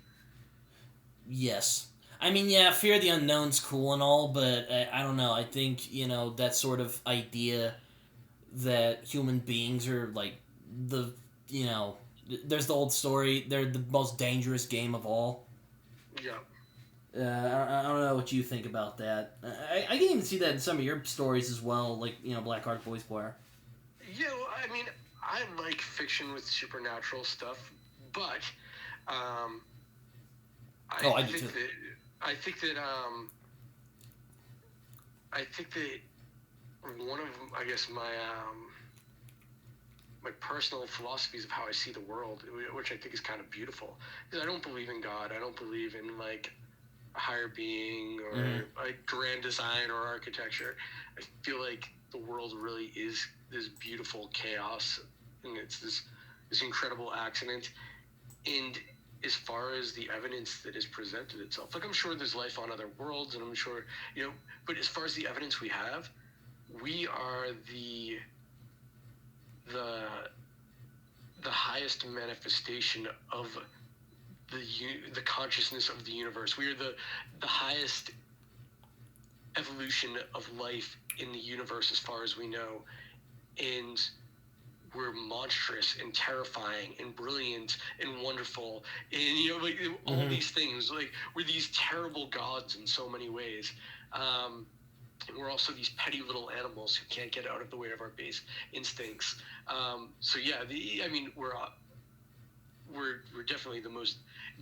Yes. I mean, yeah, Fear the Unknown's cool and all, but I don't know. I think, that sort of idea that human beings are, like, there's the old story, they're the most dangerous game of all. Yeah. I don't know what you think about that. I can even see that in some of your stories as well, like, Blackheart Boy Squire. Yeah, well, I mean, I like fiction with supernatural stuff, but I think that one of, I guess, my personal philosophies of how I see the world, which I think is kind of beautiful, is I don't believe in God. I don't believe in, like, a higher being or like grand design or architecture. I feel like the world really is this beautiful chaos, and it's this incredible accident. And as far as the evidence that has presented itself, like I'm sure there's life on other worlds, and I'm sure, but as far as the evidence we have, we are the highest manifestation of the consciousness of the universe. We are the highest evolution of life in the universe as far as we know, and we're monstrous and terrifying and brilliant and wonderful, and like all these things. Like we're these terrible gods in so many ways, and we're also these petty little animals who can't get out of the way of our base instincts. So yeah, we're definitely the most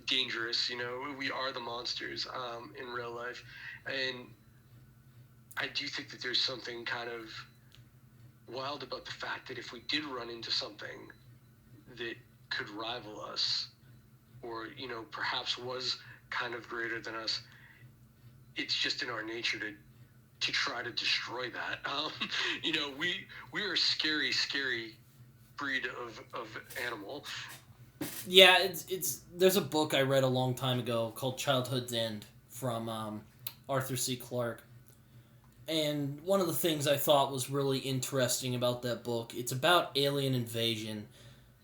dangerous. We are the monsters in real life, and I do think that there's something kind of wild about the fact that if we did run into something that could rival us, or perhaps was kind of greater than us, it's just in our nature to try to destroy that. We are a scary breed of animal. Yeah, it's there's a book I read a long time ago called Childhood's End from Arthur C. Clarke. And one of the things I thought was really interesting about that book, it's about alien invasion,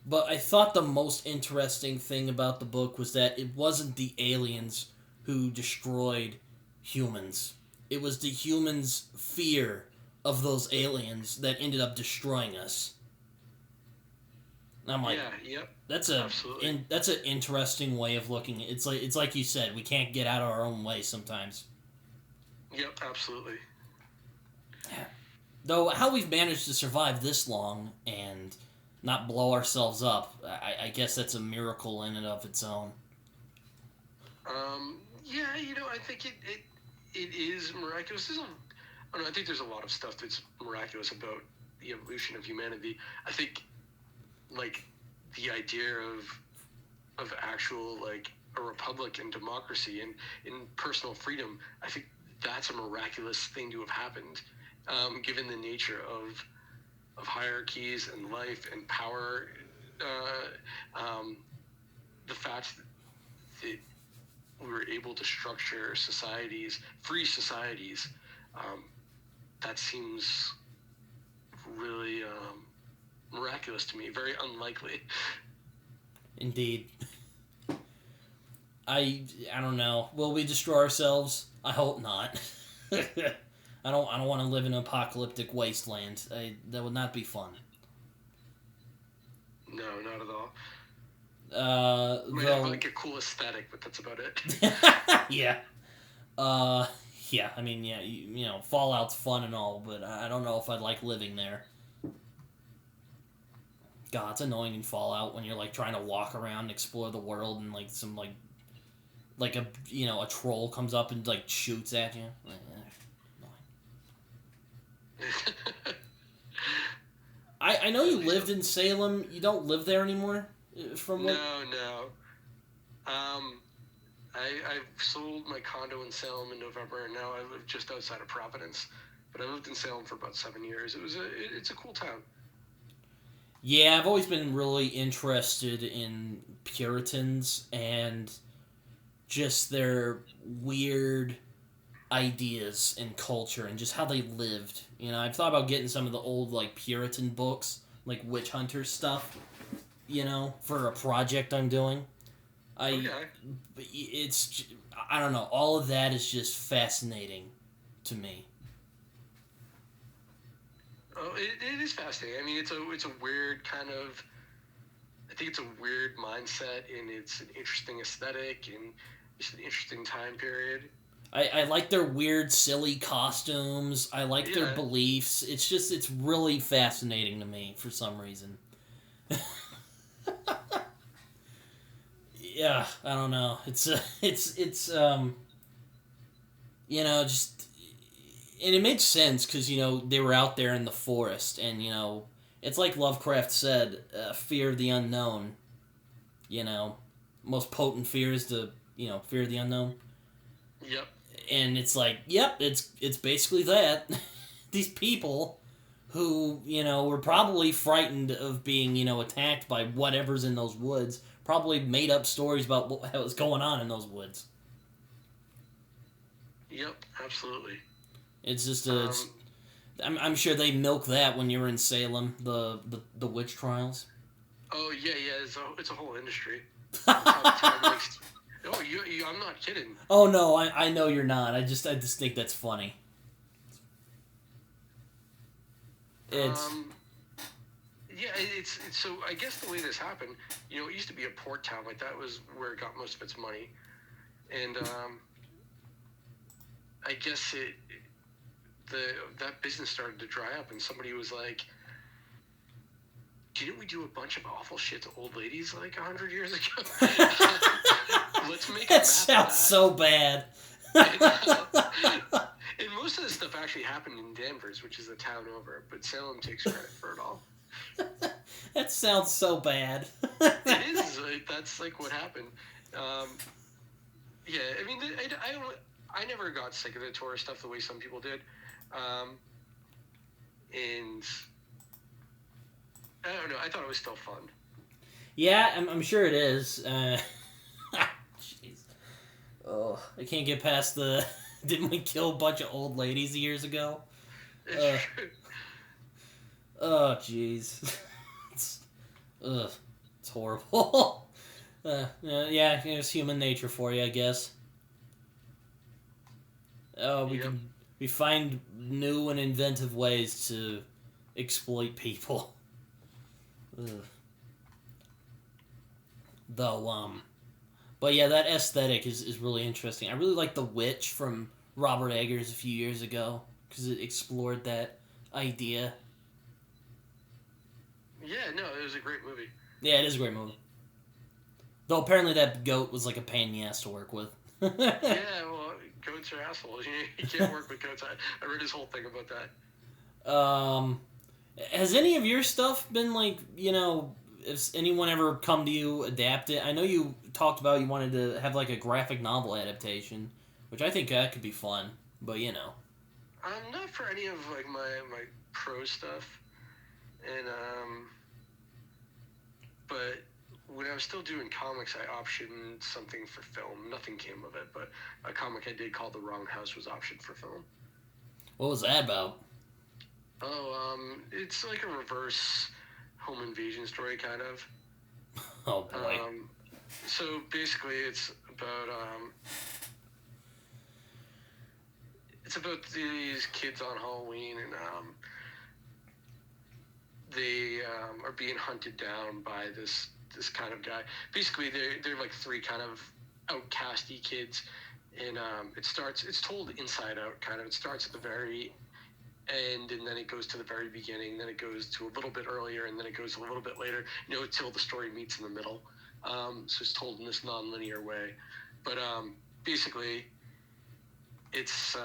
but I thought the most interesting thing about the book was that it wasn't the aliens who destroyed humans. It was the humans' fear of those aliens that ended up destroying us. And I'm like, that's an interesting way of looking at it. It's like you said, we can't get out of our own way sometimes. Yep, absolutely. Though how we've managed to survive this long and not blow ourselves up, I guess that's a miracle in and of its own. Yeah, I think it is miraculous. I think there's a lot of stuff that's miraculous about the evolution of humanity. I think, like, the idea of actual, like, a republic and democracy and personal freedom, I think that's a miraculous thing to have happened. Given the nature of hierarchies and life and power, the fact that we were able to structure free societies, that seems really miraculous to me. Very unlikely. Indeed. I don't know. Will we destroy ourselves? I hope not. I don't want to live in an apocalyptic wasteland. That would not be fun. No, not at all. We have like a cool aesthetic, but that's about it. Yeah. Yeah. I mean, yeah. Fallout's fun and all, but I don't know if I'd like living there. God, it's annoying in Fallout when you're like trying to walk around and explore the world, and like some like a troll comes up and like shoots at you. I know you lived in Salem. You don't live there anymore? No. I sold my condo in Salem in November, and now I live just outside of Providence. But I lived in Salem for about 7 years. It's a cool town. Yeah, I've always been really interested in Puritans and just their weird ideas and culture and just how they lived. I've thought about getting some of the old like Puritan books, like witch hunter stuff, for a project I'm doing. It's I don't know, all of that is just fascinating to me. Oh, it is fascinating. I mean, it's a weird kind of. I think it's a weird mindset, and it's an interesting aesthetic, and it's an interesting time period. I like their weird, silly costumes. I like their beliefs. It's really fascinating to me for some reason. Yeah, I don't know. It's just, and it makes sense because, they were out there in the forest, and, it's like Lovecraft said, fear of the unknown, most potent fear is the, fear of the unknown. Yep. And it's like, yep, it's basically that. These people who, were probably frightened of being, attacked by whatever's in those woods, probably made up stories about what was going on in those woods. Yep, absolutely. It's just I'm sure they milk that when you were in Salem, the witch trials. Oh yeah, it's a whole industry. I'm not kidding. Oh no, I know you're not. I just think that's funny. It's it's so I guess the way this happened, it used to be a port town, like that was where it got most of its money, and I guess that business started to dry up, and somebody was like, didn't we do a bunch of awful shit to old ladies like 100 years ago? Let's make a map of that. Sounds so bad. And most of this stuff actually happened in Danvers, which is a town over, but Salem takes credit for it all. That sounds so bad. It is. That's like what happened. Yeah, I mean, I never got sick of the tourist stuff the way some people did. And I don't know. I thought it was still fun. Yeah, I'm sure it is. Jeez. Oh, I can't get past the... Didn't we kill a bunch of old ladies years ago? Oh, jeez. It's horrible. Yeah, it's human nature for you, I guess. Oh, we find new and inventive ways to exploit people. Though, but yeah, that aesthetic is really interesting. I really like The Witch from Robert Eggers a few years ago because it explored that idea. Yeah, no, it was a great movie. Yeah, it is a great movie. Though apparently that goat was like a pain in the ass to work with. Yeah, well, goats are assholes. You can't work with goats. I read his whole thing about that. Has any of your stuff been like, has anyone ever come to you, adapt it? I know you talked about you wanted to have like a graphic novel adaptation, which I think that could be fun, but Not for any of like my prose stuff, and but when I was still doing comics, I optioned something for film. Nothing came of it, but a comic I did called The Wrong House was optioned for film. What was that about? Oh, it's like a reverse home invasion story, kind of. Oh boy. So basically, it's about these kids on Halloween, and they are being hunted down by this kind of guy. Basically, they're like three kind of outcasty kids, and it's told inside out, kind of. It starts at the very end, and then it goes to the very beginning, then it goes to a little bit earlier, and then it goes a little bit later, until the story meets in the middle. So it's told in this non-linear way. But basically, it's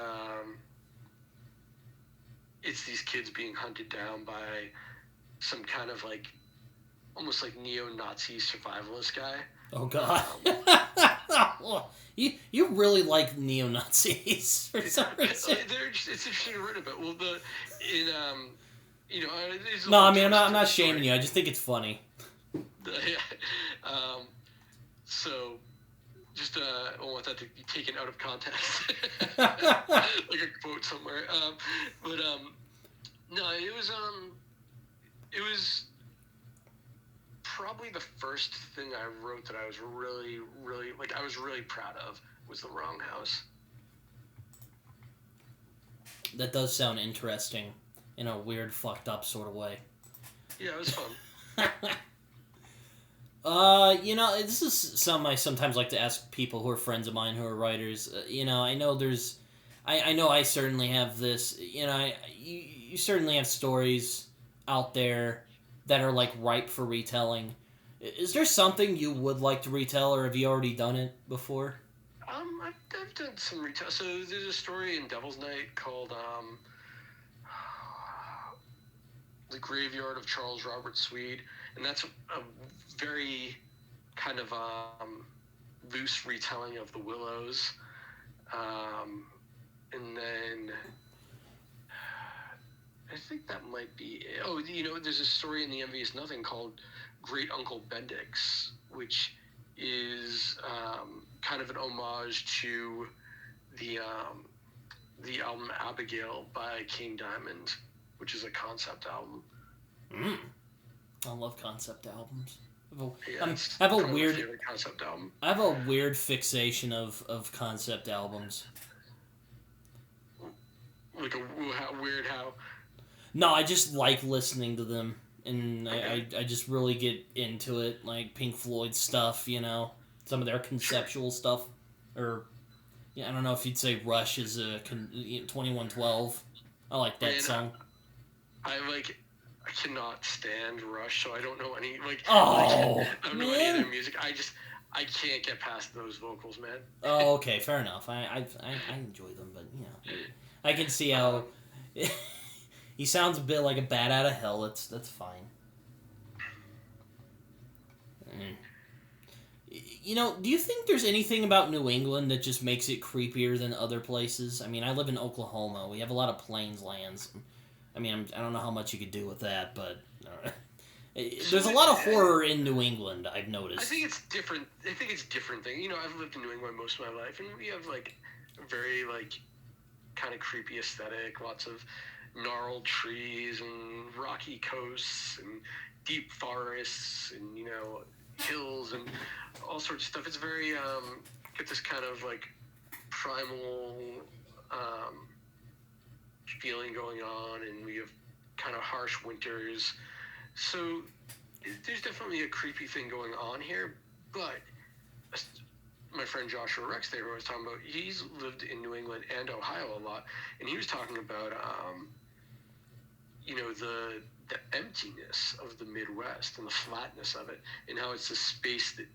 these kids being hunted down by some kind of like, almost like neo-Nazi survivalist guy. Oh God. You really like neo-Nazis for some reason. It's interesting to read about. Well, No, I mean I'm not shaming you. I just think it's funny. Yeah. So, just I don't want that to be taken out of context, like a quote somewhere. But no, it was probably the first thing I wrote that I was really, really, I was really proud of, was The Wrong House. That does sound interesting in a weird, fucked up sort of way. Yeah, it was fun. This is something I sometimes like to ask people who are friends of mine who are writers. I know I know I certainly have this, you certainly have stories out there that are like ripe for retelling. Is there something you would like to retell, or have you already done it before? I've done some retell. So there's a story in Devil's Night called The Graveyard of Charles Robert Swede, and that's a very kind of loose retelling of The Willows. And then I think that might be it. Oh, there's a story in the Envious Nothing called Great Uncle Bendix, which is kind of an homage to the album Abigail by King Diamond, which is a concept album. I love concept albums. I have a weird weird favorite concept album. I have a weird fixation of concept albums. Like weird how? No, I just like listening to them, and okay. I just really get into it, like Pink Floyd stuff, some of their conceptual stuff, or I don't know if you'd say Rush is a 2112. I like that song. I cannot stand Rush, so I don't know any I don't know any of their music. I can't get past those vocals, man. Oh, okay, fair enough. I enjoy them, but I can see how he sounds a bit like a bat out of hell. That's fine. Do you think there's anything about New England that just makes it creepier than other places? I mean, I live in Oklahoma. We have a lot of plains lands. I mean, I don't know how much you could do with that, but there's a lot of horror in New England, I've noticed. I think it's different. I think it's different thing. I've lived in New England most of my life, and we have a very kind of creepy aesthetic. Lots of gnarled trees and rocky coasts and deep forests and hills and all sorts of stuff. It's very get this kind of primal feeling going on, and we have kind of harsh winters. So there's definitely a creepy thing going on here, but my friend Joshua Rex there, who I was talking about, he's lived in New England and Ohio a lot, and he was talking about the emptiness of the Midwest and the flatness of it, and how it's a space that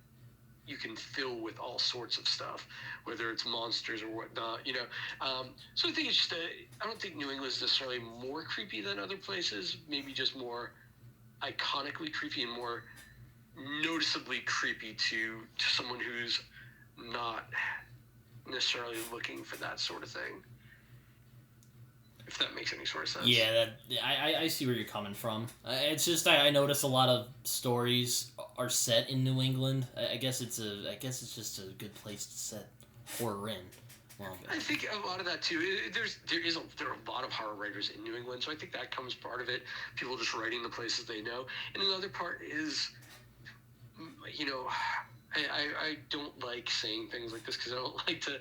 you can fill with all sorts of stuff, whether it's monsters or whatnot, So I think it's just I don't think New England is necessarily more creepy than other places, maybe just more iconically creepy and more noticeably creepy to someone who's not necessarily looking for that sort of thing. If that makes any sort of sense. Yeah, I see where you're coming from. It's just I notice a lot of stories are set in New England. I guess it's just a good place to set horror in. Well, I think a lot of that too. There are a lot of horror writers in New England, so I think that comes part of it. People just writing the places they know, and another part is, I don't like saying things like this because I don't like to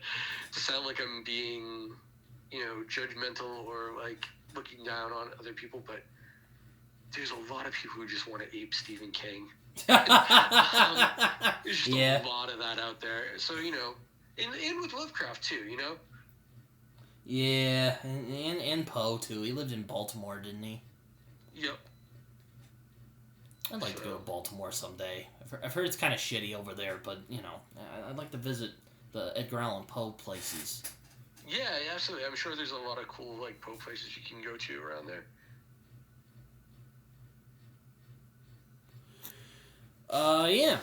sound like I'm being judgmental or looking down on other people, but there's a lot of people who just want to ape Stephen King. There's just a lot of that out there. So, and with Lovecraft too, Yeah, and Poe too. He lived in Baltimore, didn't he? Yep. I'd like to go to Baltimore someday. I've heard it's kind of shitty over there, but, I'd like to visit the Edgar Allan Poe places. Yeah, absolutely. I'm sure there's a lot of cool Poe places you can go to around there. Yeah.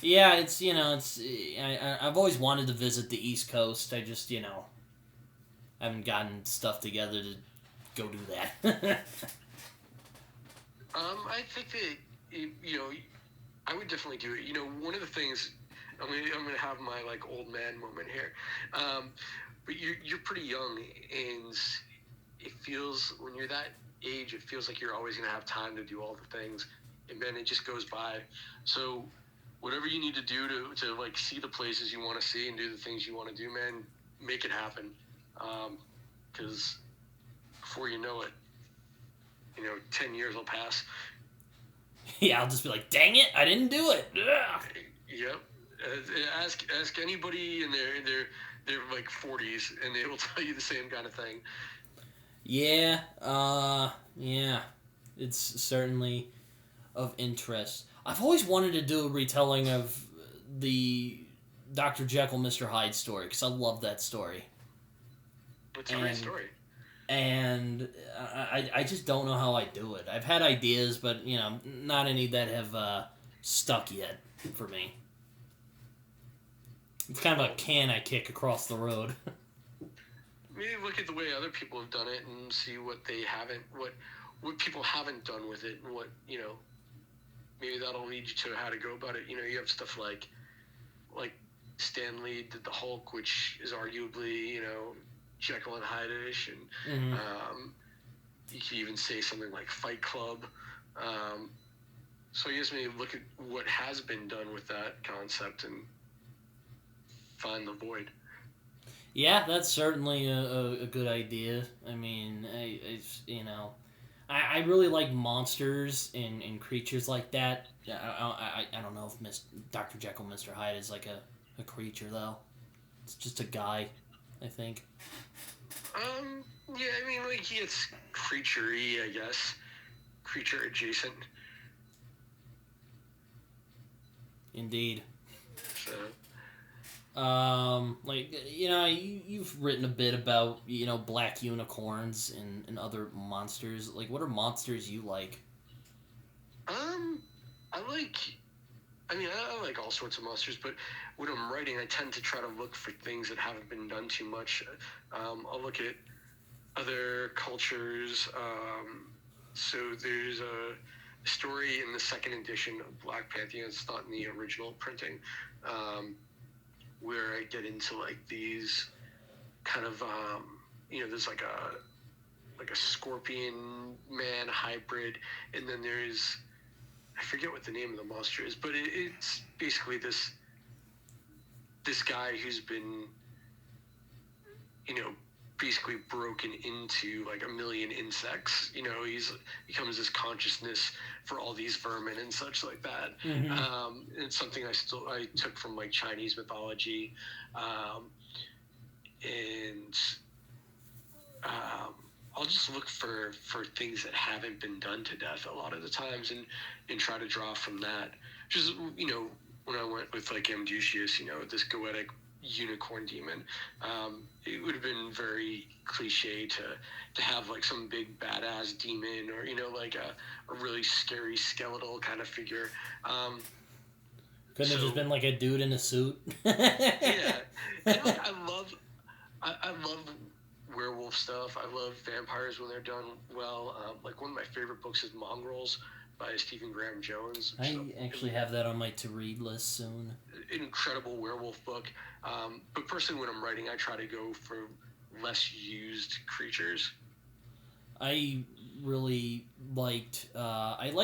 Yeah, it's I've always wanted to visit the East Coast. I just haven't gotten stuff together to go do that. I think that I would definitely do it. One of the things. I'm gonna have my old man moment here, but you're pretty young, and it feels when you're that age, it feels like you're always gonna have time to do all the things, and then it just goes by. So whatever you need to do to see the places you want to see and do the things you want to do, man, make it happen, because before you know it, 10 years will pass. Yeah, I'll just be like, dang it, I didn't do it. Ugh. Yep. Ask anybody in their 40s, and they will tell you the same kind of thing. Yeah, it's certainly of interest. I've always wanted to do a retelling of the Dr. Jekyll, Mr. Hyde story, because I love that story. It's a great story. And I just don't know how I do it. I've had ideas, but, not any that have stuck yet for me. It's kind of a can I kick across the road. maybe look at the way other people have done it and see what they haven't, what people haven't done with it, and what, maybe that'll lead you to how to go about it. You have stuff like Stan Lee did the Hulk, which is arguably, Jekyll and Hyde-ish, and you could even say something like Fight Club. So I guess maybe look at what has been done with that concept and find the void. Yeah, that's certainly a good idea. I mean, I really like monsters and creatures like that. I don't know if Dr. Jekyll, Mr. Hyde is like a creature, though. It's just a guy, I think. Yeah, I mean, it's creature-y, I guess. Creature adjacent. Indeed. So... you've written a bit about, black unicorns and other monsters. Like, what are monsters you like? I like all sorts of monsters, but when I'm writing, I tend to try to look for things that haven't been done too much. I'll look at other cultures. So there's a story in the second edition of Black Panther. It's not in the original printing. Where I get into these kind of there's like a scorpion man hybrid, and then there's, I forget what the name of the monster is, but it's basically this guy who's been basically broken into a million insects. He becomes this consciousness for all these vermin and such like that. Mm-hmm. It's something I took from Chinese mythology, and I'll just look for things that haven't been done to death a lot of the times, and try to draw from that. Just when I went with Amdusius, this goetic unicorn demon, it would have been very cliche to have some big badass demon, or a really scary skeletal kind of figure. Couldn't have just been a dude in a suit. Yeah, and I love werewolf stuff. I love vampires when they're done well. One of my favorite books is Mongrels by Stephen Graham Jones. I actually have that on my to-read list soon. An incredible werewolf book. But personally, when I'm writing, I try to go for less used creatures. I really liked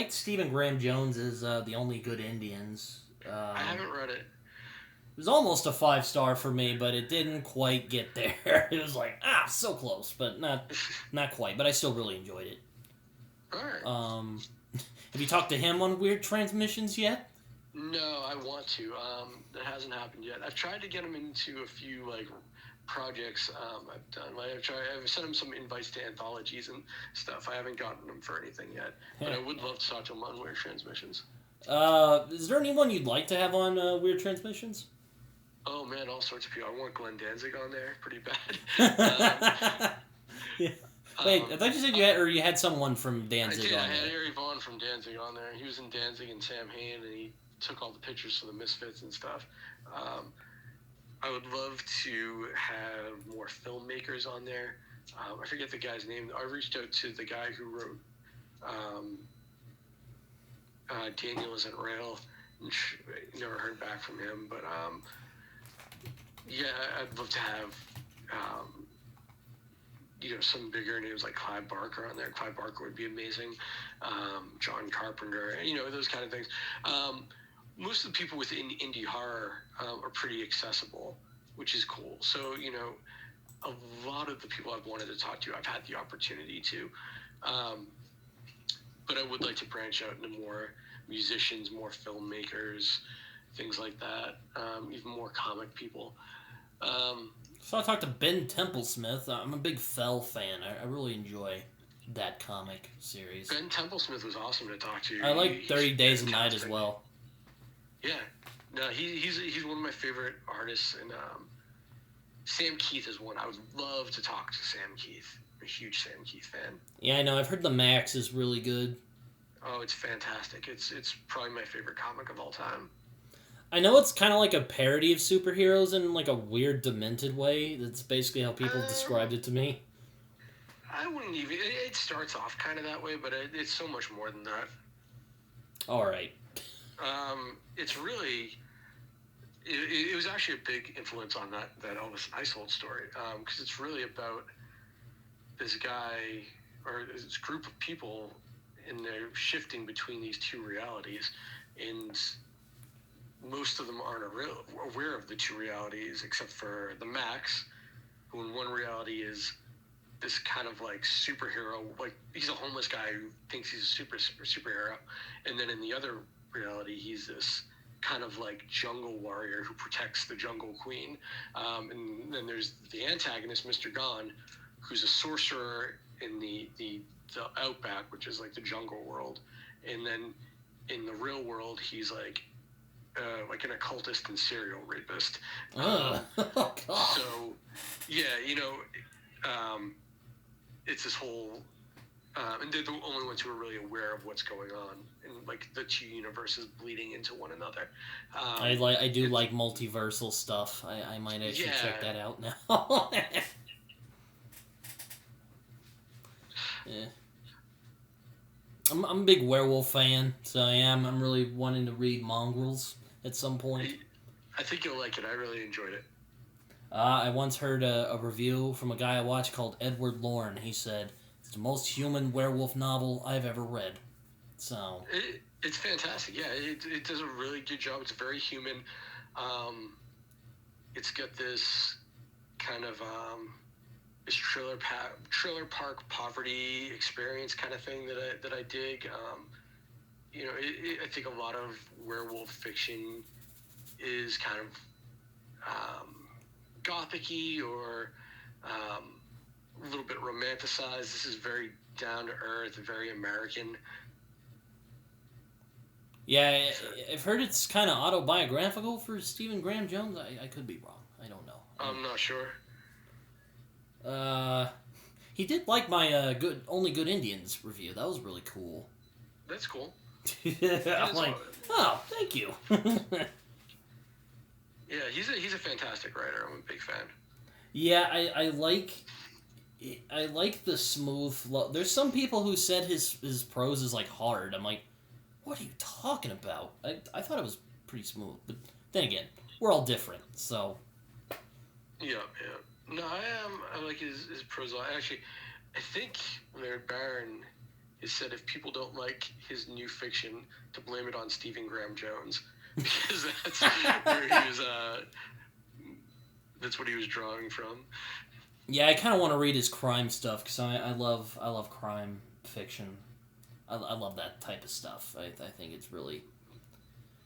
Stephen Graham Jones's The Only Good Indians. I haven't read it. It was almost a 5-star for me, but it didn't quite get there. It was so close, but not quite. But I still really enjoyed it. All right. Have you talked to him on Weird Transmissions yet? No, I want to. That hasn't happened yet. I've tried to get him into a few projects I've done. I've sent him some invites to anthologies and stuff. I haven't gotten him for anything yet, but I would love to talk to him on Weird Transmissions. Is there anyone you'd like to have on Weird Transmissions? Oh man, all sorts of people. I want Glenn Danzig on there, pretty bad. Yeah. Wait, I thought you said you had someone from Danzig on I had there. Ari Vaughn from Danzig on there. He was in Danzig and Sam Hain, and he took all the pictures for the Misfits and stuff. I would love to have more filmmakers on there. I forget the guy's name. I reached out to the guy who wrote Daniel Isn't Rail. Never heard back from him, but yeah, I'd love to have some bigger names like Clive Barker on there. Clive Barker would be amazing. John Carpenter, those kind of things. Most of the people within indie horror are pretty accessible, which is cool. So, a lot of the people I've wanted to talk to, I've had the opportunity to. But I would like to branch out into more musicians, more filmmakers, things like that, even more comic people. So I talked to Ben Templesmith. I'm a big Fell fan. I really enjoy that comic series. Ben Templesmith was awesome to talk to. I like 30 Days a Night as well. Yeah. No, he's one of my favorite artists, and Sam Keith is one. I would love to talk to Sam Keith. I'm a huge Sam Keith fan. Yeah, I know. I've heard the Max is really good. Oh, it's fantastic. It's probably my favorite comic of all time. I know it's kind of like a parody of superheroes in like a weird, demented way. That's basically how people described it to me. I wouldn't even. It starts off kind of that way, but it's so much more than that. All right. It's really. It was actually a big influence on that Elvis Isehold story, because it's really about this guy or this group of people, and they're shifting between these two realities, and most of them aren't aware of the two realities, except for the Max, who in one reality is this kind of like superhero, like he's a homeless guy who thinks he's a superhero, and then in the other reality he's this kind of like jungle warrior who protects the jungle queen, and then there's the antagonist, Mr. Gon, who's a sorcerer in the outback, which is like the jungle world, and then in the real world he's like an occultist and serial rapist. Oh, God. So yeah, it's this whole and they're the only ones who are really aware of what's going on, and like the two universes bleeding into one another. I do like multiversal stuff. I might actually check that out now. Yeah. I'm a big werewolf fan, so I am. I'm really wanting to read Mongrels at some point. I think you'll like it. I really enjoyed it. I once heard a review from a guy I watched called Edward Lorne. He said, it's the most human werewolf novel I've ever read. So it's fantastic. Yeah, it does a really good job. It's very human. It's got this kind of this trailer park poverty experience kind of thing that I dig. I think a lot of werewolf fiction is kind of gothic-y or a little bit romanticized. This is very down to earth, very American. Yeah, I've heard it's kind of autobiographical for Stephen Graham Jones. I could be wrong. I don't know. I'm not sure. He did like my Only Good Indians review. That was really cool. That's cool. I'm like, oh, thank you. Yeah, he's a fantastic writer. I'm a big fan. Yeah, I like the smooth flow. There's some people who said his prose is like hard. I'm like, what are you talking about? I thought it was pretty smooth, but then again, we're all different, so. Yeah. No, I like his prose. Actually, I think Larry Barron has said if people don't like his new fiction, to blame it on Stephen Graham Jones, because that's where he was. That's what he was drawing from. Yeah, I kind of want to read his crime stuff because I love crime fiction. I love that type of stuff. I think it's really.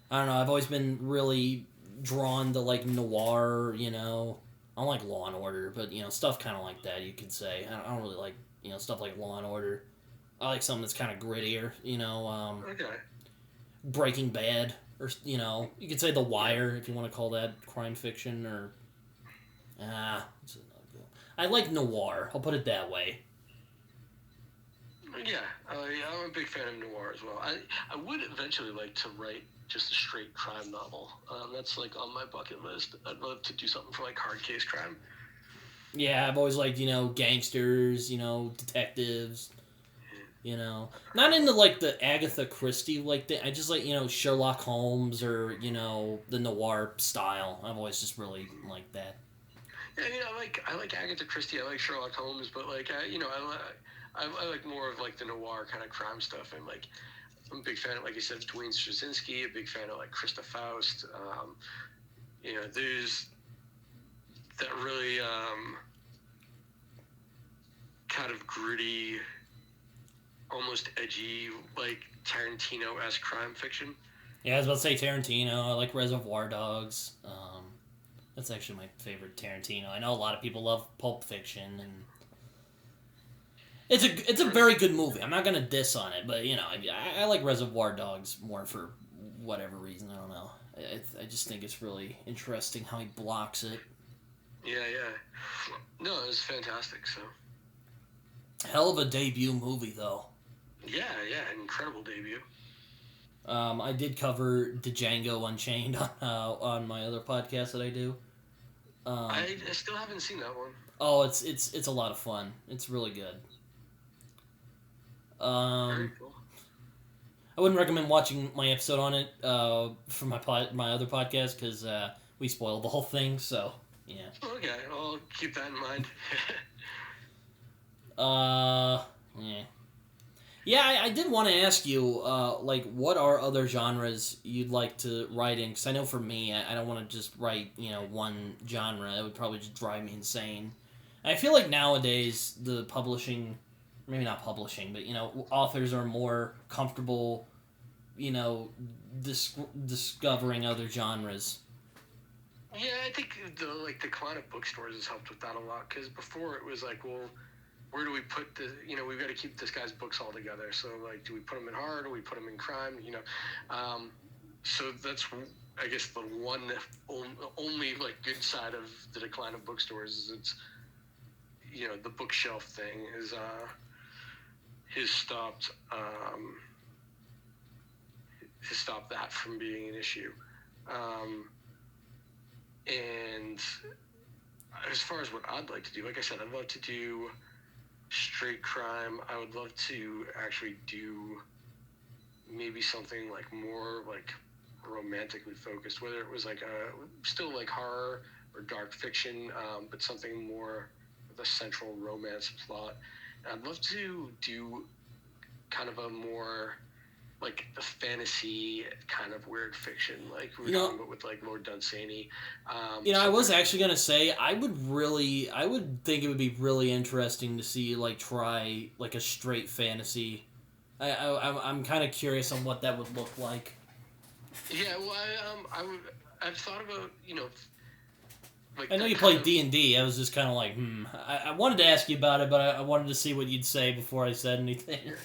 I don't know. I've always been really drawn to like noir. I don't like Law and Order, but stuff kind of like that. You could say I don't really like stuff like Law and Order. I like something that's kind of grittier. Okay. Breaking Bad, or you could say The Wire if you want to call that crime fiction, or I like noir. I'll put it that way. Yeah, I'm a big fan of noir as well. I would eventually like to write just a straight crime novel. That's like on my bucket list. I'd love to do something for like hard case crime. Yeah, I've always liked gangsters, detectives. Not into like the Agatha Christie I just like Sherlock Holmes or the noir style. I've always just really liked that. Yeah, I like Agatha Christie. I like Sherlock Holmes, but like I like more of like the noir kind of crime stuff, and like I'm a big fan of, like you said, Dwayne Straczynski. A big fan of like Krista Faust. There's that really kind of gritty, almost edgy, like Tarantino-esque crime fiction. Yeah, I was about to say Tarantino. I like Reservoir Dogs. That's actually my favorite Tarantino. I know a lot of people love Pulp Fiction, and it's a very good movie. I'm not gonna diss on it, but I like Reservoir Dogs more for whatever reason. I don't know. I just think it's really interesting how he blocks it. Yeah. No, it was fantastic. So. Hell of a debut movie, though. Yeah, incredible debut. I did cover Django Unchained on my other podcast that I do. I still haven't seen that one. Oh, it's a lot of fun. It's really good. Very cool. I wouldn't recommend watching my episode on it for my other podcast because we spoiled the whole thing. So yeah. Okay, I'll keep that in mind. Yeah. Yeah, I did want to ask you, like, what are other genres you'd like to write in? Because I know for me, I don't want to just write, one genre. It would probably just drive me insane. I feel like nowadays, the publishing, maybe not publishing, but, authors are more comfortable, discovering other genres. Yeah, I think the comic bookstores has helped with that a lot, because before it was like, well, where do we put the, we've got to keep this guy's books all together. So, like, do we put them in horror? Do we put them in crime? So that's, I guess, the only, like, good side of the decline of bookstores is it's, the bookshelf thing is, has stopped that from being an issue. And as far as what I'd like to do, like I said, I'd love to do straight crime. I would love to actually do maybe something like more like romantically focused, whether it was like still like horror or dark fiction, but something more with a central romance plot. And I'd love to do kind of a more like a fantasy kind of weird fiction, like we were talking about with like Lord Dunsany. I was actually gonna say I would think it would be really interesting to see like try like a straight fantasy. I'm kind of curious on what that would look like. Yeah, well, I've thought about like I know you played D&D. I was just kind of like I wanted to ask you about it, but I wanted to see what you'd say before I said anything.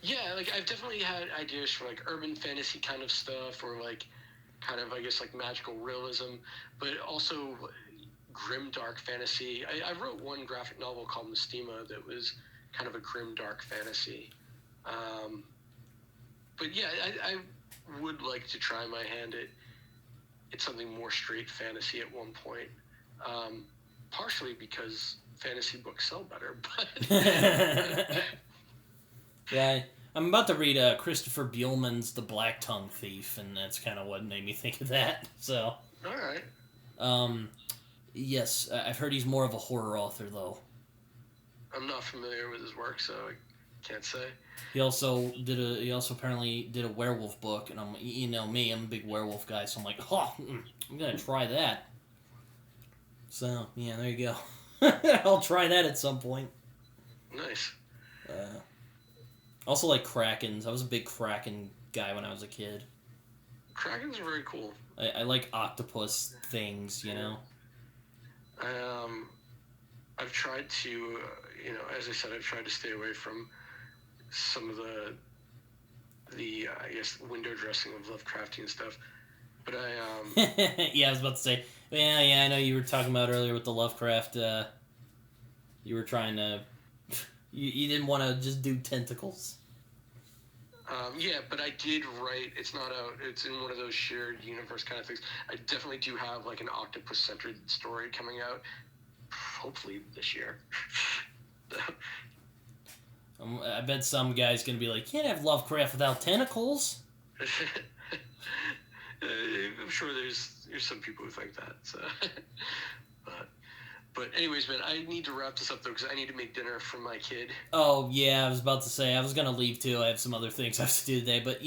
Yeah, like I've definitely had ideas for like urban fantasy kind of stuff, or like kind of, I guess, like magical realism, but also grim dark fantasy. I wrote one graphic novel called Mystima that was kind of a grim dark fantasy. But yeah, I would like to try my hand at something more straight fantasy at one point. Partially because fantasy books sell better, but yeah. I'm about to read Christopher Buehlman's The Black Tongue Thief, and that's kind of what made me think of that. So, all right. Yes, I've heard he's more of a horror author, though. I'm not familiar with his work, so I can't say. He also apparently did a werewolf book, and I'm a big werewolf guy, so I'm like, I'm gonna try that. So yeah, there you go. I'll try that at some point. Nice. Also like Krakens. I was a big Kraken guy when I was a kid. Krakens are very cool. I like octopus things, I've tried to, as I said, I've tried to stay away from some of the I guess, window dressing of Lovecraftian stuff. But yeah, I was about to say, yeah, I know you were talking about earlier with the Lovecraft, you were trying to... You didn't want to just do tentacles. Yeah, but I did write. It's not out. It's in one of those shared universe kind of things. I definitely do have like an octopus-centered story coming out, hopefully this year. I bet some guy's gonna be like, "You can't have Lovecraft without tentacles." I'm sure there's some people who think that. So. But anyways, man, I need to wrap this up, though, because I need to make dinner for my kid. Oh, yeah, I was about to say, I was going to leave, too. I have some other things I have to do today. But,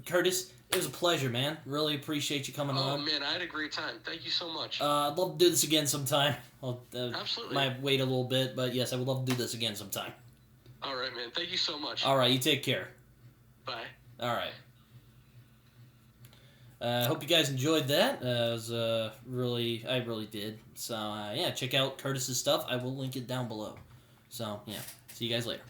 Curtis, it was a pleasure, man. Really appreciate you coming on. Oh, man, I had a great time. Thank you so much. I'd love to do this again sometime. Absolutely. Might wait a little bit, but, yes, I would love to do this again sometime. All right, man. Thank you so much. All right, you take care. Bye. All right. I hope you guys enjoyed that. It was I really did. So, yeah, check out Curtis's stuff. I will link it down below. So, yeah, see you guys later.